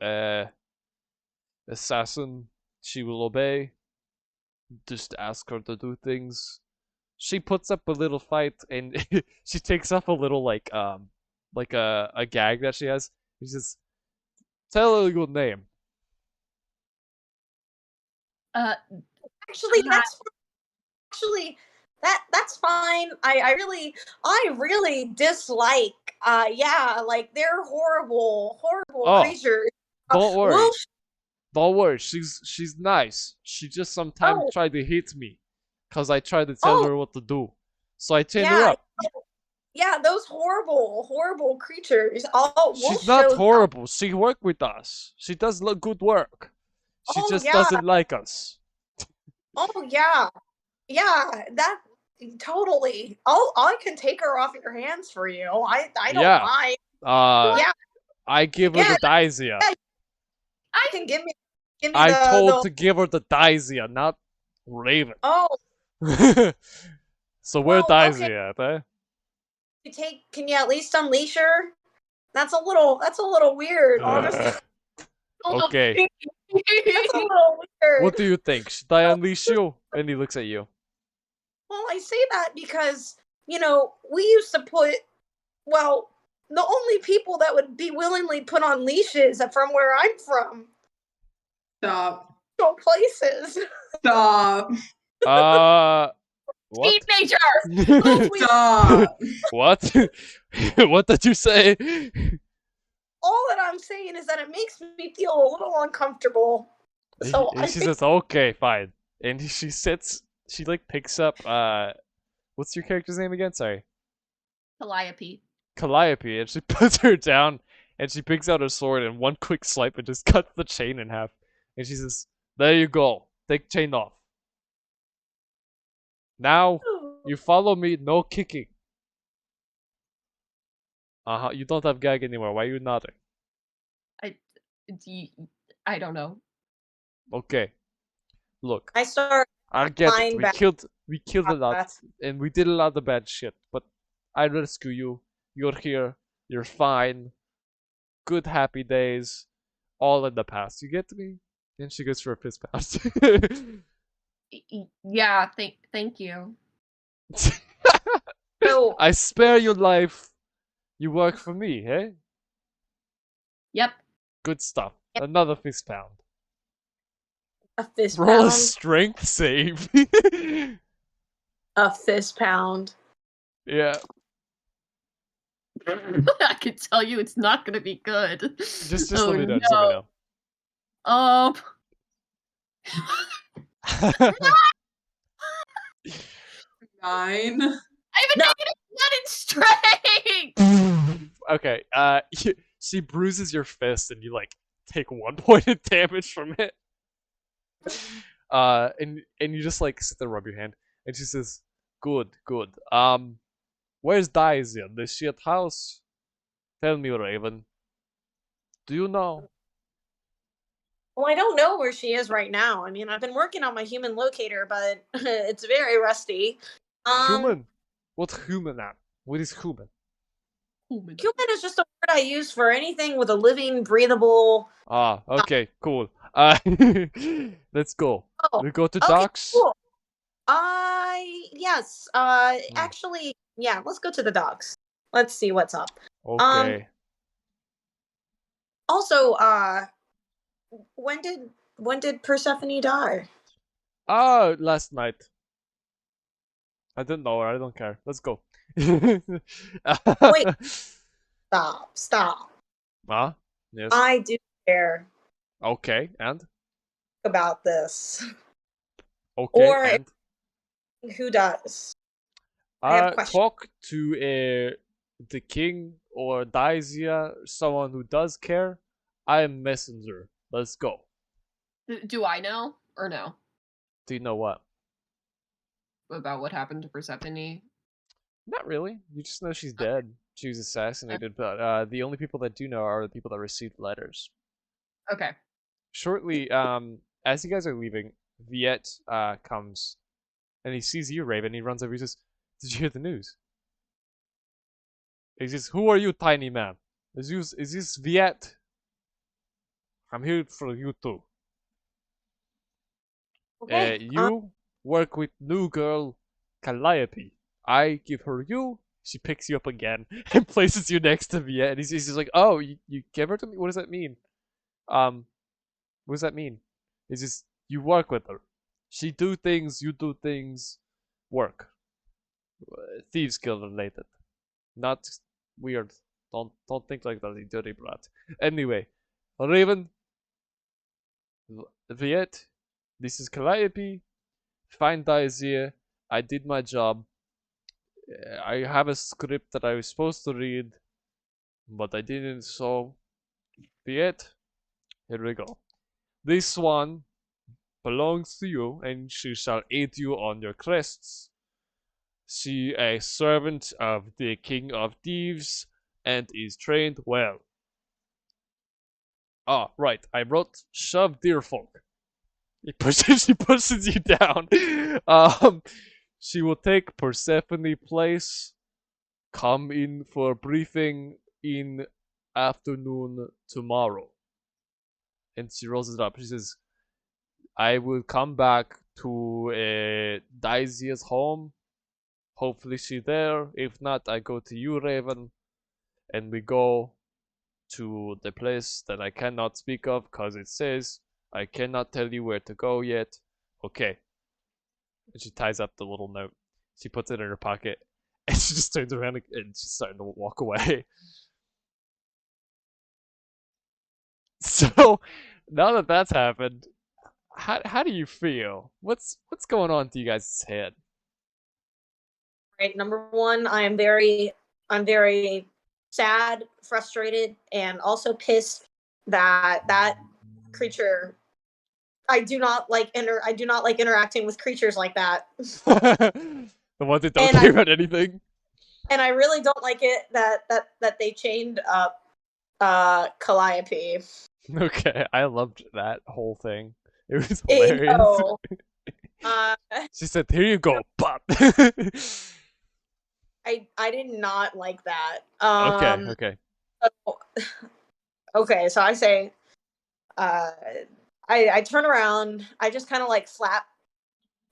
Speaker 1: assassin. She will obey. Just ask her to do things. She puts up a little fight, and she takes off a little like a gag that she has. She says, "Tell her your name."
Speaker 5: Actually, that's fine. I really dislike yeah, like they're horrible
Speaker 1: Oh,
Speaker 5: creatures.
Speaker 1: Don't worry.
Speaker 5: Well,
Speaker 1: Don't worry. She's nice. She just sometimes
Speaker 5: Oh.
Speaker 1: tried to hit me, cause I tried to tell
Speaker 5: Oh.
Speaker 1: her what to do. So I chained her
Speaker 5: yeah,
Speaker 1: up.
Speaker 5: yeah, those horrible creatures.
Speaker 1: She's not horrible. She worked with us. She does good work. She
Speaker 5: Oh,
Speaker 1: just
Speaker 5: yeah.
Speaker 1: doesn't like us.
Speaker 5: Oh yeah, that totally. I can take her off your hands for you. I don't
Speaker 1: Yeah.
Speaker 5: mind.
Speaker 1: Yeah. I give her
Speaker 5: Yeah,
Speaker 1: the Daizia.
Speaker 5: yeah. I can give me
Speaker 1: I
Speaker 5: the
Speaker 1: told to give her the Daizia, not Raven.
Speaker 5: oh.
Speaker 1: So where
Speaker 5: Well, okay.
Speaker 1: Daizia at, eh?
Speaker 5: Can you at least unleash her? That's a little weird, honestly.
Speaker 1: Okay.
Speaker 5: That's a little weird.
Speaker 1: What do you think? Should I unleash you? And he looks at you.
Speaker 5: Well, I say that because, we used to put, well, the only people that would be willingly put on leashes are from where I'm from.
Speaker 3: Stop.
Speaker 5: Places.
Speaker 3: Stop.
Speaker 1: What?
Speaker 4: Teenager!
Speaker 3: Stop.
Speaker 1: What? What did you say?
Speaker 5: All that I'm saying is that it makes me feel a little uncomfortable. So
Speaker 1: And she says, okay, fine. And she picks up, what's your character's name again? Sorry.
Speaker 4: Calliope.
Speaker 1: Calliope, and she puts her down, and she picks out her sword, and one quick swipe and just cuts the chain in half. And she says, there you go. Take chain off. Now, you follow me, no kicking. You don't have gag anymore. Why are you nodding?
Speaker 4: I don't know.
Speaker 1: Okay. Look,
Speaker 5: I start
Speaker 1: I get it.
Speaker 5: flying back.
Speaker 1: We killed a lot, and we did a lot of bad shit, but I rescue you. You're here. You're fine. good happy days, all in the past. You get me? And she goes for a fist pound.
Speaker 4: Yeah, thank you.
Speaker 5: So
Speaker 1: I spare your life. You work for me, hey?
Speaker 4: Yep.
Speaker 1: Good stuff. Another fist pound.
Speaker 5: a fist
Speaker 1: Roll a
Speaker 5: pound.
Speaker 1: strength save.
Speaker 5: A fist pound.
Speaker 1: Yeah.
Speaker 4: I can tell you it's not gonna be good.
Speaker 1: Just
Speaker 4: Oh,
Speaker 1: let me know. Just let me know.
Speaker 4: Um,
Speaker 3: 9.
Speaker 4: I have a
Speaker 5: No.
Speaker 4: negative 1 in strength.
Speaker 1: Okay. She bruises your fist, and you like take 1 point of damage from it. And you just like sit there, rub your hand, and she says, "Good, good. Where's Daisy? Is she at house? Tell me, Raven. Do you know?
Speaker 5: Well, I don't know where she is right now. I mean, I've been working on my human locator, but it's very rusty.
Speaker 1: Human? What human at? What is human?
Speaker 4: Human.
Speaker 5: Human is just a word I use for anything with a living, breathable.
Speaker 1: Ah, okay, cool. Let's go.
Speaker 5: Oh,
Speaker 1: We go to
Speaker 5: okay,
Speaker 1: docks.
Speaker 5: cool. Yes.
Speaker 1: Hmm.
Speaker 5: Actually, yeah. Let's go to the docks. Let's see what's up.
Speaker 1: Okay.
Speaker 5: Also, when did Persephone die?
Speaker 1: Last night. I didn't know her. I don't care. Let's go.
Speaker 5: Wait. Stop.
Speaker 1: Huh? Yes.
Speaker 5: I do care
Speaker 1: Okay, and?
Speaker 5: about this.
Speaker 1: Okay,
Speaker 5: Or
Speaker 1: and?
Speaker 5: who does? I have questions.
Speaker 1: Talk to the king or Daisia, someone who does care. I am messenger. Let's go.
Speaker 4: Do I know or no
Speaker 1: Do you know what?
Speaker 4: about what happened to Persephone?
Speaker 1: Not really. You just know she's dead. She was assassinated, but the only people that do know are the people that received letters.
Speaker 4: Okay.
Speaker 1: Shortly, as you guys are leaving, Viet comes and he sees you, Raven. He runs over. He says, "Did you hear the news?" He says, "Who are you, tiny man? Is this Viet? I'm here for you too.
Speaker 5: Okay.
Speaker 1: You work with new girl Calliope. I give her you. She picks you up again and places you next to Viet. And he's just like, "Oh, you give her to me? What does that mean? Um, what does that mean? It's just you work with her. She do things, you do things. Work. Thieves guild related. Not weird. Don't think like that, you dirty brat. Anyway, Raven, Viet, this is Calliope. Find Daisy. I did my job. I have a script that I was supposed to read, but I didn't, so Viet, here we go. This one belongs to you, and she shall aid you on your quests. She a servant of the King of Thieves, and is trained well. Ah, right, I wrote shove deerfolk. She pushes you down. She will take Persephone place. Come in for a briefing in afternoon tomorrow. And she rolls it up. She says, I will come back to Daisia's home. Hopefully she's there. If not, I go to you, Raven. And we go to the place that I cannot speak of because it says I cannot tell you where to go yet. Okay. And she ties up the little note. She puts it in her pocket. And she just turns around and she's starting to walk away. So, now that that's happened, how do you feel? What's going on through you guys' head?
Speaker 5: Right. Number one, I'm very sad, frustrated, and also pissed that creature. I do not like interacting with creatures like that.
Speaker 1: The ones that don't
Speaker 5: And
Speaker 1: care about anything.
Speaker 5: And I really don't like it that they chained up Calliope.
Speaker 1: Okay, I loved that whole thing. It was hilarious.
Speaker 5: No.
Speaker 1: She said, "Here you go, pop."
Speaker 5: I did not like that.
Speaker 1: Okay.
Speaker 5: So, Okay, so I say, uh, I turn around. I just kind of like flap.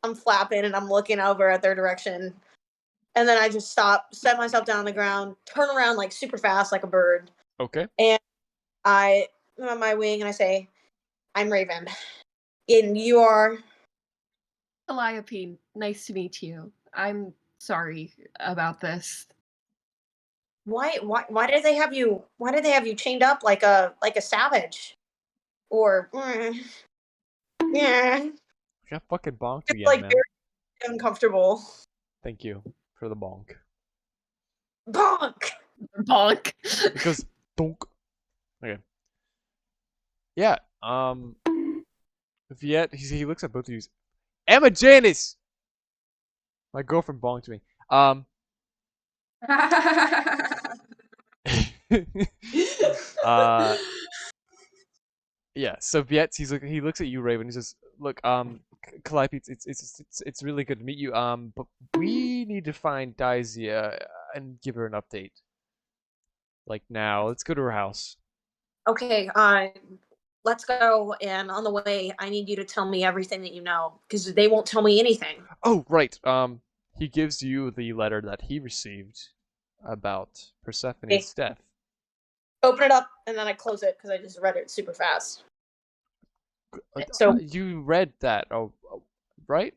Speaker 5: I'm flapping and I'm looking over at their direction, and then I just stop, set myself down on the ground, turn around like super fast, like a bird,
Speaker 1: Okay.
Speaker 5: and I on my wing and I say, "I'm Raven, and you are."
Speaker 4: Calliope, nice to meet you. I'm sorry about this.
Speaker 5: Why did they have you? Why did they have you chained up like a savage? Or yeah,
Speaker 1: I got fucking bonked
Speaker 5: it's
Speaker 1: again,
Speaker 5: like
Speaker 1: man.
Speaker 5: very uncomfortable.
Speaker 1: Thank you for the bonk.
Speaker 5: Bonk.
Speaker 4: Bonk.
Speaker 1: It goes donk. Okay. Yeah. Viet, he looks at both of you. Emma Janice! My girlfriend bonked me. uh, yeah. So Viet, he looks at you, Raven. He says, "Look, Calliope, it's really good to meet you. But we need to find Daisia and give her an update. Like now, let's go to her house."
Speaker 5: Okay, let's go. And on the way, I need you to tell me everything that you know because they won't tell me anything.
Speaker 1: Oh, right. He gives you the letter that he received about
Speaker 5: Okay,
Speaker 1: Persephone's death.
Speaker 5: open it up and then I close it because I just read it super fast. So,
Speaker 1: You read that, right?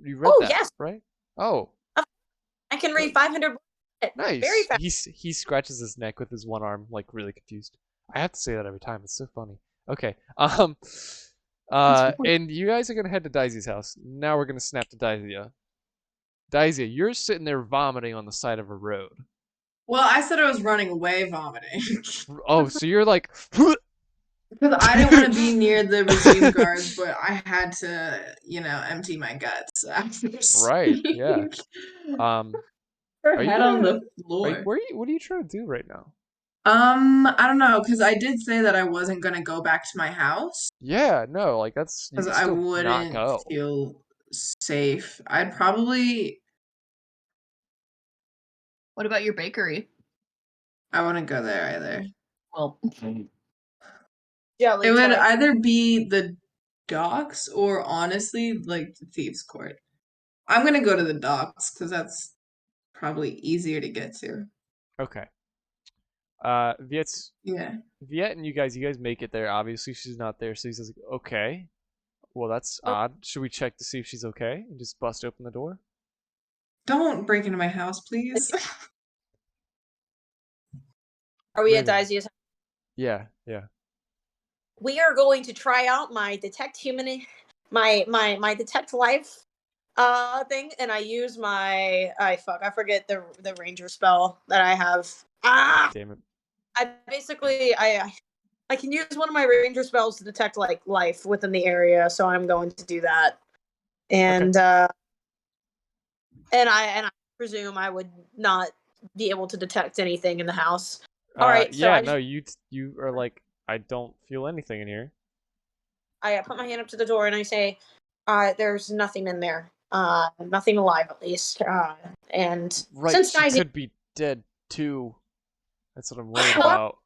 Speaker 1: You read
Speaker 5: oh
Speaker 1: that,
Speaker 5: yes,
Speaker 1: right? Oh,
Speaker 5: I can read 500 words very
Speaker 1: nice.
Speaker 5: fast.
Speaker 1: He scratches his neck with his one arm, like really confused. I have to say that every time. It's so funny. Okay. And you guys are gonna head to Daisy's house. Now we're gonna snap to Daisia. Daisia, you're sitting there vomiting on the side of a road.
Speaker 3: Well, I said I was running away vomiting.
Speaker 1: Oh, so you're like,
Speaker 3: Because I didn't want to be near the resume guards, but I had to, empty my guts after
Speaker 1: right?
Speaker 3: seeing
Speaker 1: Yeah. Um,
Speaker 3: her
Speaker 1: are you
Speaker 3: head on
Speaker 1: gonna?
Speaker 3: the floor.
Speaker 1: What are you trying to do right now?
Speaker 3: I don't know, because I did say that I wasn't gonna go back to my house
Speaker 1: Yeah, no, like that's you
Speaker 3: because
Speaker 1: can
Speaker 3: I
Speaker 1: still not
Speaker 3: wouldn't
Speaker 1: go.
Speaker 3: feel safe. I'd probably,
Speaker 4: What about your bakery?
Speaker 3: I wouldn't go there either.
Speaker 4: Well,
Speaker 3: It
Speaker 5: Jelly
Speaker 3: would
Speaker 5: time.
Speaker 3: either be the docks or honestly, like the thieves' court. I'm gonna go to the docks because that's probably easier to get to.
Speaker 1: Okay. Viet's
Speaker 3: Yeah.
Speaker 1: Viet and you guys make it there. Obviously, she's not there, so he says, "Okay, well that's
Speaker 5: Oh,
Speaker 1: odd. Should we check to see if she's okay and just bust open the door?"
Speaker 3: Don't break into my house, please.
Speaker 5: are we at
Speaker 1: Raven.
Speaker 5: Daisia's?
Speaker 1: Yeah, yeah.
Speaker 5: We are going to try out my detect human, my detect life thing, and I use my I forget the ranger spell that I have.
Speaker 1: Damn it.
Speaker 5: I basically I can use one of my ranger spells to detect like life within the area, so I'm going to do that.
Speaker 1: Okay.
Speaker 5: And I presume I would not be able to detect anything in the house. All right, so
Speaker 1: Yeah,
Speaker 5: I
Speaker 1: no,
Speaker 5: just
Speaker 1: you are like, I don't feel anything in here.
Speaker 5: I put my hand up to the door and I say, there's nothing in there. Nothing alive at least. And
Speaker 1: Right,
Speaker 5: since
Speaker 1: she
Speaker 5: Daisy
Speaker 1: could be dead too. That's what I'm worried
Speaker 5: well,
Speaker 1: about.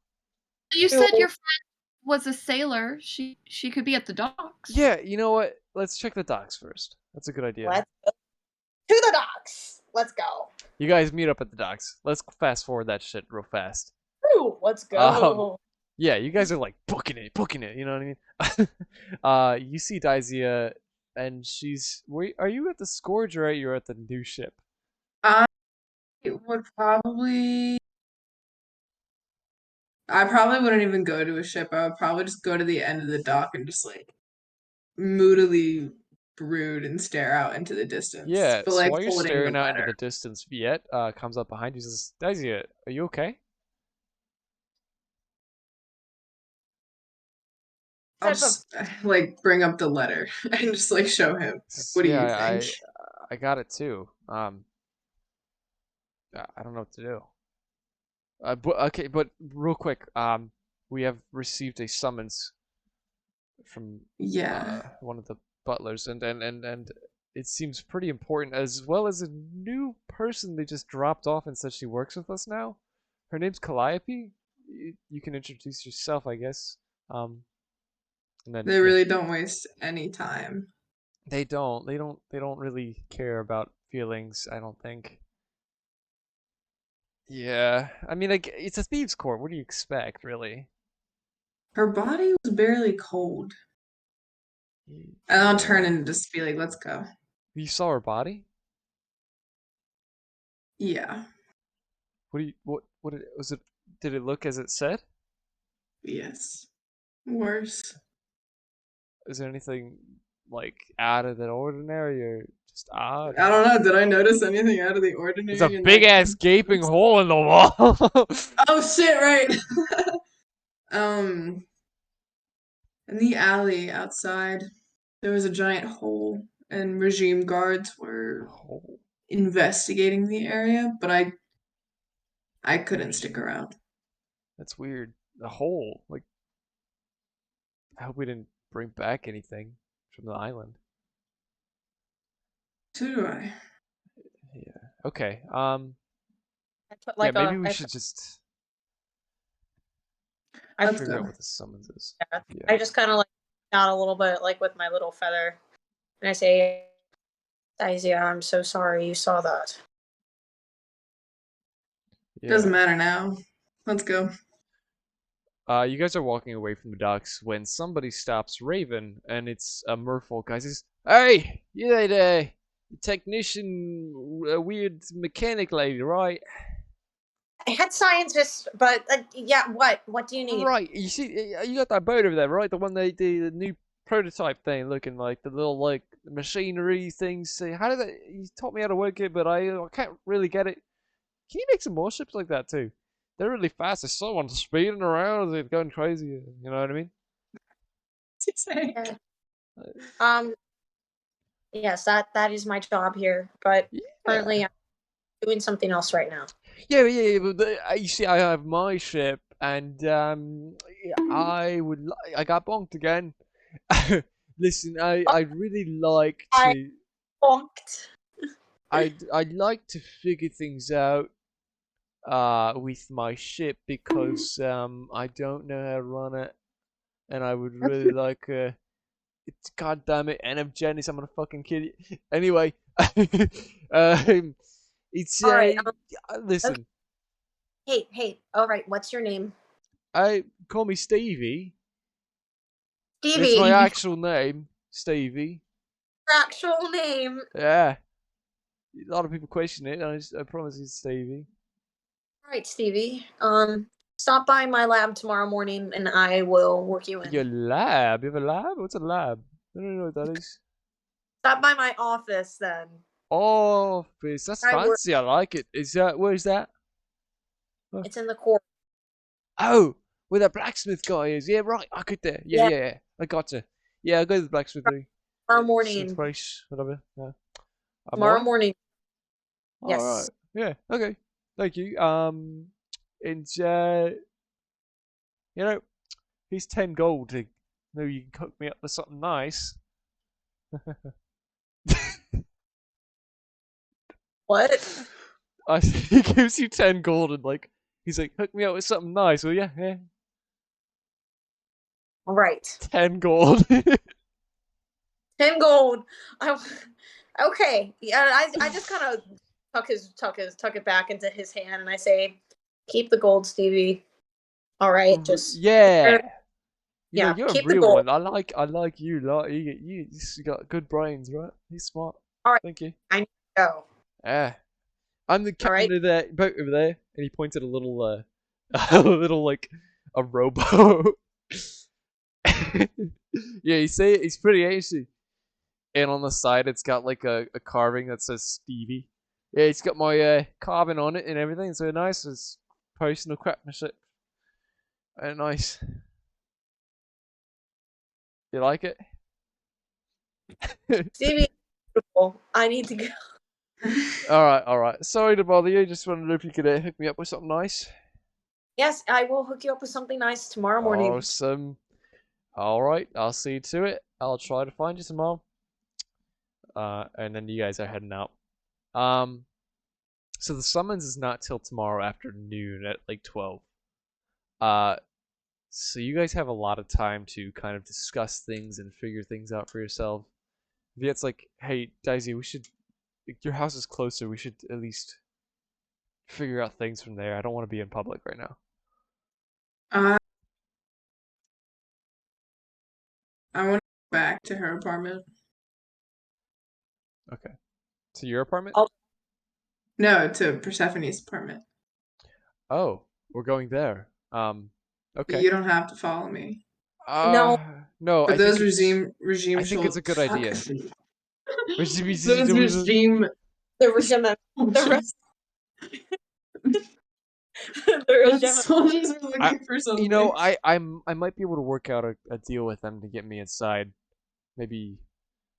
Speaker 4: you said your friend was a sailor. She could be at the docks.
Speaker 1: Yeah, you know what? Let's check the docks first. That's a good idea.
Speaker 5: let's go to the docks. Let's go.
Speaker 1: You guys meet up at the docks. Let's fast forward that shit real fast.
Speaker 5: Ooh, let's
Speaker 1: Um,
Speaker 5: go.
Speaker 1: yeah, you guys are like booking it. You know what I mean? You see Daisia, and she's. Are you at the Scourge or you're at the new ship?
Speaker 3: I would probably. I probably wouldn't even go to a ship. I would probably just go to the end of the dock and just like moodily brood and stare out into the distance,
Speaker 1: Yeah.
Speaker 3: but
Speaker 1: So
Speaker 3: like
Speaker 1: while you're
Speaker 3: holding the
Speaker 1: staring out into
Speaker 3: letter.
Speaker 1: the distance, Viet comes up behind you and says, "Daisia, are you okay?"
Speaker 3: I'll
Speaker 5: Type of
Speaker 3: just like bring up the letter and just like show him. What do
Speaker 1: Yeah,
Speaker 3: you think?
Speaker 1: I got it too. I don't know what to do. Okay, but real quick, we have received a summons from
Speaker 3: Yeah.
Speaker 1: one of the butlers, and it seems pretty important, as well as a new person they just dropped off and said she works with us now. Her name's Calliope. you can introduce yourself, I guess. And then
Speaker 3: They
Speaker 1: yeah,
Speaker 3: really don't waste any time.
Speaker 1: they don't really care about feelings. I don't think. Yeah, I mean, like it's a thieves' court. What do you expect, really?
Speaker 3: Her body was barely cold. And I'll turn
Speaker 1: Yeah.
Speaker 3: and just be like, let's go.
Speaker 1: You saw her body?
Speaker 3: Yeah.
Speaker 1: What did was it? Did it look as it said?
Speaker 3: Yes. Worse.
Speaker 1: Is there anything like out of the ordinary or just odd?
Speaker 3: I don't know. Did I notice anything out of the
Speaker 1: There's a
Speaker 3: ordinary in
Speaker 1: big
Speaker 3: that
Speaker 1: ass gaping
Speaker 3: context?
Speaker 1: hole in the wall.
Speaker 3: Oh shit, right. Um, in the alley outside, there was a giant hole, and regime guards were
Speaker 1: Oh,
Speaker 3: investigating the area, but I couldn't stick around.
Speaker 1: that's weird. The hole. Like, I hope we didn't bring back anything from the island.
Speaker 3: So do I.
Speaker 1: Yeah. Okay.
Speaker 5: I put
Speaker 1: Yeah.
Speaker 5: like
Speaker 1: Maybe
Speaker 5: a
Speaker 1: we should just
Speaker 5: I
Speaker 3: Let's
Speaker 1: figure out
Speaker 3: go.
Speaker 1: what the summons is.
Speaker 5: yeah,
Speaker 1: Yeah.
Speaker 5: I just kind of like out a little bit like with my little feather, and I say, Isaiah, I'm so sorry you saw that.
Speaker 3: Doesn't
Speaker 1: Yeah.
Speaker 3: matter now. Let's go.
Speaker 1: You guys are walking away from the docks when somebody stops Raven, and it's a merfolk guy. Says, "Hey, you that technician, weird mechanic lady, right?
Speaker 5: I had scientists, but yeah, what? What do you need?
Speaker 1: Right. You see, you got that boat over there, right? The one they the new prototype thing, looking like the little like machinery things. Say, how did that? You taught me how to work it, but I can't really get it. Can you make some more ships like that too? They're really fast. There's someone speeding around, they're going crazy. You know what I mean?
Speaker 3: What's he say?
Speaker 5: Yeah. Um, yes, that is my job here, but
Speaker 1: Yeah.
Speaker 5: currently I'm doing something else right now.
Speaker 1: Yeah. But you see, I have my ship, and yeah, I got bonked again. Listen, I'd really like
Speaker 5: I
Speaker 1: to.
Speaker 5: bonked.
Speaker 1: I'd like to figure things out with my ship because I don't know how to run it, and I would really like it's god damn it, and I'm Janice, I'm gonna fucking kill you. Anyway, it's
Speaker 5: All right. Okay.
Speaker 1: listen,
Speaker 5: Hey. All right. What's your name?
Speaker 1: I call me Stevie. That's my
Speaker 5: Stevie.
Speaker 1: actual name, Stevie.
Speaker 5: Your actual name.
Speaker 1: Yeah, a lot of people question it. I promise it's Stevie.
Speaker 5: All right, Stevie. Stop by my lab tomorrow morning, and I will work you
Speaker 1: Your
Speaker 5: in.
Speaker 1: lab? You have a lab? What's a lab? I don't know what that is.
Speaker 5: Stop by my office then.
Speaker 1: Office. That's
Speaker 5: I work.
Speaker 1: fancy. I like it. Is that where's that? Huh?
Speaker 5: It's in the court.
Speaker 1: Oh, where that blacksmith guy is. Yeah, right. I could there.
Speaker 5: Yeah.
Speaker 1: Yeah. I gotcha. Yeah, I'll go to the blacksmithy.
Speaker 5: Tomorrow
Speaker 1: Same
Speaker 5: morning.
Speaker 1: place, whatever. Yeah.
Speaker 5: Tomorrow
Speaker 1: More?
Speaker 5: morning.
Speaker 1: All
Speaker 5: Yes.
Speaker 1: right. Yeah. Okay. Thank you. And you know, here's 10 gold to know you can cook me up with something nice.
Speaker 5: What?
Speaker 1: He gives you 10 gold and like he's like, hook me up with something nice, will ya? Yeah.
Speaker 5: All right.
Speaker 1: 10 gold.
Speaker 5: 10 gold. Okay. Yeah, I just kind of tuck it back into his hand, and I say, keep the gold, Stevie. All right, just
Speaker 1: Yeah. You know,
Speaker 5: yeah,
Speaker 1: you're a
Speaker 5: keep the
Speaker 1: real
Speaker 5: gold.
Speaker 1: one. I like you. Like you got good brains, right? He's smart.
Speaker 5: All right.
Speaker 1: Thank you.
Speaker 5: I need to go.
Speaker 1: Yeah. I'm the
Speaker 5: All right.
Speaker 1: captain of that boat over there, and he points at a little, a little like a rowboat. Yeah, you see it. He's pretty ancient. And on the side, it's got like a carving that says Stevie. Yeah, it's got my carving on it and everything. So nice. It's personal craftsmanship. And nice. You like it?
Speaker 5: Stevie, beautiful. I need to go.
Speaker 1: All right. Sorry to bother you. Just wondered if you could hook me up with something nice.
Speaker 5: Yes, I will hook you up with something nice tomorrow morning.
Speaker 1: Awesome. All right, I'll see to it. I'll try to find you tomorrow. And then you guys are heading out. So the summons is not till tomorrow afternoon at like 12. Uh, so you guys have a lot of time to kind of discuss things and figure things out for yourself. Viet's like, hey, Daisy, we should. Your house is closer. We should at least figure out things from there. I don't want to be in public right now.
Speaker 3: Uh, I want to go back to her apartment.
Speaker 1: Okay. To your apartment?
Speaker 5: Oh.
Speaker 3: No, to Persephone's apartment.
Speaker 1: Oh, we're going there. Okay.
Speaker 3: You don't have to follow me.
Speaker 1: Uh,
Speaker 5: No,
Speaker 1: no,
Speaker 3: But those regime
Speaker 1: I think it's a good
Speaker 3: fuck.
Speaker 1: idea.
Speaker 3: Those regime
Speaker 5: the regime, the,
Speaker 3: soldiers.
Speaker 5: the
Speaker 3: Those
Speaker 5: regime.
Speaker 3: soldiers are
Speaker 1: I,
Speaker 3: looking for something.
Speaker 1: I might be able to work out a deal with them to get me inside. Maybe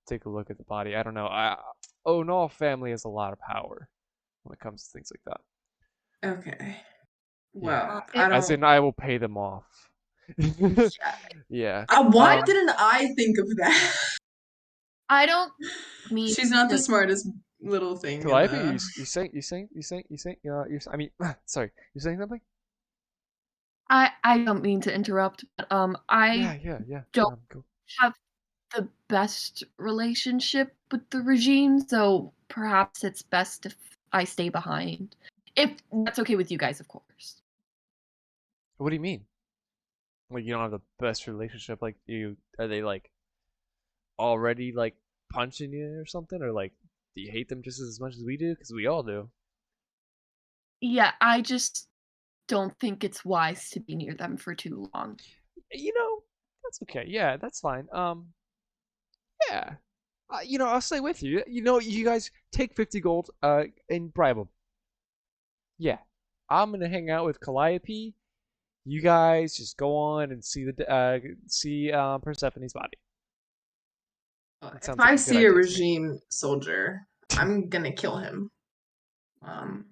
Speaker 1: take a look at the body. I don't know. O'Neill family has a lot of power when it comes to things like that.
Speaker 3: Okay.
Speaker 1: Yeah.
Speaker 3: Well,
Speaker 4: It-
Speaker 3: I
Speaker 1: As
Speaker 3: don't.
Speaker 1: in, I will pay them off. Yeah.
Speaker 3: Why didn't I think of that?
Speaker 4: I don't mean
Speaker 3: She's not the
Speaker 4: to,
Speaker 3: smartest little thing in
Speaker 1: Calliope,
Speaker 3: the.
Speaker 1: I mean, sorry, you saying something?
Speaker 4: I don't mean to interrupt, but I
Speaker 1: Yeah.
Speaker 4: don't
Speaker 1: Go.
Speaker 4: have the best relationship with the regime, so perhaps it's best if I stay behind. If that's okay with you guys, of course.
Speaker 1: What do you mean? Like you don't have the best relationship? Like are they like already like punching you or something, or like do you hate them just as much as we do? Because we all do.
Speaker 4: Yeah, I just don't think it's wise to be near them for too long.
Speaker 1: That's okay. Yeah, that's fine. Yeah. I'll stay with you. You guys take 50 gold, and bribe them. Yeah. I'm gonna hang out with Calliope. You guys just go on and see Persephone's body. That
Speaker 3: If
Speaker 1: sounds like
Speaker 3: I
Speaker 1: a good
Speaker 3: see a
Speaker 1: idea to me.
Speaker 3: regime soldier, I'm gonna kill him. Um,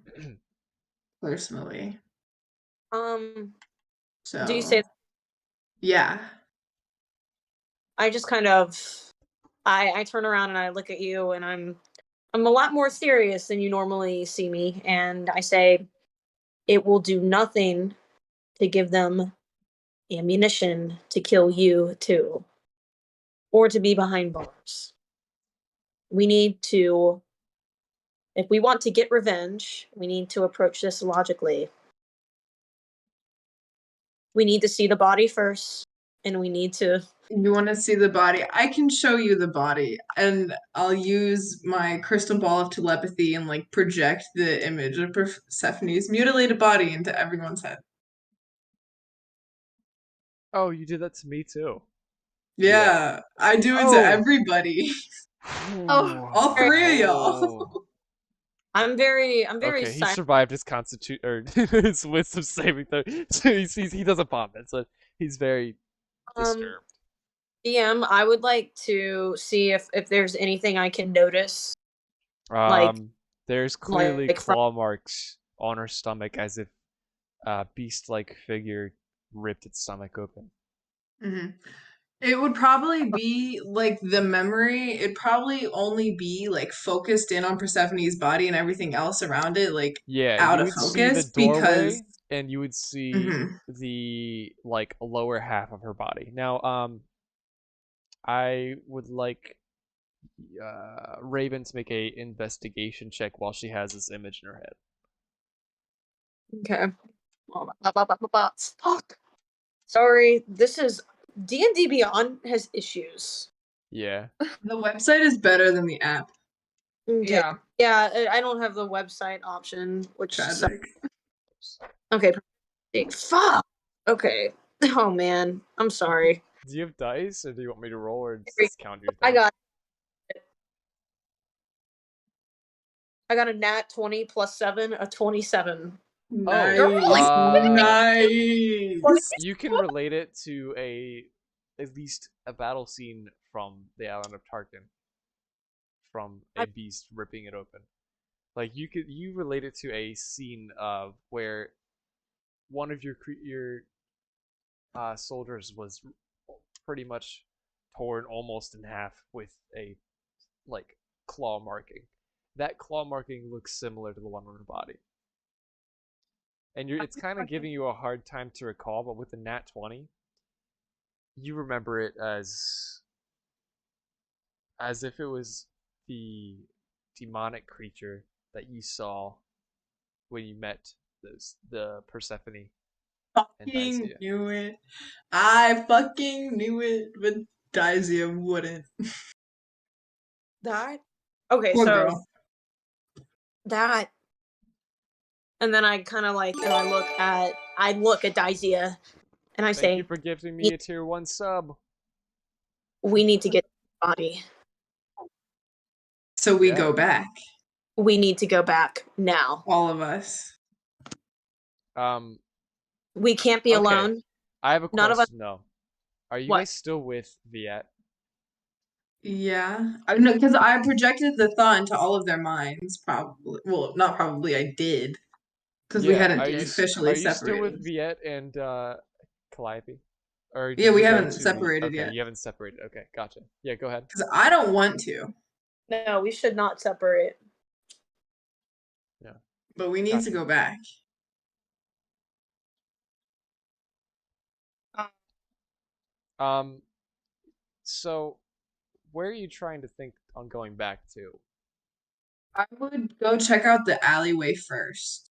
Speaker 3: personally.
Speaker 5: Do you
Speaker 3: So
Speaker 5: say?
Speaker 3: yeah.
Speaker 5: I just kind of, I turn around and I look at you, and I'm a lot more serious than you normally see me, and I say, it will do nothing to give them ammunition to kill you too, or to be behind bars. We need to, if we want to get revenge, we need to approach this logically. We need to see the body first, and we need to.
Speaker 3: You want to see the body? I can show you the body, and I'll use my crystal ball of telepathy and like project the image of Persephone's mutilated body into everyone's head.
Speaker 1: Oh, you did that to me too. Yeah.
Speaker 3: Yeah, I do it to
Speaker 1: Oh.
Speaker 3: everybody.
Speaker 4: Oh.
Speaker 3: All three of y'all.
Speaker 1: Oh.
Speaker 5: I'm very
Speaker 1: Okay, he
Speaker 5: silent.
Speaker 1: survived his constitute or his wisdom saving throw. So he doesn't vomit, so he's very
Speaker 5: Um,
Speaker 1: disturbed.
Speaker 5: DM, I would like to see if there's anything I can notice, like
Speaker 1: There's clearly
Speaker 5: from.
Speaker 1: claw marks on her stomach as if a beast-like figure ripped its stomach open.
Speaker 3: Mhm. It would probably be like the memory, it'd probably only be like focused in on Persephone's body and everything else around it, like
Speaker 1: Yeah,
Speaker 3: out
Speaker 1: you
Speaker 3: of
Speaker 1: would see the
Speaker 3: focus because.
Speaker 1: doorway and you would see
Speaker 3: Mhm.
Speaker 1: the like lower half of her body. Now, I would like Raven to make a investigation check while she has this image in her head.
Speaker 5: Okay. Fuck. Sorry, this is D&D Beyond has issues.
Speaker 1: Yeah.
Speaker 3: The website is better than the app.
Speaker 5: Okay.
Speaker 4: Yeah.
Speaker 5: Yeah, I don't have the website option, which
Speaker 3: Tragic.
Speaker 5: okay. Fuck. Okay. Oh man, I'm sorry.
Speaker 1: Do you have dice, or do you want me to roll, or does this count your
Speaker 5: I
Speaker 1: thing?
Speaker 5: got a nat 20 plus 7, a 27.
Speaker 3: Nice.
Speaker 1: uh,
Speaker 3: Nice.
Speaker 1: you can relate it to at least a battle scene from the island of Tarkin, from a beast ripping it open. Like you relate it to a scene of where one of your soldiers was pretty much torn almost in half with a like claw marking. That claw marking looks similar to the one on her body. and it's kind of giving you a hard time to recall, but with the nat 20, you remember it as if it was the demonic creature that you saw when you met the Persephone and
Speaker 3: Fucking
Speaker 1: Dacia.
Speaker 3: knew it. I fucking knew it, but Daisia wouldn't.
Speaker 5: That okay,
Speaker 3: Poor
Speaker 5: so
Speaker 3: girl.
Speaker 5: that, and then I kind of like, and I look at Daisia, and I
Speaker 1: Thank you
Speaker 5: say,
Speaker 1: for giving me a tier 1 sub.
Speaker 5: we need to get the body.
Speaker 3: So we
Speaker 1: Yeah.
Speaker 3: go back,
Speaker 5: We need to go back now.
Speaker 3: all of us.
Speaker 5: We can't be
Speaker 1: Okay.
Speaker 5: alone.
Speaker 1: I have a
Speaker 5: None of us.
Speaker 1: question though. Are you
Speaker 5: What?
Speaker 1: guys still with Viet?
Speaker 3: Yeah, I know because I projected the thought into all of their minds. Probably, well, not probably. I did because we
Speaker 1: Yeah.
Speaker 3: hadn't
Speaker 1: Are you
Speaker 3: officially
Speaker 1: still with
Speaker 3: separated.
Speaker 1: Viet and Calliope? Or
Speaker 3: Yeah,
Speaker 1: did
Speaker 3: we
Speaker 1: you go
Speaker 3: haven't
Speaker 1: to
Speaker 3: separated
Speaker 1: Okay,
Speaker 3: yet
Speaker 1: you haven't separated. Okay, gotcha. Yeah, go ahead.
Speaker 3: because I don't want to,
Speaker 5: No, we should not separate.
Speaker 1: Yeah.
Speaker 3: but we need to
Speaker 1: Gotcha.
Speaker 3: go back.
Speaker 1: So where are you trying to think on going back to?
Speaker 3: I would go check out the alleyway first,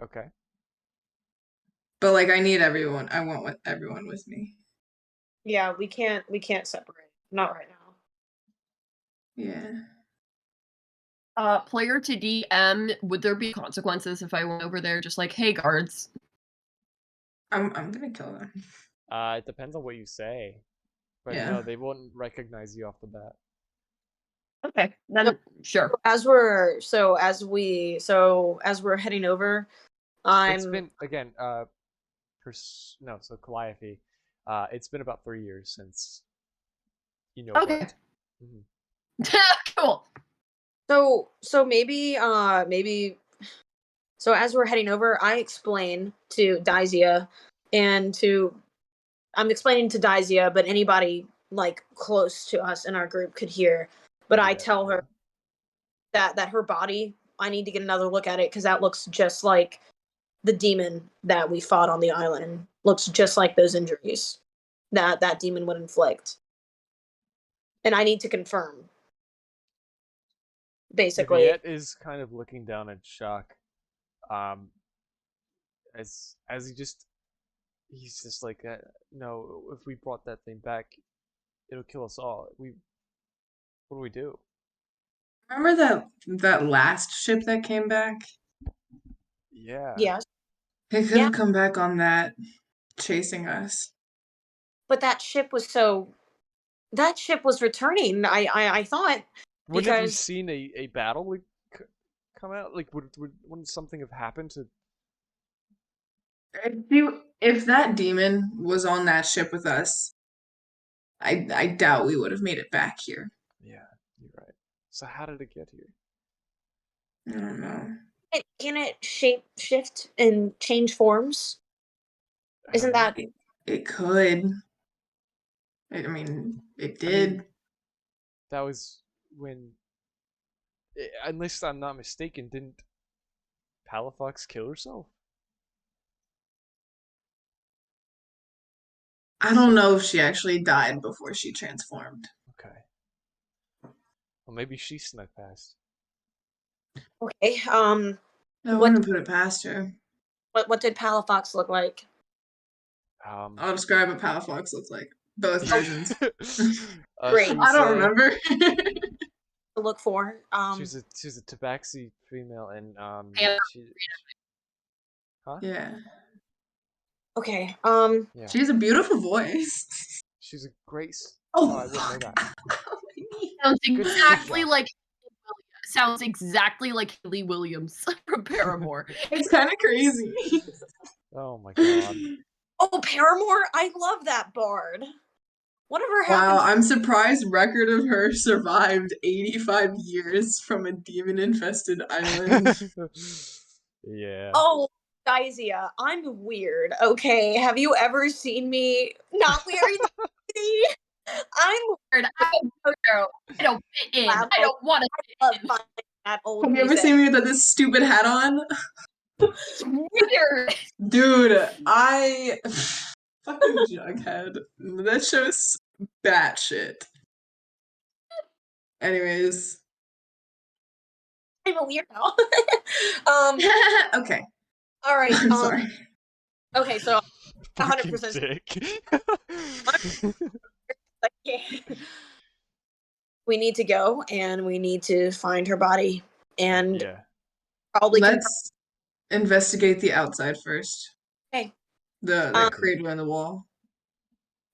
Speaker 1: Okay.
Speaker 3: but like I need everyone. I want everyone with me.
Speaker 5: Yeah, we can't separate. Not right now.
Speaker 3: Yeah.
Speaker 4: Player to DM, would there be consequences if I went over there just like, hey guards?
Speaker 3: I'm gonna kill them.
Speaker 1: It depends on what you say. But
Speaker 3: Yeah.
Speaker 1: no, they won't recognize you off the bat.
Speaker 4: Okay, then sure.
Speaker 5: As we're heading over,
Speaker 1: It's been again, so Calliope, it's been about 3 years since you know
Speaker 4: Okay.
Speaker 1: what. Mhm.
Speaker 4: Cool.
Speaker 5: So maybe so as we're heading over, I explain to Daisia and I'm explaining to Daisia, but anybody like close to us in our group could hear. But I tell her that her body, I need to get another look at it because that looks just like the demon that we fought on the island. Looks just like those injuries that demon would inflict. And I need to confirm. Basically.
Speaker 1: Viet is kind of looking down in shock. As he's just like, no, if we brought that thing back, it'll kill us all. What do we do?
Speaker 3: Remember that last ship that came back?
Speaker 1: Yeah.
Speaker 5: Yes.
Speaker 3: They could have come back on that, chasing us.
Speaker 5: But that ship was returning. I thought
Speaker 1: Wouldn't have we
Speaker 5: because
Speaker 1: seen a battle like come out? Like wouldn't something have happened to?
Speaker 3: If that demon was on that ship with us, I doubt we would have made it back here.
Speaker 1: Yeah, you're right. So how did it get here?
Speaker 3: I don't know.
Speaker 5: can it shift and change forms? Isn't that
Speaker 3: It could. I mean, it did.
Speaker 1: That was when, unless I'm not mistaken, didn't Palafox kill herself?
Speaker 3: I don't know if she actually died before she transformed.
Speaker 1: Okay. Well, maybe she snuck past.
Speaker 5: okay?
Speaker 3: I wouldn't put it past her.
Speaker 5: What did Palafox look like?
Speaker 3: I'll describe what Palafox looks like. Both versions.
Speaker 5: Great.
Speaker 3: I don't remember.
Speaker 5: To look for.
Speaker 1: She's a tabaxi female, and
Speaker 3: Yeah.
Speaker 5: Okay.
Speaker 1: Yeah.
Speaker 3: She has a beautiful voice.
Speaker 1: She's a great.
Speaker 3: Oh,
Speaker 1: I wouldn't know that.
Speaker 4: Sounds exactly like Haley Williams from Paramore.
Speaker 3: It's kind of crazy.
Speaker 1: Oh my god.
Speaker 5: Oh, Paramore! I love that bard. Whatever happened?
Speaker 3: Wow, I'm surprised record of her survived 85 years from a demon-infested island.
Speaker 1: Yeah.
Speaker 5: Oh, Daisia, I'm weird. Okay, have you ever seen me not wearing? I'm
Speaker 4: weird. I don't fit in. I don't want to fit in.
Speaker 5: that old.
Speaker 3: Have you ever seen me with this stupid hat on?
Speaker 4: It's weird.
Speaker 3: Dude, I fucking Jughead. That show's batshit. Anyways.
Speaker 5: I'm a weirdo.
Speaker 3: Okay.
Speaker 5: All right.
Speaker 3: I'm sorry.
Speaker 5: Okay, so
Speaker 1: Fucking
Speaker 5: 100%.
Speaker 1: dick.
Speaker 5: We need to go and we need to find her body and
Speaker 1: Yeah.
Speaker 5: probably confirm.
Speaker 3: Let's investigate the outside first.
Speaker 5: Okay.
Speaker 3: The cradle in the wall.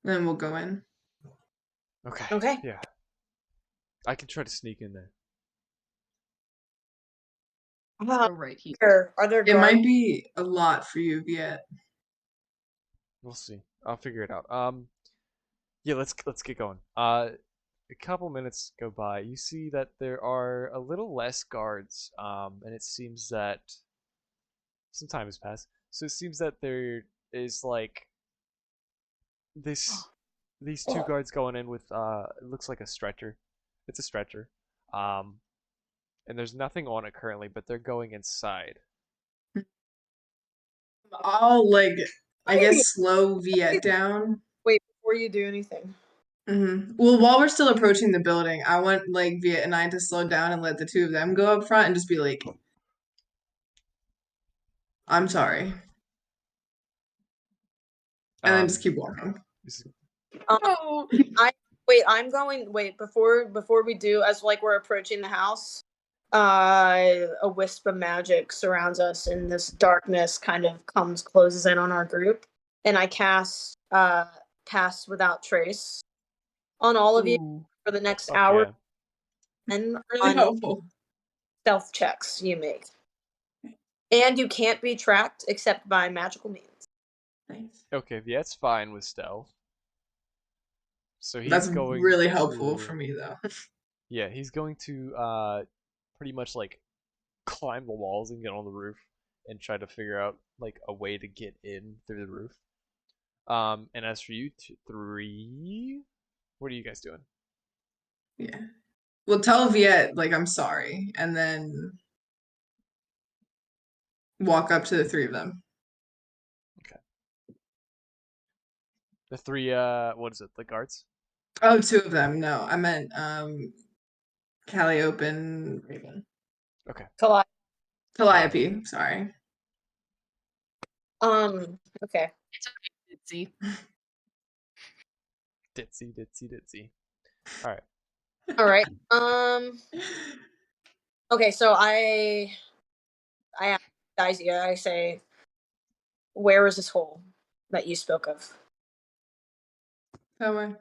Speaker 3: Then we'll go in.
Speaker 1: Okay.
Speaker 5: Okay.
Speaker 1: Yeah. I can try to sneak in there.
Speaker 4: Go right here.
Speaker 5: Are there
Speaker 3: It
Speaker 5: guards?
Speaker 3: might be a lot for you, Viet.
Speaker 1: We'll see. I'll figure it out. Yeah, let's get going. A couple minutes go by. You see that there are a little less guards. And it seems that some time has passed. So it seems that there is like this these two guards going in with it looks like a stretcher. It's a stretcher. Um and there's nothing on it currently, but they're going inside.
Speaker 3: I'll I guess slow Viet down.
Speaker 5: Wait, before you do anything.
Speaker 3: Well, while we're still approaching the building, I want Viet and I to slow down and let the two of them go up front and just be like, "I'm sorry," and then just keep walking.
Speaker 4: Oh.
Speaker 5: I'm going. Wait, before we do, as like we're approaching the house, a wisp of magic surrounds us, and this darkness kind of closes in on our group, and I cast pass without trace on all of you
Speaker 4: Ooh.
Speaker 5: for the next
Speaker 1: Fuck
Speaker 5: hour,
Speaker 1: yeah.
Speaker 5: and
Speaker 3: Really
Speaker 5: on
Speaker 3: helpful.
Speaker 5: stealth checks you make, and you can't be tracked except by magical means.
Speaker 3: Nice.
Speaker 1: Okay, Viet's fine with stealth. So
Speaker 3: That's
Speaker 1: he's going
Speaker 3: really helpful
Speaker 1: to
Speaker 3: for me, though.
Speaker 1: yeah, he's going to pretty much like climb the walls and get on the roof and try to figure out like a way to get in through the roof. And as for you three, what are you guys doing?
Speaker 3: Yeah. Well, tell Viet I'm sorry, and then walk up to the three of them.
Speaker 1: Okay. The three what is it? The guards?
Speaker 3: Oh, two of them. No, I meant Calliope and Raven.
Speaker 1: Okay.
Speaker 3: Calliope. Sorry.
Speaker 5: Okay.
Speaker 4: It's okay, Ditzy.
Speaker 1: Ditzy. All right.
Speaker 5: All right. Okay, so I ask Daisia, I say, where is this hole that you spoke of?
Speaker 3: That way.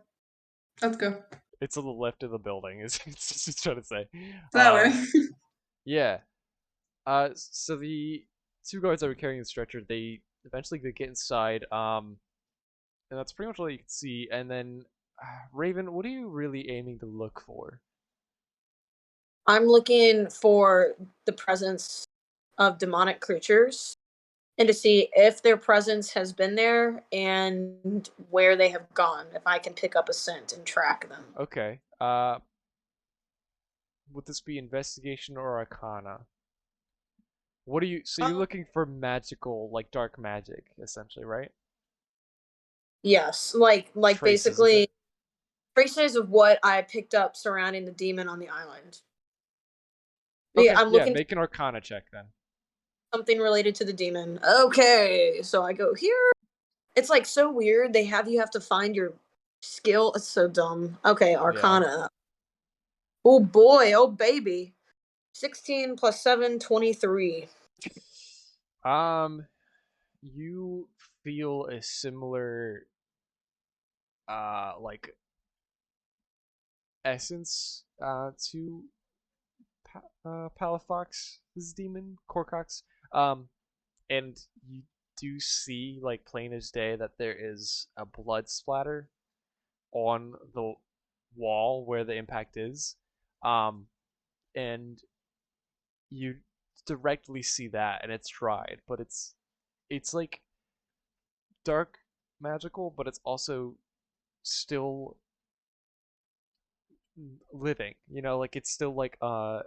Speaker 3: Let's go.
Speaker 1: It's on the left of the building, is it's just trying to say.
Speaker 3: That way.
Speaker 1: Yeah. So the two guards that were carrying the stretcher, they eventually get inside. And that's pretty much all you can see. And then, Raven, what are you really aiming to look for?
Speaker 5: I'm looking for the presence of demonic creatures and to see if their presence has been there and where they have gone, if I can pick up a scent and track them.
Speaker 1: Okay. Would this be investigation or arcana? What are you? So you're looking for magical, like dark magic, essentially, right?
Speaker 5: Yes, like
Speaker 1: Traces of
Speaker 5: basically
Speaker 1: it?
Speaker 5: traces of what I picked up surrounding the demon on the island.
Speaker 1: Okay.
Speaker 5: Yeah, I'm
Speaker 1: Yeah,
Speaker 5: looking
Speaker 1: make an arcana check then.
Speaker 5: for something related to the demon. Okay, so I go here. It's like so weird. They have to find your skill. It's so dumb. Okay, arcana. Oh boy, oh baby. 16 plus 7, 23.
Speaker 1: You feel a similar, like essence, to Palafox, this demon, Corcox. And you do see, like plain as day, that there is a blood splatter on the wall where the impact is. And you directly see that, and it's dried, but it's like dark magical, but it's also still living. You know, like it's still like a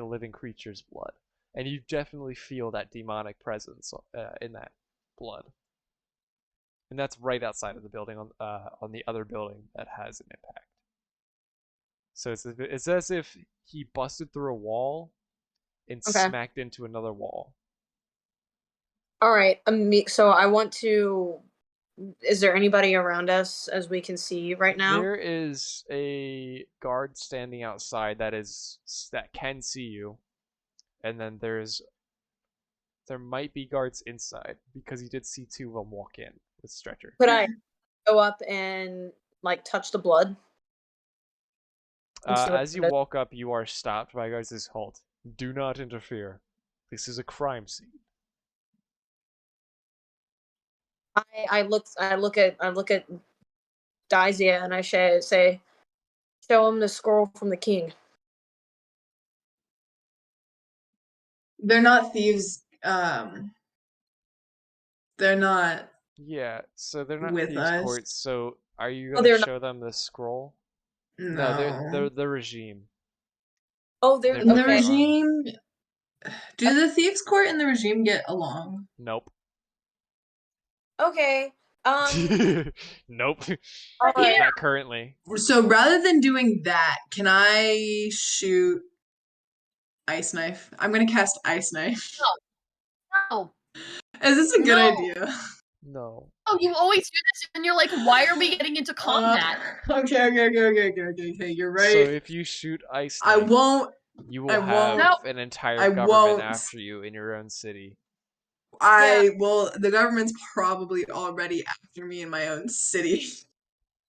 Speaker 1: living creature's blood, and you definitely feel that demonic presence in that blood. And that's right outside of the building on the other building that has an impact. So it's as if he busted through a wall and
Speaker 5: Okay.
Speaker 1: smacked into another wall.
Speaker 5: All right. So I want to. Is there anybody around us as we can see right now?
Speaker 1: There is a guard standing outside that can see you, and then there might be guards inside because you did see two of them walk in with stretcher.
Speaker 5: Could I go up and like touch the blood?
Speaker 1: As you walk up, you are stopped by guards. This halt. Do not interfere. This is a crime scene.
Speaker 5: I look at Dizia and I say, show him the scroll from the king.
Speaker 3: They're not thieves. They're not
Speaker 1: Yeah, so they're not
Speaker 3: with
Speaker 1: thieves'
Speaker 3: us.
Speaker 1: courts. So are you
Speaker 5: Oh,
Speaker 1: gonna
Speaker 5: they're
Speaker 1: show them the scroll? No,
Speaker 3: No.
Speaker 1: they're the regime.
Speaker 5: Oh, they're
Speaker 3: In the
Speaker 5: okay.
Speaker 3: regime, do the thieves' court and the regime get along?
Speaker 1: Nope.
Speaker 5: Okay.
Speaker 1: Nope.
Speaker 5: All right.
Speaker 1: Not currently.
Speaker 3: So rather than doing that, can I shoot Ice Knife? I'm gonna cast Ice Knife.
Speaker 4: No.
Speaker 3: Is this a good
Speaker 5: No.
Speaker 3: idea?
Speaker 1: No.
Speaker 4: Oh, you always do this, and you're like, why are we getting into combat?
Speaker 3: Okay. You're right.
Speaker 1: So if you shoot Ice
Speaker 3: I
Speaker 1: Knife,
Speaker 3: won't.
Speaker 1: you will
Speaker 3: I
Speaker 1: have
Speaker 3: won't.
Speaker 1: an entire
Speaker 3: I
Speaker 1: government
Speaker 3: won't.
Speaker 1: after you in your own city.
Speaker 3: Well, the government's probably already after me in my own city.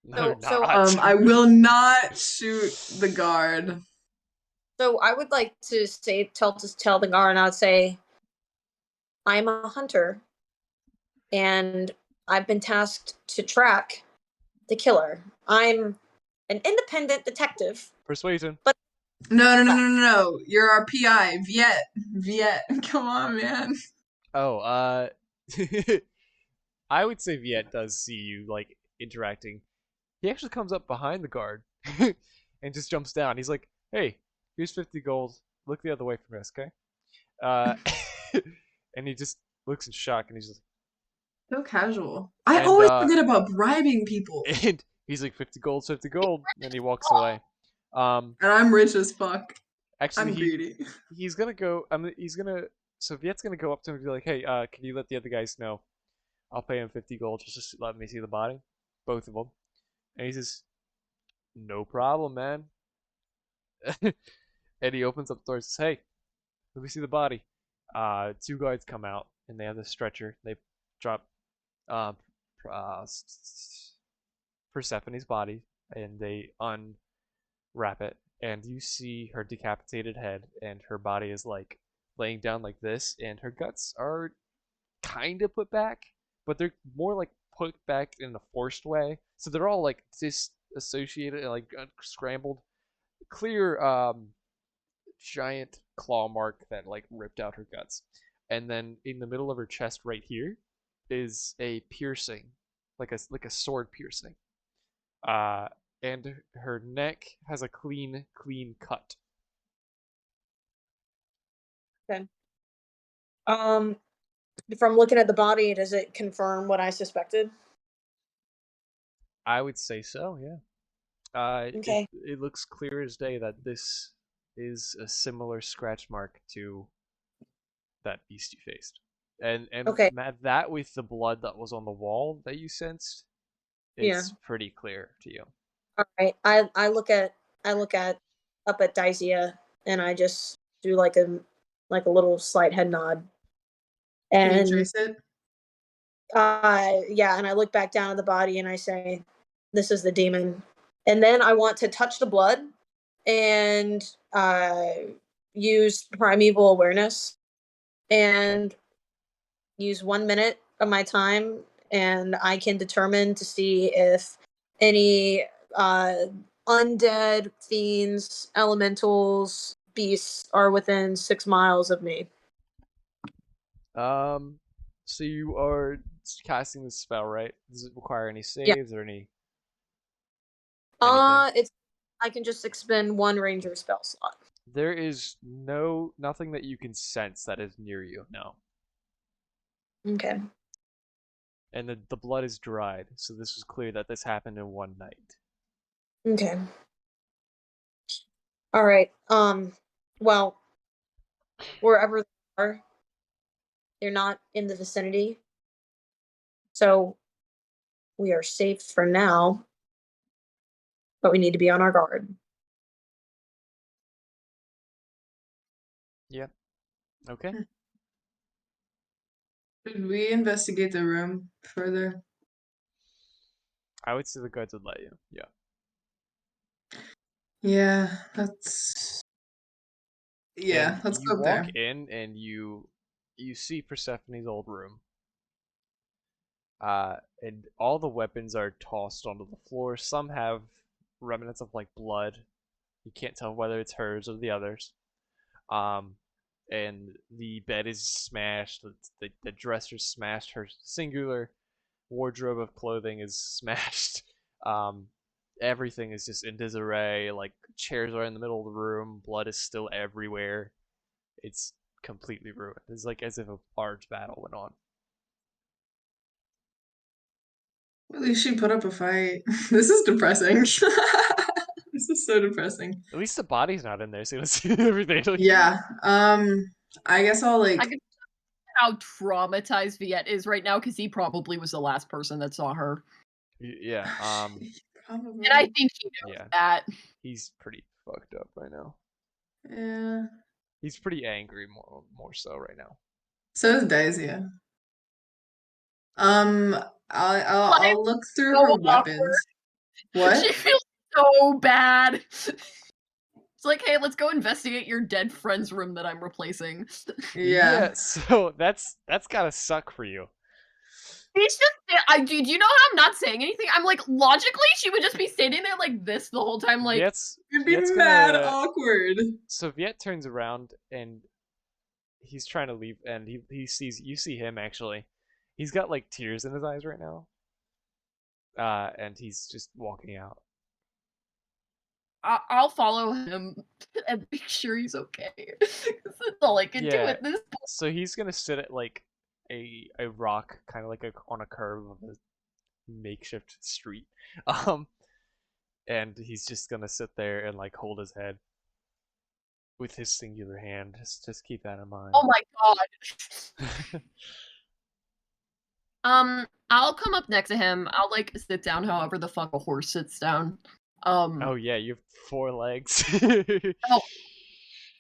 Speaker 1: No,
Speaker 5: So-
Speaker 1: not.
Speaker 3: I will not shoot the guard.
Speaker 5: So I would like to tell the guard, and I would say, I'm a hunter, and I've been tasked to track the killer. I'm an independent detective.
Speaker 1: Persuasion.
Speaker 3: No. You're our PI, Viet. Come on, man.
Speaker 1: Oh, I would say Viet does see you like interacting. He actually comes up behind the guard and just jumps down. He's like, "Hey, here's 50 gold. Look the other way from us, okay?" Uh, and he just looks in shock, and he's just
Speaker 3: So casual. I
Speaker 1: And,
Speaker 3: always forget about bribing people.
Speaker 1: and he's like 50 gold, 50 gold, and he walks away.
Speaker 3: And I'm rich as fuck.
Speaker 1: Actually,
Speaker 3: I'm greedy.
Speaker 1: he's gonna go. So Viet's gonna go up to him and be like, "Hey, can you let the other guys know? I'll pay him 50 gold just to let me see the body, both of them." And he says, "No problem, man." And he opens up the door and says, "Hey, let me see the body." Two guards come out and they have the stretcher. They drop um, Persephone's body and they unwrap it, and you see her decapitated head, and her body is like laying down like this, and her guts are kind of put back, but they're more like put back in a forced way. So they're all like disassociated and like scrambled. Clear giant claw mark that like ripped out her guts. And then in the middle of her chest right here is a piercing, like a sword piercing. And her neck has a clean cut.
Speaker 5: Okay. From looking at the body, does it confirm what I suspected?
Speaker 1: I would say so, yeah.
Speaker 5: Okay.
Speaker 1: It looks clear as day that this is a similar scratch mark to that beast you faced. And
Speaker 5: Okay.
Speaker 1: that with the blood that was on the wall that you sensed, it's pretty clear to you.
Speaker 5: All right. I look at up at Dicea, and I just do like a little slight head nod.
Speaker 3: Can you
Speaker 5: And
Speaker 3: trace it?
Speaker 5: yeah, and I look back down at the body and I say, this is the demon. And then I want to touch the blood and use primeval awareness and use 1 minute of my time, and I can determine to see if any undead fiends, elementals, beasts are within 6 miles of me.
Speaker 1: So you are casting the spell, right? Does it require any
Speaker 5: Yeah.
Speaker 1: saves or any?
Speaker 5: It's I can just expend 1 ranger spell slot.
Speaker 1: There is nothing that you can sense that is near you. No.
Speaker 5: Okay.
Speaker 1: And the blood is dried, so this is clear that this happened in one night.
Speaker 5: Okay. All right. Well, wherever they are, they're not in the vicinity, so we are safe for now. But we need to be on our guard.
Speaker 1: Yeah. Okay.
Speaker 3: Should we investigate the room further?
Speaker 1: I would say the guards would let you. Yeah.
Speaker 3: Yeah, let's
Speaker 1: And you
Speaker 3: go up
Speaker 1: walk
Speaker 3: there.
Speaker 1: in and you see Persephone's old room. And all the weapons are tossed onto the floor. Some have remnants of like blood. You can't tell whether it's hers or the others. Um, and the bed is smashed. The dresser's smashed. Her singular wardrobe of clothing is smashed. Um, everything is just in disarray. Like chairs are in the middle of the room. Blood is still everywhere. It's completely ruined. It's like as if a large battle went on.
Speaker 3: At least she put up a fight. This is depressing. This is so depressing.
Speaker 1: At least the body's not in there, so you don't see everything. Like,
Speaker 3: Yeah. I guess I'll
Speaker 4: I
Speaker 3: like
Speaker 4: can see how traumatized Viet is right now because he probably was the last person that saw her.
Speaker 1: yeah.
Speaker 3: probably.
Speaker 4: And I think he knows
Speaker 1: Yeah.
Speaker 4: that.
Speaker 1: He's pretty fucked up right now.
Speaker 3: Yeah.
Speaker 1: He's pretty angry, more so right now.
Speaker 3: So is Daisy. I'll look through
Speaker 4: So
Speaker 3: her
Speaker 4: awkward.
Speaker 3: weapons. What?
Speaker 4: She feels so bad. It's like, hey, let's go investigate your dead friend's room that I'm replacing.
Speaker 3: Yeah.
Speaker 1: So that's gotta suck for you.
Speaker 4: He's just, do you know how I'm not saying anything? I'm like, logically, she would just be standing there like this the whole time, like.
Speaker 3: It'd be
Speaker 1: Viet's
Speaker 3: mad
Speaker 1: gonna.
Speaker 3: awkward.
Speaker 1: So Viet turns around and he's trying to leave, and he sees you see him actually. He's got like tears in his eyes right now. And he's just walking out.
Speaker 4: I'll follow him and make sure he's okay. That's all I can do at this point.
Speaker 1: So he's gonna sit at like a rock, kind of like on a curve of a makeshift street. And he's just gonna sit there and like hold his head with his singular hand. Just keep that in mind.
Speaker 4: Oh my god. I'll come up next to him. I'll like sit down however the fuck a horse sits down.
Speaker 1: Oh yeah, you have 4 legs.
Speaker 4: Oh,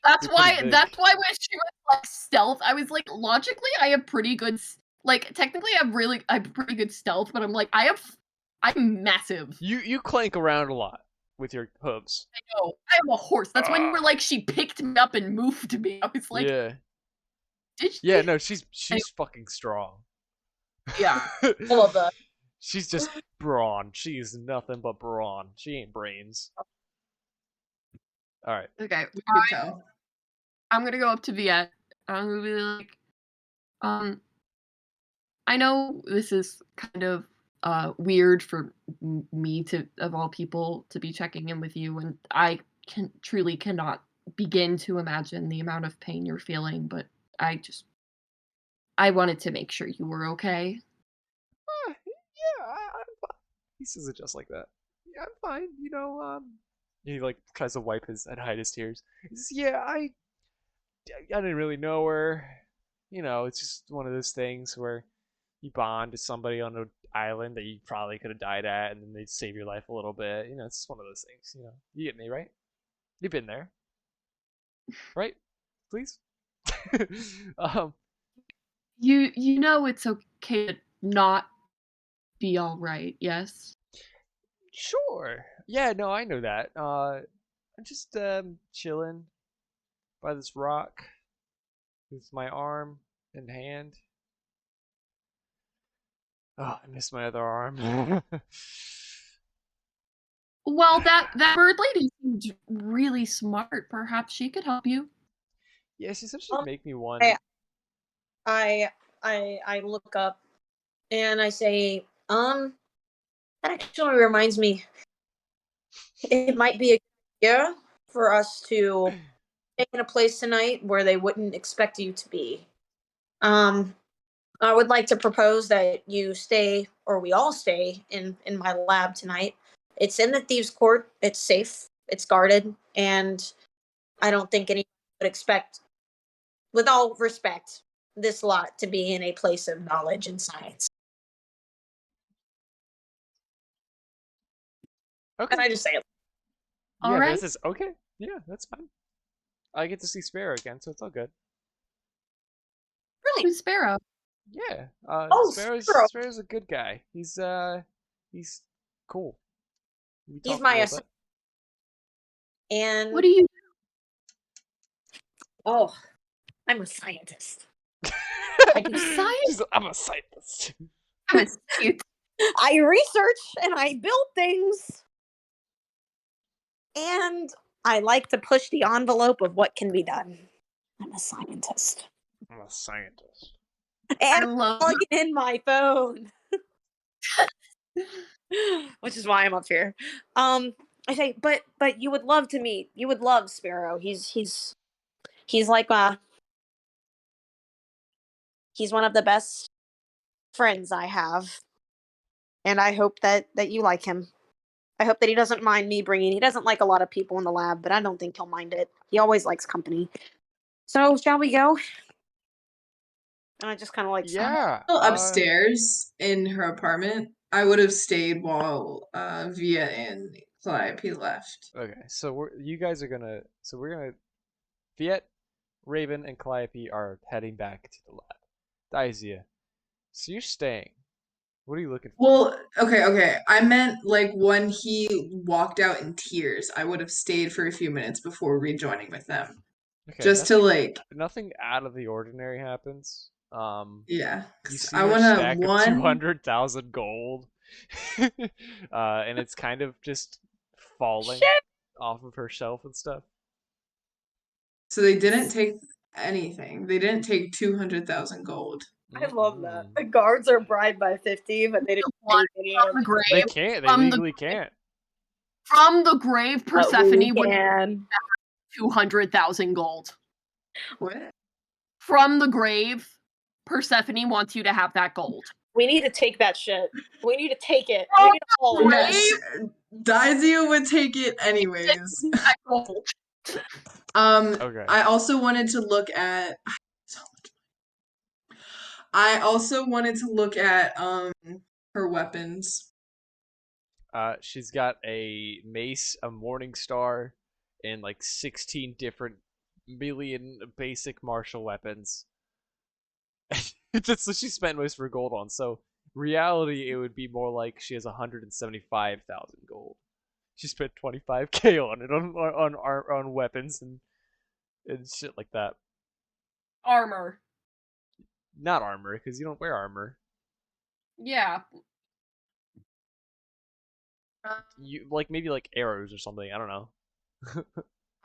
Speaker 4: that's why when she was like stealth, I was like, logically, I have pretty good, like technically I have pretty good stealth, but I'm like, I'm massive.
Speaker 1: You clank around a lot with your hooves.
Speaker 4: I know. I am a horse. That's when you were like, she picked me up and moved me. I was like,
Speaker 1: yeah.
Speaker 4: Did she?
Speaker 1: Yeah, no, she's fucking strong.
Speaker 4: Yeah. I love that.
Speaker 1: She's just brawn. She is nothing but brawn. She ain't brains. All right.
Speaker 4: Okay.
Speaker 3: We could tell.
Speaker 4: I'm gonna go up to Viet. I'm gonna be like, I know this is kind of weird for me to, of all people, to be checking in with you, and I truly cannot begin to imagine the amount of pain you're feeling, but I wanted to make sure you were okay.
Speaker 1: Yeah, I'm fine. He says it just like that. Yeah, I'm fine. He like tries to wipe his and hide his tears. He says, yeah, I didn't really know her. It's just one of those things where you bond with somebody on an island that you probably could have died at, and then they save your life a little bit. It's just one of those things. You get me, right? You've been there, right? Please.
Speaker 4: You know it's okay to not be all right. Yes.
Speaker 1: Sure. Yeah. No, I know that. I'm just chilling by this rock with my arm and hand. Oh, I miss my other arm.
Speaker 4: Well, that bird lady seemed really smart. Perhaps she could help you.
Speaker 1: Yeah, she said she'd make me one.
Speaker 5: I look up and I say, that actually reminds me, it might be a good idea for us to stay in a place tonight where they wouldn't expect you to be. I would like to propose that you stay, or we all stay, in my lab tonight. It's in the thieves' court. It's safe. It's guarded, and I don't think anyone would expect, with all respect, this lot to be in a place of knowledge and science.
Speaker 1: Okay.
Speaker 5: And I just say it.
Speaker 1: Yeah,
Speaker 4: All right.
Speaker 1: this is okay. Yeah, that's fine. I get to see Sparrow again, so it's all good.
Speaker 5: Really?
Speaker 4: Who's Sparrow?
Speaker 1: Yeah.
Speaker 5: Oh, Sparrow.
Speaker 1: Sparrow's a good guy. He's cool. We
Speaker 5: He's
Speaker 1: talked
Speaker 5: my
Speaker 1: a little
Speaker 5: And
Speaker 4: What do you?
Speaker 5: oh, I'm a scientist.
Speaker 1: bit.
Speaker 5: I do
Speaker 4: Science?
Speaker 1: I'm a scientist.
Speaker 5: I research and I build things. And I like to push the envelope of what can be done. I'm a scientist.
Speaker 1: I'm a scientist.
Speaker 5: And
Speaker 4: I love
Speaker 5: plug in my phone. Which is why I'm up here. I say, but you would love to meet. You would love Sparrow. He's like he's one of the best friends I have, and I hope that you like him. I hope that he doesn't mind me bringing. He doesn't like a lot of people in the lab, but I don't think he'll mind it. He always likes company. So shall we go? And I just kind of like
Speaker 1: Yeah.
Speaker 3: Still upstairs in her apartment. I would have stayed while Via and Calliope left.
Speaker 1: Okay, so we're gonna Viet, Raven, and Calliope are heading back to the lab. Daisia, so you're staying. What are you looking for?
Speaker 3: Well, okay. I meant like when he walked out in tears, I would have stayed for a few minutes before rejoining with them.
Speaker 1: Okay,
Speaker 3: Just to like,
Speaker 1: nothing out of the ordinary happens.
Speaker 3: yeah.
Speaker 1: You
Speaker 3: 'Cause
Speaker 1: see
Speaker 3: I
Speaker 1: her
Speaker 3: want to
Speaker 1: stack of
Speaker 3: one.
Speaker 1: 200,000 gold, and it's kind of just falling off of her shelf and stuff.
Speaker 3: So they didn't take anything. They didn't take 200,000 gold.
Speaker 5: I love that. The guards are bribed by 50, but they didn't
Speaker 4: Blood
Speaker 5: take any
Speaker 4: from
Speaker 5: of
Speaker 4: the
Speaker 5: it.
Speaker 4: grave.
Speaker 1: They can't. They
Speaker 4: From the
Speaker 1: legally can't.
Speaker 4: From the grave,
Speaker 5: But we
Speaker 4: Persephone would
Speaker 5: can.
Speaker 4: 200,000 gold.
Speaker 3: What?
Speaker 4: From the grave, Persephone wants you to have that gold.
Speaker 5: We need to take that shit. We need to take it. We need to haul it.
Speaker 3: Yes, Daizio would take it anyways.
Speaker 4: That gold.
Speaker 1: Okay.
Speaker 3: I also wanted to look at. I also wanted to look at her weapons.
Speaker 1: She's got a mace, a morning star, and like 16 different million basic martial weapons. That's what she spent most of her gold on. So reality, it would be more like she has 175,000 gold. She spent 25k on it on weapons and shit like that.
Speaker 4: Armor.
Speaker 1: Not armor, because you don't wear armor.
Speaker 4: Yeah.
Speaker 1: You like maybe like arrows or something. I don't know.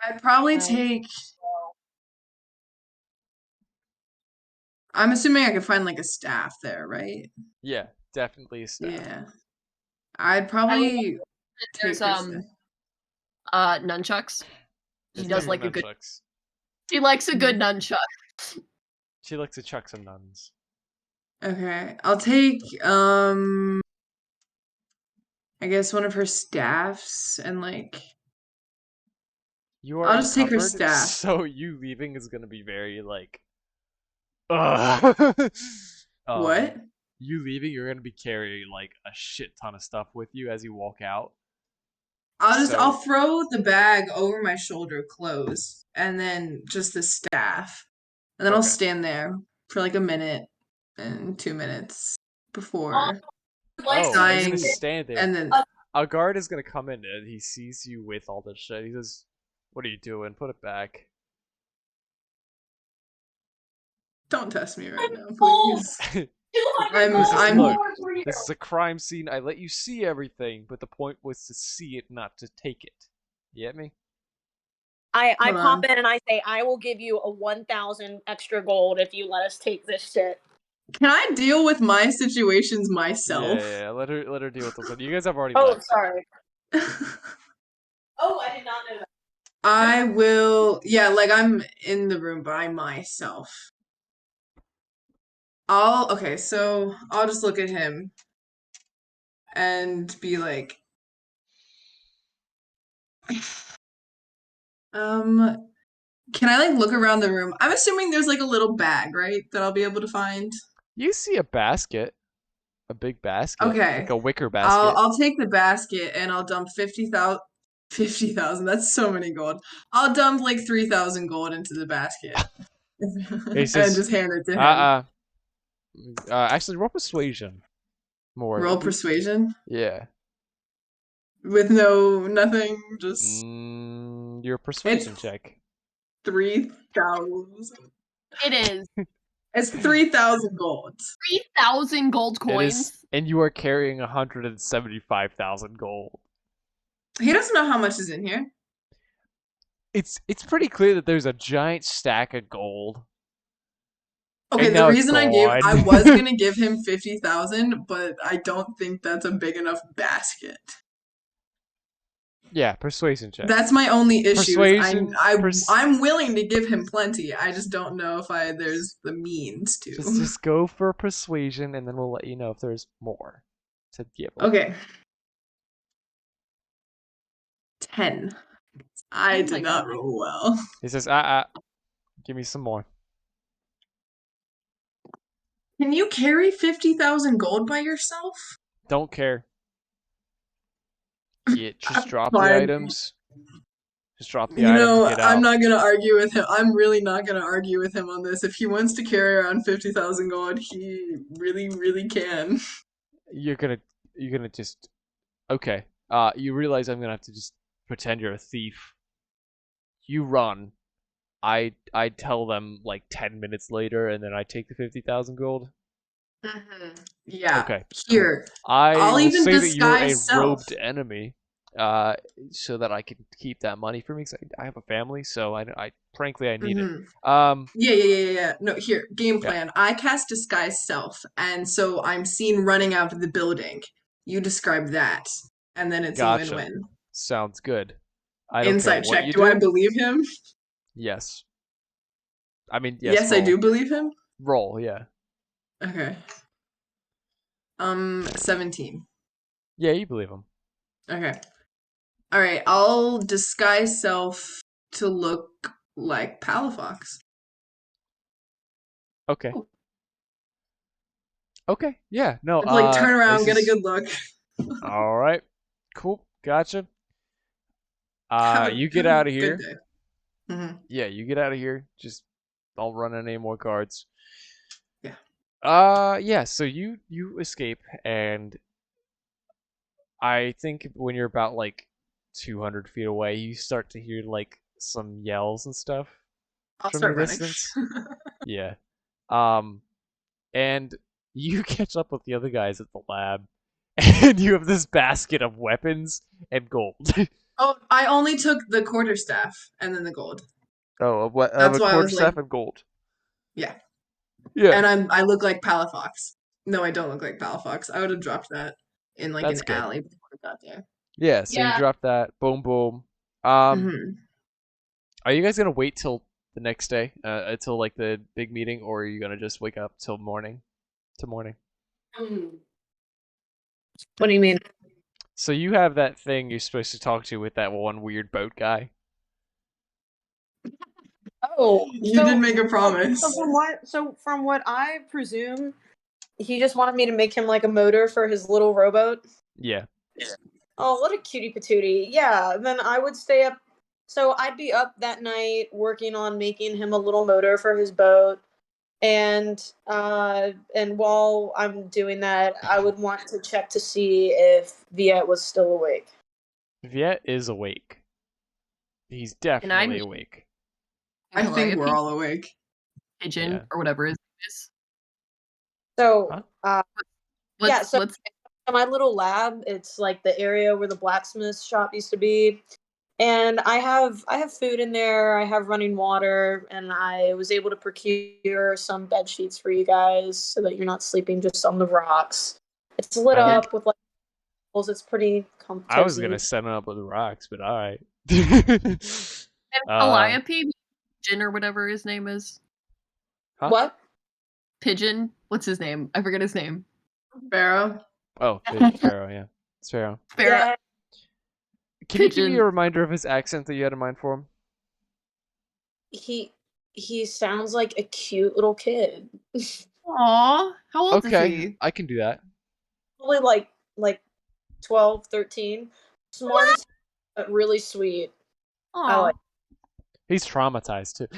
Speaker 3: I'd probably take. I'm assuming I could find like a staff there, right?
Speaker 1: Yeah, definitely a staff.
Speaker 3: Yeah. I'd probably take
Speaker 4: There's
Speaker 3: her staff.
Speaker 4: nunchucks. She
Speaker 1: There's
Speaker 4: does
Speaker 1: definitely
Speaker 4: like a good.
Speaker 1: nunchucks.
Speaker 4: She likes a good nunchuck.
Speaker 1: She likes to chuck some nuns.
Speaker 3: Okay, I'll take I guess one of her staffs and like
Speaker 1: You are
Speaker 3: I'll just take her
Speaker 1: encumbered,
Speaker 3: staff.
Speaker 1: so you leaving is gonna be very like. Ugh.
Speaker 3: What?
Speaker 1: You leaving, you're gonna be carrying like a shit ton of stuff with you as you walk out.
Speaker 3: I'll throw the bag over my shoulder close and then just the staff. And then I'll
Speaker 1: Okay.
Speaker 3: stand there for like a minute and 2 minutes before
Speaker 1: Oh, you're
Speaker 3: dying
Speaker 1: gonna stand there.
Speaker 3: and then
Speaker 1: A guard is gonna come in and he sees you with all this shit. He says, "What are you doing? Put it back."
Speaker 3: don't test me right now, please. I'm
Speaker 1: Look, this is a crime scene. I let you see everything, but the point was to see it, not to take it. You get me?
Speaker 5: I
Speaker 3: Hold
Speaker 5: pop
Speaker 3: on.
Speaker 5: in and I say, I will give you a 1,000 extra gold if you let us take this shit.
Speaker 3: Can I deal with my situations myself?
Speaker 1: Yeah. Let her deal with those. You guys have already
Speaker 5: Oh,
Speaker 1: met.
Speaker 5: sorry. Oh, I did not know that.
Speaker 3: I will, yeah, like I'm in the room by myself. Okay, so I'll just look at him and be like, can I like look around the room? I'm assuming there's like a little bag, right, that I'll be able to find.
Speaker 1: You see a basket, a big basket, like
Speaker 3: Okay.
Speaker 1: a wicker
Speaker 3: I'll
Speaker 1: basket.
Speaker 3: I'll take the basket and I'll dump 50,000. 50,000, that's so many gold. I'll dump like 3,000 gold into the basket
Speaker 1: He
Speaker 3: and
Speaker 1: says,
Speaker 3: just hand it to him.
Speaker 1: uh, actually, roll persuasion. More,
Speaker 3: Roll persuasion
Speaker 1: yeah.
Speaker 3: with nothing, just
Speaker 1: Your
Speaker 3: it's
Speaker 1: persuasion check.
Speaker 3: 3,000.
Speaker 4: It is
Speaker 3: It's 3,000 gold.
Speaker 4: 3,000 gold
Speaker 1: It is,
Speaker 4: coins.
Speaker 1: and you are carrying 175,000 gold.
Speaker 3: He doesn't know how much is in here.
Speaker 1: It's pretty clear that there's a giant stack of gold.
Speaker 3: Okay,
Speaker 1: And
Speaker 3: the
Speaker 1: now it's
Speaker 3: reason
Speaker 1: gone.
Speaker 3: I was gonna give him 50,000, but I don't think that's a big enough basket.
Speaker 1: Yeah, persuasion check.
Speaker 3: That's my only issue.
Speaker 1: Persuasion.
Speaker 3: I'm willing to give him plenty. I just don't know if there's the means to.
Speaker 1: Just go for persuasion, and then we'll let you know if there's more to give.
Speaker 3: Okay. 10. I
Speaker 4: Oh
Speaker 3: did
Speaker 4: my
Speaker 3: not
Speaker 1: Oh.
Speaker 4: God.
Speaker 3: roll well.
Speaker 1: He says, give me some more.
Speaker 3: Can you carry 50,000 gold by yourself?
Speaker 1: Don't care. Yeah, just drop the
Speaker 3: Fine.
Speaker 1: items. Just drop the
Speaker 3: You
Speaker 1: items and
Speaker 3: know,
Speaker 1: get
Speaker 3: I'm
Speaker 1: out.
Speaker 3: not gonna argue with him. I'm really not gonna argue with him on this. If he wants to carry around 50,000 gold, he really, really can.
Speaker 1: You're gonna just okay. You realize I'm gonna have to just pretend you're a thief. You run. I tell them like 10 minutes later, and then I take the 50,000 gold.
Speaker 3: Yeah.
Speaker 1: Okay.
Speaker 3: Here.
Speaker 1: I
Speaker 3: I'll
Speaker 1: will
Speaker 3: even
Speaker 1: say that you're a
Speaker 3: disguise self.
Speaker 1: robed enemy, so that I can keep that money for me. 'Cause I have a family, so I frankly I need it.
Speaker 3: Yeah. No, here, game
Speaker 1: Yeah.
Speaker 3: plan. I cast disguise self, and so I'm seen running out of the building. You describe that, and then it's a
Speaker 1: Gotcha.
Speaker 3: win-win.
Speaker 1: Sounds good. I don't care
Speaker 3: Insight
Speaker 1: what
Speaker 3: check.
Speaker 1: you
Speaker 3: Do I
Speaker 1: do.
Speaker 3: believe him?
Speaker 1: Yes. I mean, yes.
Speaker 3: Yes, I
Speaker 1: Roll.
Speaker 3: do believe him.
Speaker 1: Roll. Yeah.
Speaker 3: Okay. 17.
Speaker 1: Yeah, you believe him.
Speaker 3: Okay. All right. I'll disguise self to look like Palafox.
Speaker 1: Okay. Okay. Yeah. No.
Speaker 3: Just like turn around,
Speaker 1: This
Speaker 3: get a
Speaker 1: is
Speaker 3: good look.
Speaker 1: all right. Cool. Gotcha. You get
Speaker 3: Have a
Speaker 1: out of
Speaker 3: good
Speaker 1: here.
Speaker 3: day. Mhm.
Speaker 1: Yeah, you get out of here. Just don't run any more cards.
Speaker 3: Yeah.
Speaker 1: Yeah. So you escape, and I think when you're about like 200 feet away, you start to hear like some yells and stuff
Speaker 3: I'll
Speaker 1: from the
Speaker 3: start running.
Speaker 1: distance. Yeah. And you catch up with the other guys at the lab, and you have this basket of weapons and gold.
Speaker 3: Oh, I only took the quarterstaff and then the gold.
Speaker 1: Oh, of what? Of
Speaker 3: That's
Speaker 1: a
Speaker 3: why I was like,
Speaker 1: quarterstaff and gold.
Speaker 3: yeah.
Speaker 1: Yeah,
Speaker 3: And I look like Palafox. No, I don't look like Palafox. I would have dropped that in like
Speaker 1: that's
Speaker 3: an
Speaker 1: good.
Speaker 3: alley before I got there.
Speaker 1: Yeah, so you
Speaker 4: Yeah.
Speaker 1: drop that. Boom, boom.
Speaker 3: Mhm.
Speaker 1: Are you guys gonna wait till the next day, until like the big meeting, or are you gonna just wake up till morning? To morning.
Speaker 2: What do you mean?
Speaker 1: So you have that thing you're supposed to talk to with that one weird boat guy.
Speaker 2: Oh,
Speaker 3: You did make a promise.
Speaker 2: So from what I presume, he just wanted me to make him like a motor for his little rowboat.
Speaker 1: Yeah.
Speaker 2: Oh, what a cutie patootie. Yeah, then I would stay up. So I'd be up that night working on making him a little motor for his boat. And while I'm doing that, I would want to check to see if Viet was still awake.
Speaker 1: Viet is awake. He's
Speaker 4: And I'm
Speaker 1: definitely awake.
Speaker 3: I think we're all awake.
Speaker 4: pigeon
Speaker 1: Yeah.
Speaker 4: or whatever it is.
Speaker 2: So,
Speaker 1: Huh?
Speaker 2: yeah, so
Speaker 4: let's
Speaker 2: my little lab, it's like the area where the blacksmith shop used to be. And I have food in there, I have running water, and I was able to procure some bed sheets for you guys so that you're not sleeping just on the rocks. It's lit
Speaker 1: Oh.
Speaker 2: up with like it's pretty comfortable.
Speaker 1: I was gonna set him up with rocks, but all right.
Speaker 4: And Calliope, Pigeon or whatever his name is.
Speaker 1: Huh?
Speaker 2: What?
Speaker 4: Pigeon. What's his name? I forget his name.
Speaker 3: Pharaoh.
Speaker 1: Oh, Pharaoh, yeah. It's Pharaoh.
Speaker 4: Sparrow.
Speaker 2: Yeah,
Speaker 1: Can you give me a
Speaker 4: Pigeon.
Speaker 1: reminder of his accent that you had in mind for him?
Speaker 2: he sounds like a cute little kid.
Speaker 4: Aw, how old is
Speaker 1: Okay,
Speaker 4: he?
Speaker 1: I can do that.
Speaker 2: Probably like 12, 13. Smart as but really sweet. I
Speaker 4: Aw.
Speaker 2: like.
Speaker 1: He's traumatized too.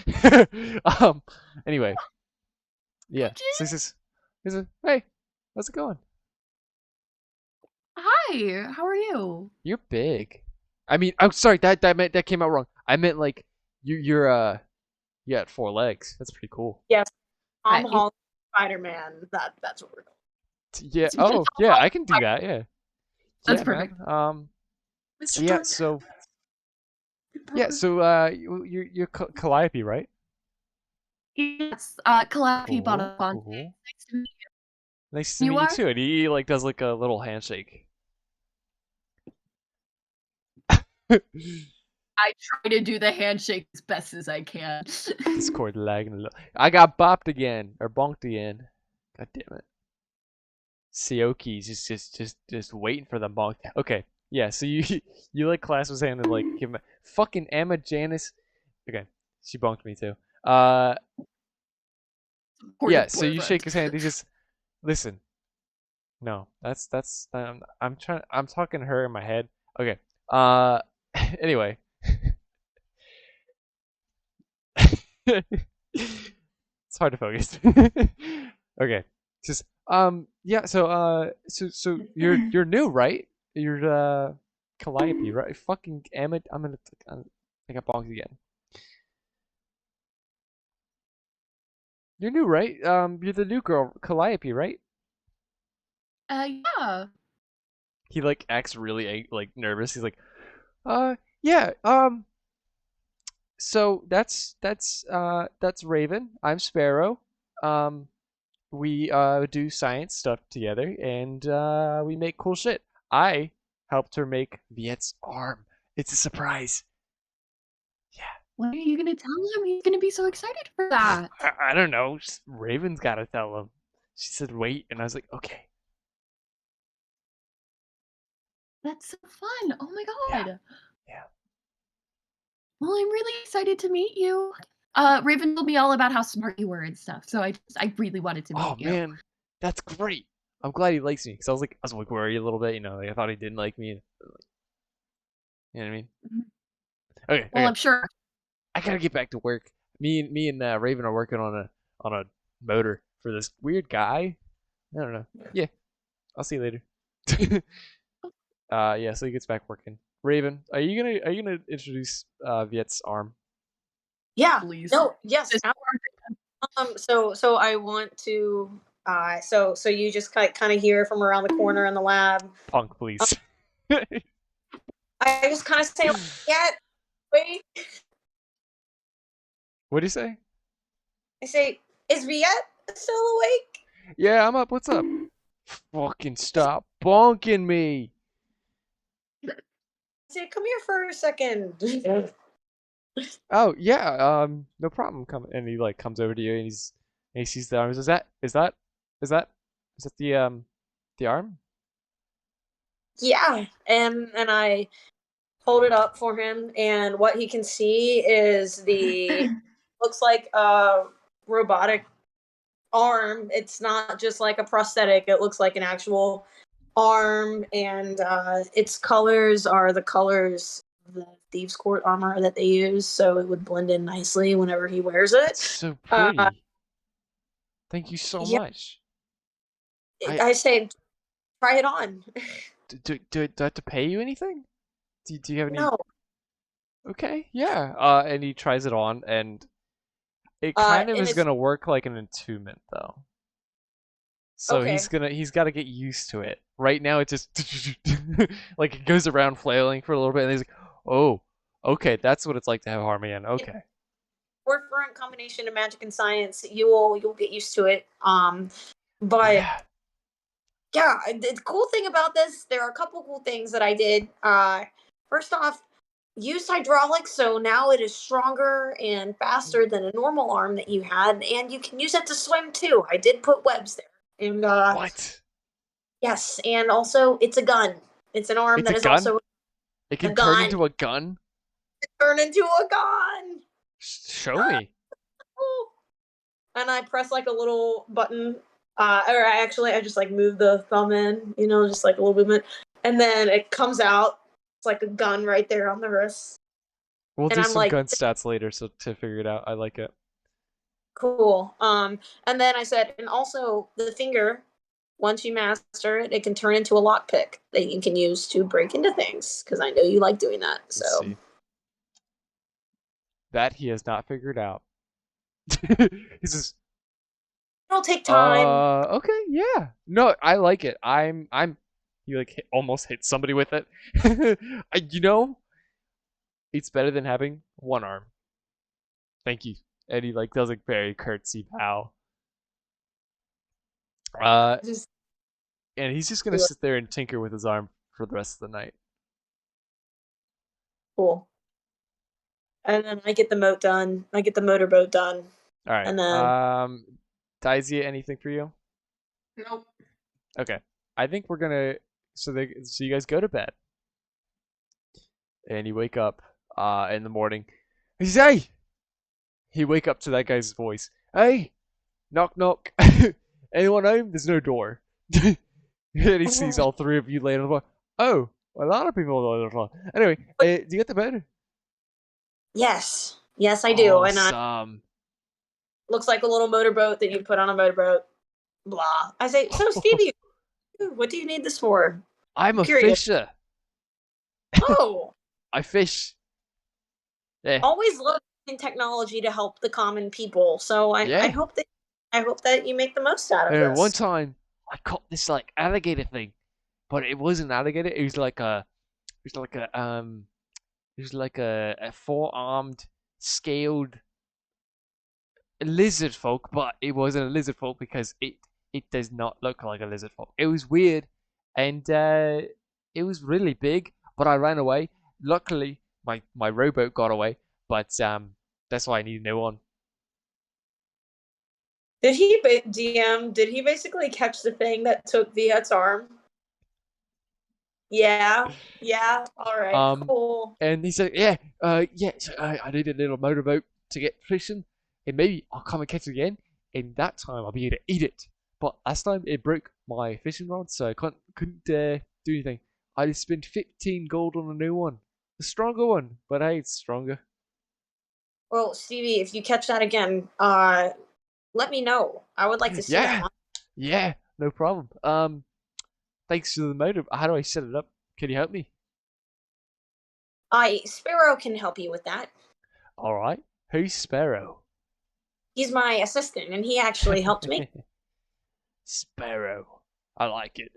Speaker 1: Anyway, yeah. So this is hey, how's it going?
Speaker 4: Hi, how are you?
Speaker 1: You're big. I mean, I'm sorry, that came out wrong. I meant like you had 4 legs. That's pretty cool.
Speaker 2: Yes, Tom
Speaker 4: Hi.
Speaker 2: Holland, Spider-Man. That's what we're going.
Speaker 1: Yeah. Oh, yeah, I can do that. Yeah.
Speaker 4: That's
Speaker 1: Yeah,
Speaker 4: perfect.
Speaker 1: man.
Speaker 3: Mr.
Speaker 1: Yeah.
Speaker 3: Jordan.
Speaker 1: So you're Calliope, right?
Speaker 4: Yes, Calliope bought
Speaker 1: Cool.
Speaker 4: a font.
Speaker 1: Cool.
Speaker 4: Nice to meet you.
Speaker 1: Nice to
Speaker 4: You
Speaker 1: meet you
Speaker 4: are?
Speaker 1: too. And he like does like a little handshake.
Speaker 4: I try to do the handshake as best as I can.
Speaker 1: Discord lagging a little. I got bopped again or bonked again. God damn it. Sioki's just waiting for the bonk. Okay, yeah. So you you like class was saying to like give him a fucking Emma Janice. Okay, she bonked me too. Yeah. So you shake his hand. He just listen. No, that's I'm talking to her in my head. Okay. Uh. Anyway. It's hard to focus. Okay. Just yeah, so you're new, right? You're Calliope, right? Fucking Amit, I'm gonna take up bongs again. You're new, right? You're the new girl, Calliope, right?
Speaker 4: Yeah.
Speaker 1: He like acts really like nervous. He's like, yeah, so that's Raven. I'm Sparrow. Um, we do science stuff together, and we make cool shit. I helped her make Viet's arm. It's a surprise. Yeah.
Speaker 4: When are you gonna tell him? He's gonna be so excited for that.
Speaker 1: I don't know. Raven's got to tell him. She said wait, and I was like, okay.
Speaker 4: That's so fun. Oh my
Speaker 1: Yeah.
Speaker 4: god.
Speaker 1: Yeah.
Speaker 4: Well, I'm really excited to meet you. Raven told me all about how smart you were and stuff, so I really wanted to
Speaker 1: Oh
Speaker 4: meet you.
Speaker 1: man, that's great. I'm glad he likes me because I was like worried a little bit. You know, like I thought he didn't like me. You know what I mean?
Speaker 4: Mhm.
Speaker 1: Okay.
Speaker 4: Well,
Speaker 1: Okay.
Speaker 4: I'm sure.
Speaker 1: I gotta get back to work. Me and Raven are working on a motor for this weird guy. I don't know. Yeah, I'll see you later. Yeah, so he gets back working. Raven, are you gonna introduce Viet's arm?
Speaker 2: Yeah.
Speaker 4: Please.
Speaker 2: No. Yes.
Speaker 4: This-
Speaker 2: So I want to. So you just kind of hear from around the corner in the lab.
Speaker 1: Punk, please.
Speaker 2: I just kind of say, yeah, wait.
Speaker 1: What'd you say?
Speaker 2: I say, is Viet still awake?
Speaker 1: Yeah, I'm up. What's up? Fucking stop bonking me.
Speaker 2: I say, come here for a second.
Speaker 1: Oh yeah, no problem. Come and he like comes over to you and he sees the arms. Is that the arm?
Speaker 2: Yeah, and I hold it up for him, and what he can see is the looks like a robotic arm. It's not just like a prosthetic. It looks like an actual arm, and its colors are the colors of the thieves' court armor that they use, so it would blend in nicely whenever he wears
Speaker 1: It's
Speaker 2: it.
Speaker 1: so
Speaker 2: Uh,
Speaker 1: pretty. Thank you so
Speaker 2: yeah,
Speaker 1: much. I
Speaker 2: I say, try it on.
Speaker 1: do I have to pay you anything? Do you have any?
Speaker 2: No,
Speaker 1: Okay, yeah. And he tries it on, and it kind of
Speaker 2: and
Speaker 1: is
Speaker 2: it's
Speaker 1: gonna work like an attunement though. So
Speaker 2: okay.
Speaker 1: he's got to get used to it. Right now, it just like it goes around flailing for a little bit, and he's like, "Oh, okay, that's what it's like to have harmony." And okay,
Speaker 2: Forefront combination of magic and science. You'll get used to it. But
Speaker 1: yeah,
Speaker 2: yeah, the cool thing about this, there are a couple cool things that I did. First off,
Speaker 5: used hydraulics, so now it is stronger and faster than a normal arm that you had, and you can use it to swim too. I did put webs there. And
Speaker 1: What?
Speaker 5: yes, and also it's a gun. It's an arm
Speaker 1: It's
Speaker 5: that
Speaker 1: a
Speaker 5: is
Speaker 1: gun?
Speaker 5: also
Speaker 1: It
Speaker 5: a
Speaker 1: can turn
Speaker 5: gun.
Speaker 1: into a gun?
Speaker 5: Turn into a gun.
Speaker 1: Show me.
Speaker 5: And I press like a little button, or I just like move the thumb in, just like a little movement, and then it comes out. It's like a gun right there on the wrist,
Speaker 1: We'll
Speaker 5: and
Speaker 1: do
Speaker 5: I'm
Speaker 1: some
Speaker 5: like,
Speaker 1: gun stats later so to figure it out. I like it.
Speaker 5: cool. And then I said, and also the finger. Once you master it, it can turn into a lockpick that you can use to break into things. Because I know you like doing that. So
Speaker 1: Let's see. That he has not figured out. He says,
Speaker 5: it'll take time.
Speaker 1: okay, yeah. No, I like it. You like almost hit somebody with it. It's better than having one arm. Thank you. And he like does a very curtsy bow.
Speaker 5: Just
Speaker 1: And he's just gonna sit there and tinker with his arm for the rest of the night.
Speaker 5: cool. And then I get the moat done. I get the motorboat done.
Speaker 1: All right.
Speaker 5: And then
Speaker 1: Daisy, anything for you?
Speaker 3: Nope.
Speaker 1: Okay. I think we're gonna. So you guys go to bed, and you wake up in the morning. He says, "Hey!" He wake up to that guy's voice. "Hey, knock knock. Anyone home? There's no door." And he sees all three of you laying on the floor. Oh, a lot of people laying on the floor. Anyway, do you get the bed?
Speaker 5: yes, I do. And
Speaker 1: Awesome.
Speaker 5: looks like a little motorboat that you put on a motorboat. Blah. I say, so Stevie, what do you need this for?
Speaker 1: I'm a
Speaker 5: curious.
Speaker 1: fisher.
Speaker 5: Oh,
Speaker 1: I fish. Yeah.
Speaker 5: always look in technology to help the common people. So
Speaker 1: Yeah.
Speaker 5: I hope that you make the most out of this.
Speaker 1: One time, I caught this like alligator thing, but it wasn't an alligator. It was like a four-armed, scaled lizard folk, but it wasn't a lizard folk because it does not look like a lizard folk. It was weird, and it was really big, but I ran away. Luckily, my rowboat got away, but that's why I need a new one.
Speaker 5: Did he DM? Did he basically catch the thing that took Viet's arm? Yeah. All right. Cool.
Speaker 1: And he said, "Yeah, I need a little motorboat to get fishing, and maybe I'll come and catch it again. And that time I'll be able to eat it. But last time it broke my fishing rod, so I couldn't do anything. I just spent 15 gold on a new one, a stronger one. But hey, it's stronger."
Speaker 5: Well, Stevie, if you catch that again, let me know. I would like to see that one.
Speaker 1: Yeah, no problem. Thanks to the motor. How do I set it up? Can you help me?
Speaker 5: Sparrow can help you with that.
Speaker 1: All right. Who's Sparrow?
Speaker 5: He's my assistant, and he actually helped me.
Speaker 1: Sparrow. I like it.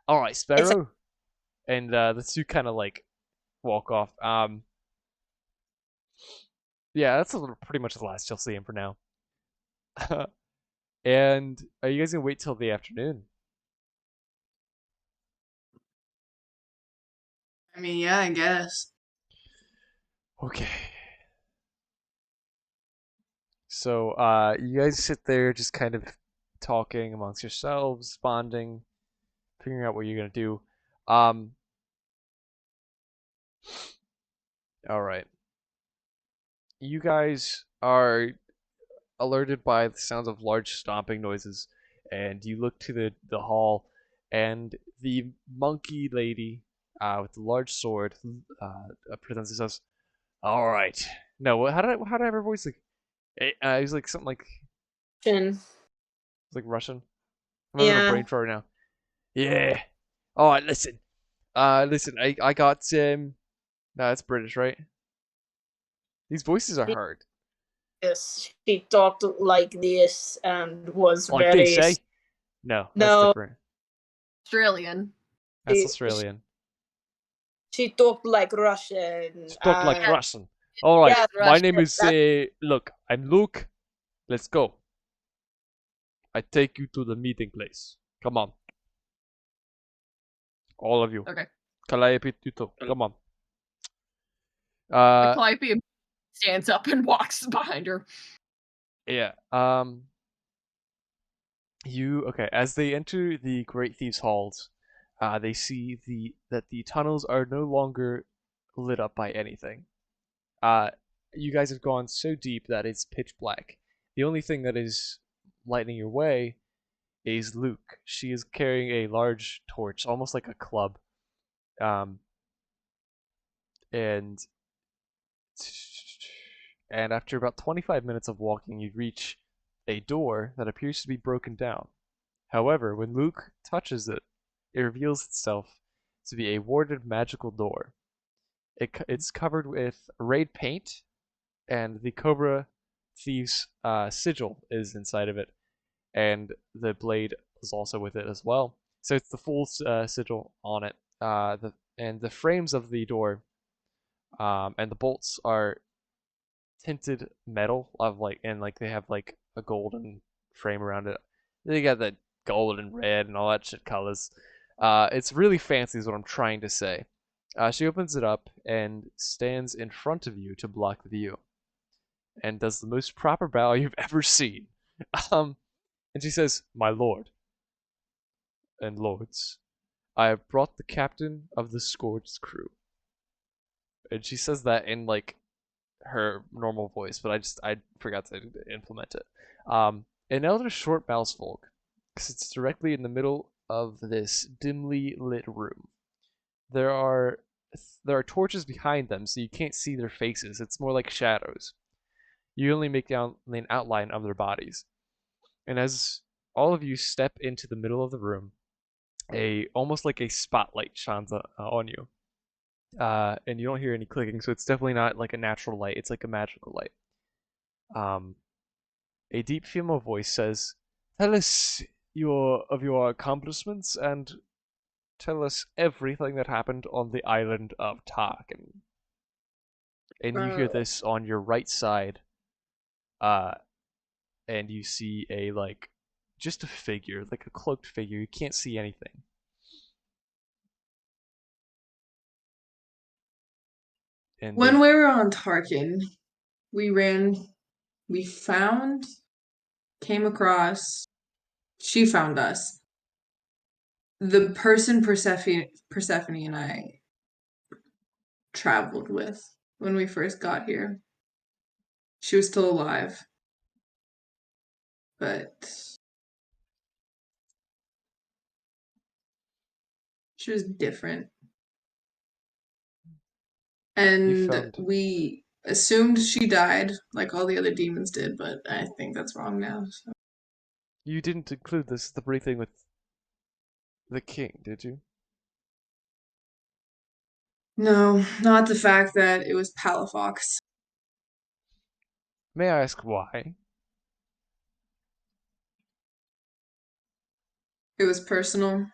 Speaker 1: All right, Sparrow. And the two kind of like walk off. Yeah, that's pretty much the last you'll see him for now. And are you guys gonna wait till the afternoon?
Speaker 3: I mean, yeah, I guess.
Speaker 1: Okay. So, you guys sit there just kind of talking amongst yourselves, bonding, figuring out what you're gonna do. All right. You guys are alerted by the sounds of large stomping noises, and you look to the hall, and the monkey lady with the large sword presents herself. All right. No, how did I have her voice like? It was like something like Russian. I'm having a brain fart now. Yeah. All right. Listen. Listen. I got no, that's British, right? These voices are hard.
Speaker 5: Yes, she talked like this and was
Speaker 1: Like
Speaker 5: very.
Speaker 1: this, eh? No, that's
Speaker 5: No.
Speaker 1: different.
Speaker 4: Australian.
Speaker 1: That's Australian.
Speaker 5: She talked like Russian.
Speaker 1: She talked like Russian. All right.
Speaker 5: Yeah,
Speaker 1: My name
Speaker 5: Russian.
Speaker 1: is look. I'm Luke. Let's go. I take you to the meeting place. Come on. All of you.
Speaker 4: Okay.
Speaker 1: Kalaya Pituto. Come on. Uh,
Speaker 4: Calliope stands up and walks behind her.
Speaker 1: yeah. Okay, as they enter the Great Thieves' Halls, they see that the tunnels are no longer lit up by anything. Uh, you guys have gone so deep that it's pitch black. The only thing that is lighting your way is Luke. She is carrying a large torch, almost like a club. Um, and and after about 25 minutes of walking, you reach a door that appears to be broken down. However, when Luke touches it, it reveals itself to be a warded magical door. It's covered with raid paint, and the Cobra Thief's sigil is inside of it, and the blade is also with it as well. So it's the full sigil on it. The frames of the door and the bolts are tinted metal of like they have like a golden frame around it. They got the gold and red and all that shit colors. It's really fancy is what I'm trying to say. She opens it up and stands in front of you to block the view and does the most proper bow you've ever seen. Um, and she says, "My lord and lords, I have brought the captain of the Scourge's crew." And she says that in like her normal voice, but I forgot to implement it. An elder short mousefolk sits directly in the middle of this dimly lit room. There are there are torches behind them, so you can't see their faces. It's more like shadows. You only make down an outline of their bodies. And as all of you step into the middle of the room, a almost like a spotlight shines on you. And you don't hear any clicking, so it's definitely not like a natural light. It's like a magical light. Um, a deep female voice says, "Tell us your accomplishments and tell us everything that happened on the island of Tarkin." And you hear this on your right side, uh, and you see a like just a figure, like a cloaked figure. You can't see anything. And
Speaker 3: When
Speaker 1: they
Speaker 3: we were on Tarkin, we ran, we found, came across, she found us. The person Persephone and I traveled with when we first got here. She was still alive, but she was different.
Speaker 1: you
Speaker 3: And
Speaker 1: found
Speaker 3: we assumed she died, like all the other demons did, but I think that's wrong now. So.
Speaker 1: you didn't include this the briefing with the king, did you?
Speaker 3: No, not the fact that it was Palafox.
Speaker 1: May I ask why?
Speaker 3: It was personal.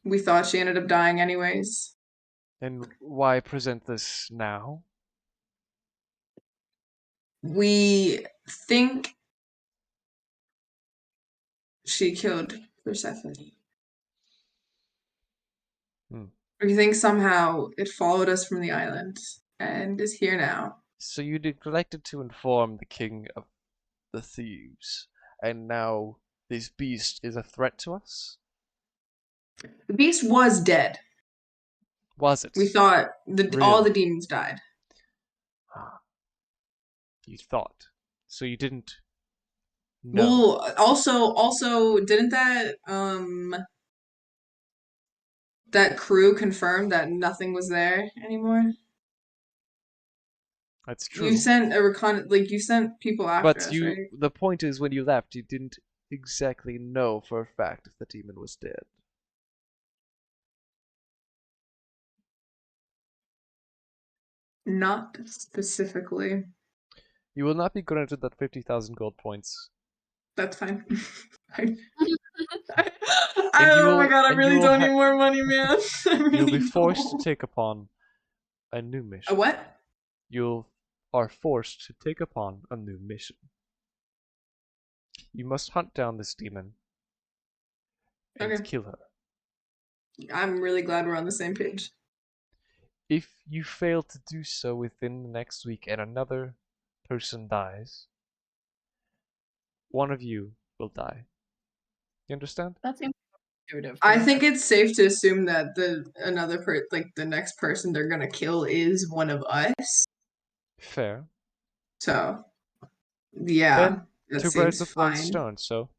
Speaker 3: We thought she ended up dying anyways.
Speaker 1: And why present this now?
Speaker 3: We think she killed Persephone.
Speaker 1: Hmm.
Speaker 3: We think somehow it followed us from the island and is here now.
Speaker 1: So you neglected to inform the king of the thieves, and now this beast is a threat to us?
Speaker 3: The beast was dead.
Speaker 1: Was it?
Speaker 3: We thought all
Speaker 1: Really?
Speaker 3: the demons died.
Speaker 1: Ah, you thought. So you didn't know.
Speaker 3: Well, also, didn't that crew confirm that nothing was there anymore?
Speaker 1: That's
Speaker 3: You
Speaker 1: true.
Speaker 3: sent you sent people after
Speaker 1: But
Speaker 3: us, right?
Speaker 1: the point is, when you left, you didn't exactly know for a fact if the demon was dead.
Speaker 3: Not specifically.
Speaker 1: You will not be granted that 50,000 gold points.
Speaker 3: That's fine.
Speaker 1: And you
Speaker 3: oh my
Speaker 1: will,
Speaker 3: god, I
Speaker 1: and you
Speaker 3: really
Speaker 1: will
Speaker 3: don't need more money, man. I
Speaker 1: you'll be
Speaker 3: really
Speaker 1: forced to
Speaker 3: don't.
Speaker 1: take upon a new
Speaker 3: A
Speaker 1: mission.
Speaker 3: what?
Speaker 1: You are forced to take upon a new mission. You must hunt down this demon and
Speaker 3: Okay.
Speaker 1: kill her.
Speaker 3: I'm really glad we're on the same page.
Speaker 1: if you fail to do so within the next week and another person dies, one of you will die. You understand?
Speaker 4: That seems intuitive.
Speaker 3: I think it's safe to assume that the next person they're gonna kill is one of us.
Speaker 1: Fair.
Speaker 3: So, yeah,
Speaker 1: Then,
Speaker 3: that
Speaker 1: two birds
Speaker 3: seems
Speaker 1: with one
Speaker 3: fine.
Speaker 1: stone, so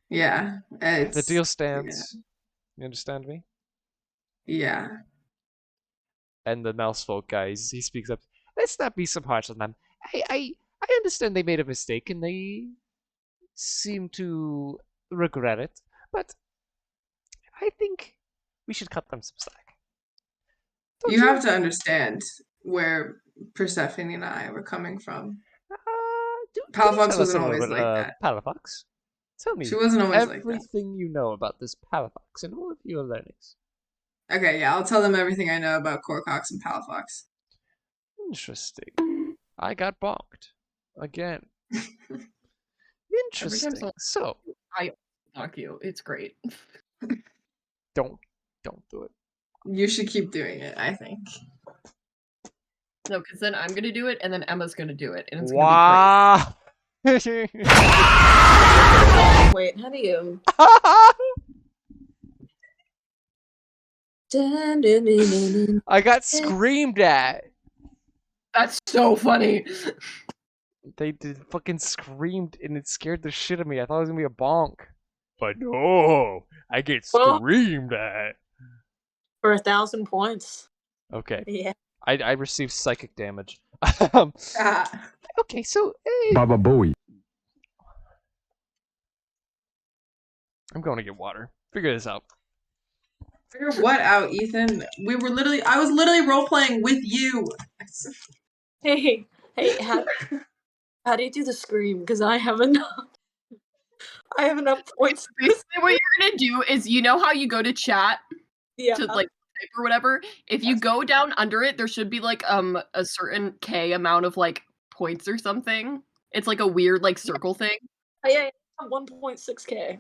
Speaker 3: Yeah,
Speaker 1: the deal
Speaker 3: yeah.
Speaker 1: stands. You understand me?
Speaker 3: Yeah.
Speaker 1: And the mouse folk guy, he speaks up. Let's not be so harsh on them. I understand they made a mistake and they seem to regret it, but I think we should cut them some slack. Don't
Speaker 3: You
Speaker 1: you?
Speaker 3: have to understand where Persephone and I were coming from.
Speaker 1: Can you
Speaker 3: Palafox
Speaker 1: tell us
Speaker 3: wasn't
Speaker 1: a little
Speaker 3: always
Speaker 1: bit,
Speaker 3: like that.
Speaker 1: Palafox? Tell
Speaker 3: She
Speaker 1: me
Speaker 3: wasn't always like that.
Speaker 1: everything you know about this Palafox and all of your learnings.
Speaker 3: Okay, yeah, I'll tell them everything I know about Corcox and Palafox.
Speaker 1: Interesting. I got bonked. Again.
Speaker 4: Every time
Speaker 1: Interesting.
Speaker 4: someone
Speaker 1: So,
Speaker 4: I talk you, it's great.
Speaker 1: don't do it.
Speaker 3: You should keep doing it, I think.
Speaker 4: No, because then I'm gonna do it, and then Emma's gonna do it, and it's
Speaker 1: Wow.
Speaker 2: Wait, how do you?
Speaker 1: I got screamed at.
Speaker 4: That's so funny.
Speaker 1: They did fucking screamed and it scared the shit out of me. I thought it was gonna be a bonk. But no, I get
Speaker 2: Well-
Speaker 1: screamed at.
Speaker 2: For 1,000 points.
Speaker 1: Okay,
Speaker 2: Yeah.
Speaker 1: I received psychic damage.
Speaker 3: Ah.
Speaker 1: Okay, so
Speaker 6: Baba Booey.
Speaker 1: I'm going to get water. Figure this out.
Speaker 3: Figure what out, Ethan? I was literally role playing with you.
Speaker 2: Hey, how do you do the scream? Because I have enough. I have enough points.
Speaker 4: Basically, what you're gonna do is, you know how you go to chat
Speaker 2: Yeah.
Speaker 4: to like type or whatever. If you go down under it, there should be like a certain K amount of like points or something. It's like a weird like circle thing.
Speaker 2: Yeah, 1.6k.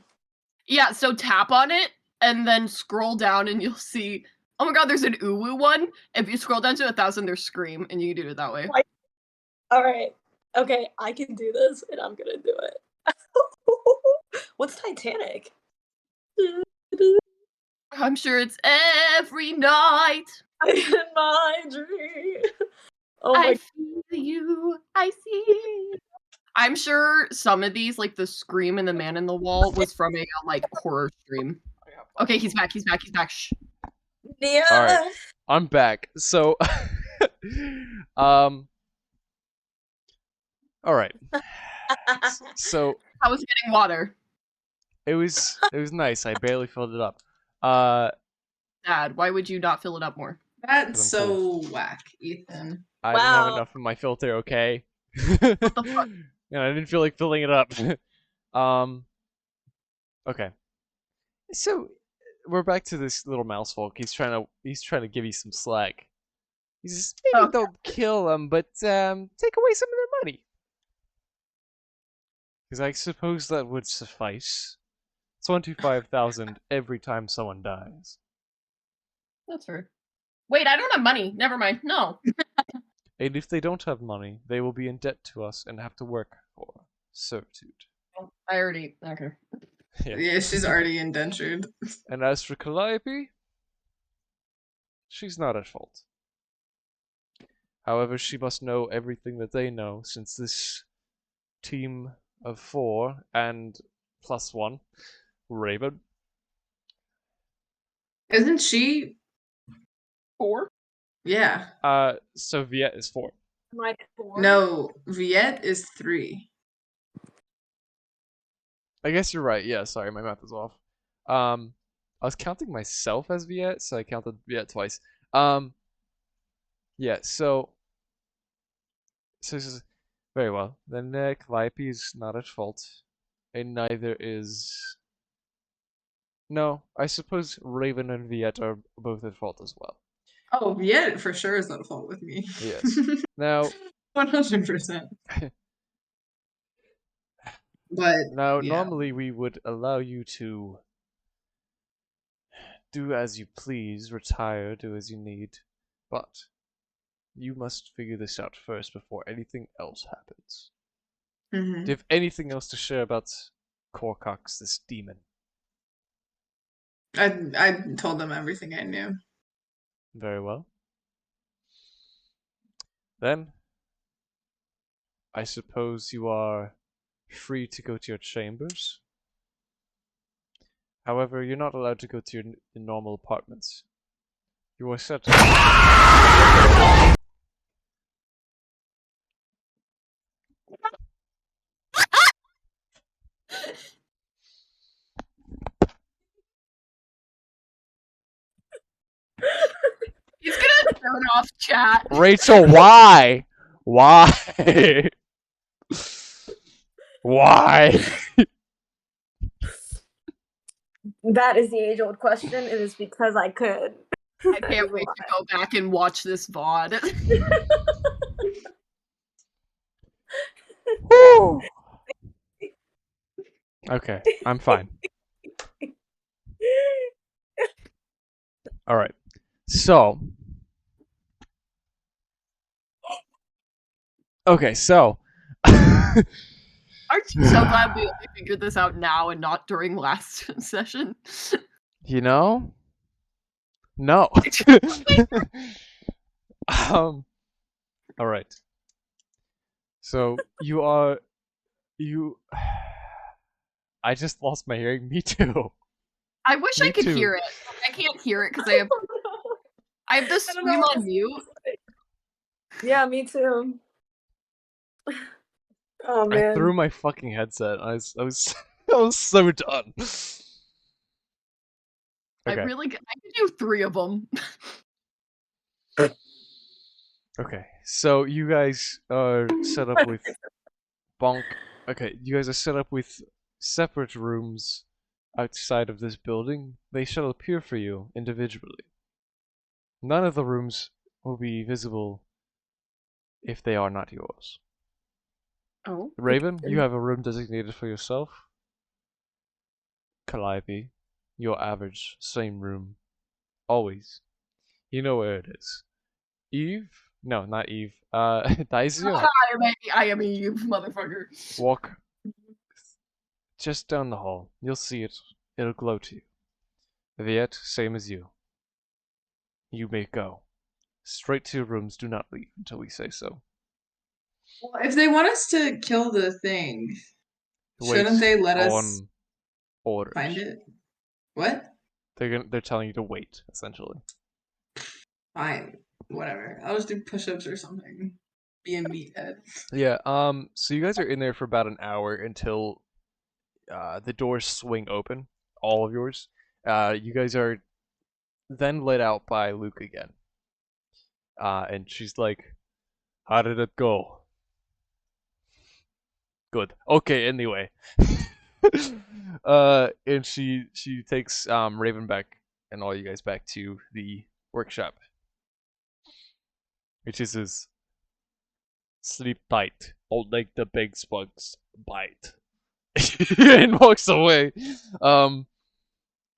Speaker 4: Yeah, so tap on it and then scroll down and you'll see. Oh my god, there's an uwu one. If you scroll down to 1,000, there's scream, and you can do it that way.
Speaker 2: All right. Okay, I can do this, and I'm gonna do it. What's Titanic?
Speaker 4: I'm sure it's every night.
Speaker 2: In my dream. Oh
Speaker 4: I
Speaker 2: my.
Speaker 4: feel you. I see you. I'm sure some of these, like the scream and the man in the wall, was from a like horror stream. Okay, he's back. He's back. He's back. Shh.
Speaker 2: Yeah.
Speaker 1: All right. I'm back. So, all right. So
Speaker 4: I was getting water.
Speaker 1: it was nice. I barely filled it up.
Speaker 4: Dad, why would you not fill it up more?
Speaker 3: That's
Speaker 1: I'm
Speaker 3: so whack, Ethan.
Speaker 1: I didn't have
Speaker 2: Wow.
Speaker 1: enough in my filter. Okay.
Speaker 4: What the fuck?
Speaker 1: And I didn't feel like filling it up. Okay. So we're back to this little mouse folk. He's trying to give you some slack. He says, maybe
Speaker 4: Okay.
Speaker 1: don't kill them, but take away some of their money. Because I suppose that would suffice. 25,000 every time someone dies.
Speaker 4: That's fair. Wait, I don't have money. Never mind. No.
Speaker 1: And if they don't have money, they will be in debt to us and have to work for servitude.
Speaker 4: I already. Okay.
Speaker 3: Yeah, she's already indentured.
Speaker 1: And as for Calliope, she's not at fault. However, she must know everything that they know, since this team of 4 and +1, Raven.
Speaker 3: Isn't she?
Speaker 4: 4?
Speaker 3: Yeah.
Speaker 1: So Viet is 4.
Speaker 2: Am I 4?
Speaker 3: No, Viet is 3.
Speaker 1: I guess you're right. Yeah, sorry, my math is off. I was counting myself as Viet, so I counted Viet twice. Yeah, so this is very well. Then Calliope is not at fault, and neither is. No, I suppose Raven and Viet are both at fault as well.
Speaker 3: Oh, Viet for sure is at fault with me.
Speaker 1: Yes. Now,
Speaker 3: 100%. But
Speaker 1: now,
Speaker 3: yeah.
Speaker 1: normally we would allow you to do as you please, retire, do as you need. But you must figure this out first before anything else happens.
Speaker 3: Mm-hmm.
Speaker 1: Do you have anything else to share about Korkox, this demon?
Speaker 3: I told them everything I knew.
Speaker 1: Very well. Then, I suppose you are free to go to your chambers. However, you're not allowed to go to your normal apartments. You are set to...
Speaker 4: He's gonna turn off chat.
Speaker 1: Rachel, why? Why? Why?
Speaker 2: That is the age-old question. It is because I could.
Speaker 4: I can't wait to go back and watch this VOD.
Speaker 1: Okay, I'm fine. Alright. So. Okay, so.
Speaker 4: Aren't you so glad we figured this out now and not during last session?
Speaker 1: You know? No. Alright. So, you. I just lost my hearing. Me too.
Speaker 4: I wish
Speaker 1: Me
Speaker 4: I could
Speaker 1: too.
Speaker 4: hear it. I can't hear it because I have the
Speaker 2: I don't know
Speaker 4: stream
Speaker 2: what
Speaker 4: on
Speaker 2: to
Speaker 4: mute.
Speaker 2: Yeah, me too. Oh
Speaker 1: I
Speaker 2: man.
Speaker 1: threw my fucking headset. I was I was so done. Okay.
Speaker 4: I could do 3 of them.
Speaker 1: Okay. So you guys are set up with bonk. Okay, you guys are set up with separate rooms outside of this building. They shall appear for you individually. None of the rooms will be visible if they are not yours.
Speaker 4: Oh.
Speaker 1: Raven, you have a room designated for yourself. Calliope, your average, same room. Always. You know where it is. Eve? No, not Eve. Daisy,
Speaker 4: I am a you motherfucker.
Speaker 1: walk just down the hall. You'll see it. It'll glow to you. Viet, same as you. You may go. Straight to your rooms. Do not leave until we say so.
Speaker 3: Well, if they want us to kill the thing,
Speaker 1: Wait
Speaker 3: shouldn't they let us
Speaker 1: on orders.
Speaker 3: find it? What?
Speaker 1: They're telling you to wait, essentially.
Speaker 3: Fine. Whatever. I'll just do push-ups or something. Be a meathead.
Speaker 1: Yeah, so you guys are in there for about an hour until the doors swing open, all of yours. You guys are then let out by Luke again. And she's like, "How did it go?" Good. Okay, anyway. And she takes Raven back and all you guys back to the workshop. Which is his sleep tight. I'll make the big spugs bite. And walks away.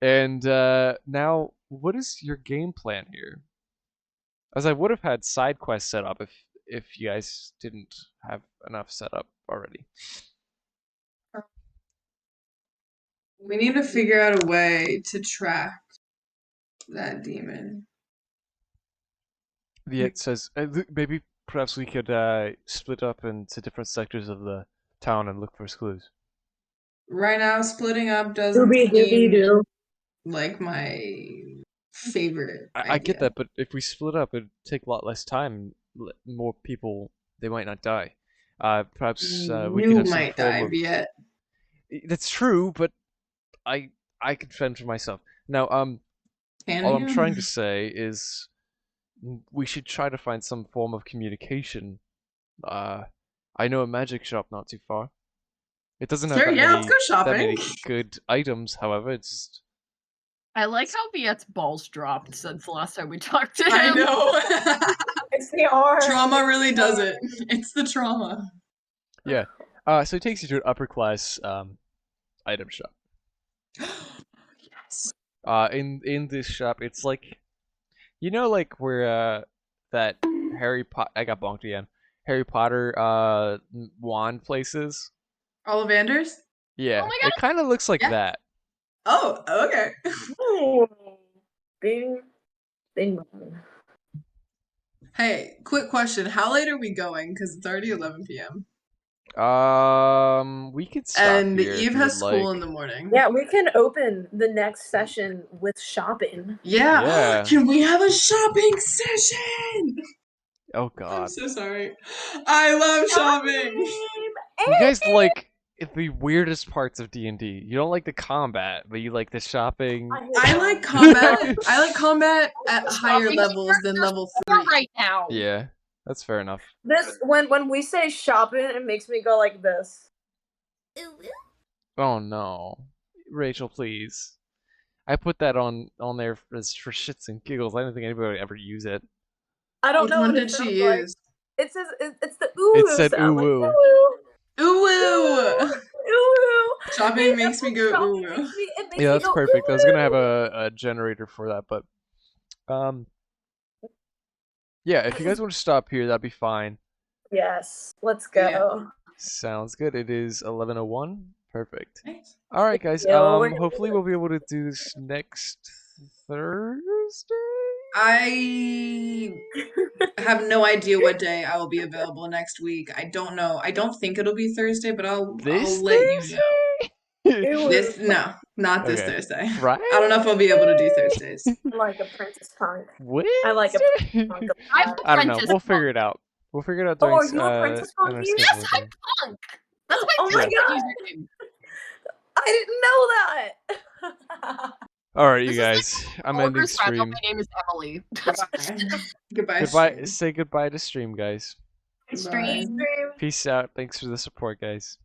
Speaker 1: And now what is your game plan here? As I would have had side quests set up if you guys didn't have enough set up already.
Speaker 3: We need to figure out a way to track that demon.
Speaker 1: It says maybe perhaps we could split up into different sectors of the town and look for clues.
Speaker 3: Right now, splitting up doesn't
Speaker 2: Doobie doobie
Speaker 3: seem
Speaker 2: doo.
Speaker 3: like my favorite
Speaker 1: I get
Speaker 3: idea.
Speaker 1: that, but if we split up, it'd take a lot less time. More people, they might not die. Perhaps we could
Speaker 3: You
Speaker 1: have some
Speaker 3: might
Speaker 1: form
Speaker 3: die,
Speaker 1: of...
Speaker 3: Viet.
Speaker 1: That's true, but I can fend for myself. Now,
Speaker 3: Can
Speaker 1: all
Speaker 3: you?
Speaker 1: I'm trying to say is we should try to find some form of communication. I know a magic shop not too far. It doesn't have
Speaker 3: Sure,
Speaker 1: that
Speaker 3: yeah, let's
Speaker 1: many
Speaker 3: go
Speaker 1: that many
Speaker 3: shopping.
Speaker 1: good items, however. It's just...
Speaker 4: I like how Viet's balls dropped since the last time we talked to him.
Speaker 3: I know.
Speaker 2: It's the R.
Speaker 3: Trauma really does it. It's the trauma.
Speaker 1: Yeah. So it takes you to an upper class item shop.
Speaker 3: Yes.
Speaker 1: In this shop, it's like, you know, like where that Harry Potter. I got bonked again. Harry Potter wand places.
Speaker 3: Ollivanders?
Speaker 1: Yeah,
Speaker 4: Oh my God.
Speaker 1: it kind of looks like
Speaker 3: Yeah.
Speaker 1: that.
Speaker 3: Oh, okay.
Speaker 2: Ooh. Bing. Bing.
Speaker 3: Hey, quick question. How late are we going? Because it's already 11 p.m.
Speaker 1: We could stop
Speaker 3: And
Speaker 1: here if
Speaker 3: Eve
Speaker 1: you would
Speaker 3: has school
Speaker 1: like.
Speaker 3: in the morning.
Speaker 2: Yeah, we can open the next session with shopping.
Speaker 3: Yeah.
Speaker 1: Yeah.
Speaker 3: Can we have a shopping session?
Speaker 1: Oh
Speaker 3: I'm
Speaker 1: God.
Speaker 3: so sorry. I love shopping.
Speaker 1: You guys like the weirdest parts of D&D. You don't like the combat, but you like the shopping.
Speaker 3: I like combat. I like combat at higher
Speaker 4: Shopping
Speaker 3: levels than level 3.
Speaker 4: right now.
Speaker 1: Yeah, that's fair enough.
Speaker 2: This when we say shopping, it makes me go like this.
Speaker 1: Oh no, Rachel, please. I put that on there for shits and giggles. I don't think anybody would ever use it.
Speaker 2: I don't
Speaker 3: Which
Speaker 2: know
Speaker 3: one
Speaker 2: what it
Speaker 3: did
Speaker 2: sounds
Speaker 3: she
Speaker 2: like.
Speaker 3: use?
Speaker 2: It says it's the ooh
Speaker 1: It said
Speaker 2: sound.
Speaker 1: ooh
Speaker 2: Like,
Speaker 1: woo.
Speaker 3: Ooh
Speaker 2: ooh,
Speaker 3: woo.
Speaker 2: ooh.
Speaker 3: Shopping makes me go
Speaker 2: Shopping
Speaker 3: ooh woo.
Speaker 2: makes
Speaker 1: Yeah,
Speaker 2: me
Speaker 1: that's
Speaker 2: go,
Speaker 1: perfect. I was gonna have
Speaker 2: ooh.
Speaker 1: a generator for that, but yeah. If you guys want to stop here, that'd be fine.
Speaker 2: Yes, let's go.
Speaker 3: Yeah.
Speaker 1: Sounds good. It is 11:01. Perfect.
Speaker 3: Nice.
Speaker 1: All right, guys.
Speaker 2: Yeah, well, we're gonna
Speaker 1: Hopefully
Speaker 2: do
Speaker 1: we'll be able to do this next Thursday.
Speaker 3: I have no idea what day I will be available next week. I don't know. I don't think it'll be Thursday, but I'll
Speaker 1: This
Speaker 3: let you know.
Speaker 1: Thursday?
Speaker 3: This no, not this
Speaker 1: Okay.
Speaker 3: Thursday.
Speaker 1: Friday?
Speaker 3: I don't know if I'll be able to do Thursdays.
Speaker 2: I like Apprentice Punk.
Speaker 1: Wednesday?
Speaker 2: I like Apprentice Punk a
Speaker 4: I'm
Speaker 2: lot.
Speaker 1: I don't know.
Speaker 4: Apprentice
Speaker 1: We'll figure
Speaker 4: Punk.
Speaker 1: it out. We'll figure it out
Speaker 2: Oh,
Speaker 1: during
Speaker 2: are you Apprentice
Speaker 1: in
Speaker 2: Punk?
Speaker 1: our
Speaker 2: Yes,
Speaker 1: schedule
Speaker 4: Yes,
Speaker 1: thing.
Speaker 4: I'm Punk. That's my
Speaker 2: Oh my
Speaker 4: TikTok
Speaker 2: god!
Speaker 4: username.
Speaker 2: I didn't know that.
Speaker 1: All right, you
Speaker 4: This is like
Speaker 1: guys. I'm ending
Speaker 4: Oliver's friend.
Speaker 1: stream.
Speaker 4: My name is Emily.
Speaker 3: Goodbye. Goodbye.
Speaker 1: Goodbye.
Speaker 3: Stream.
Speaker 1: Say goodbye to stream, guys.
Speaker 3: Goodbye.
Speaker 4: Stream.
Speaker 2: Stream.
Speaker 1: Peace out. Thanks for the support, guys.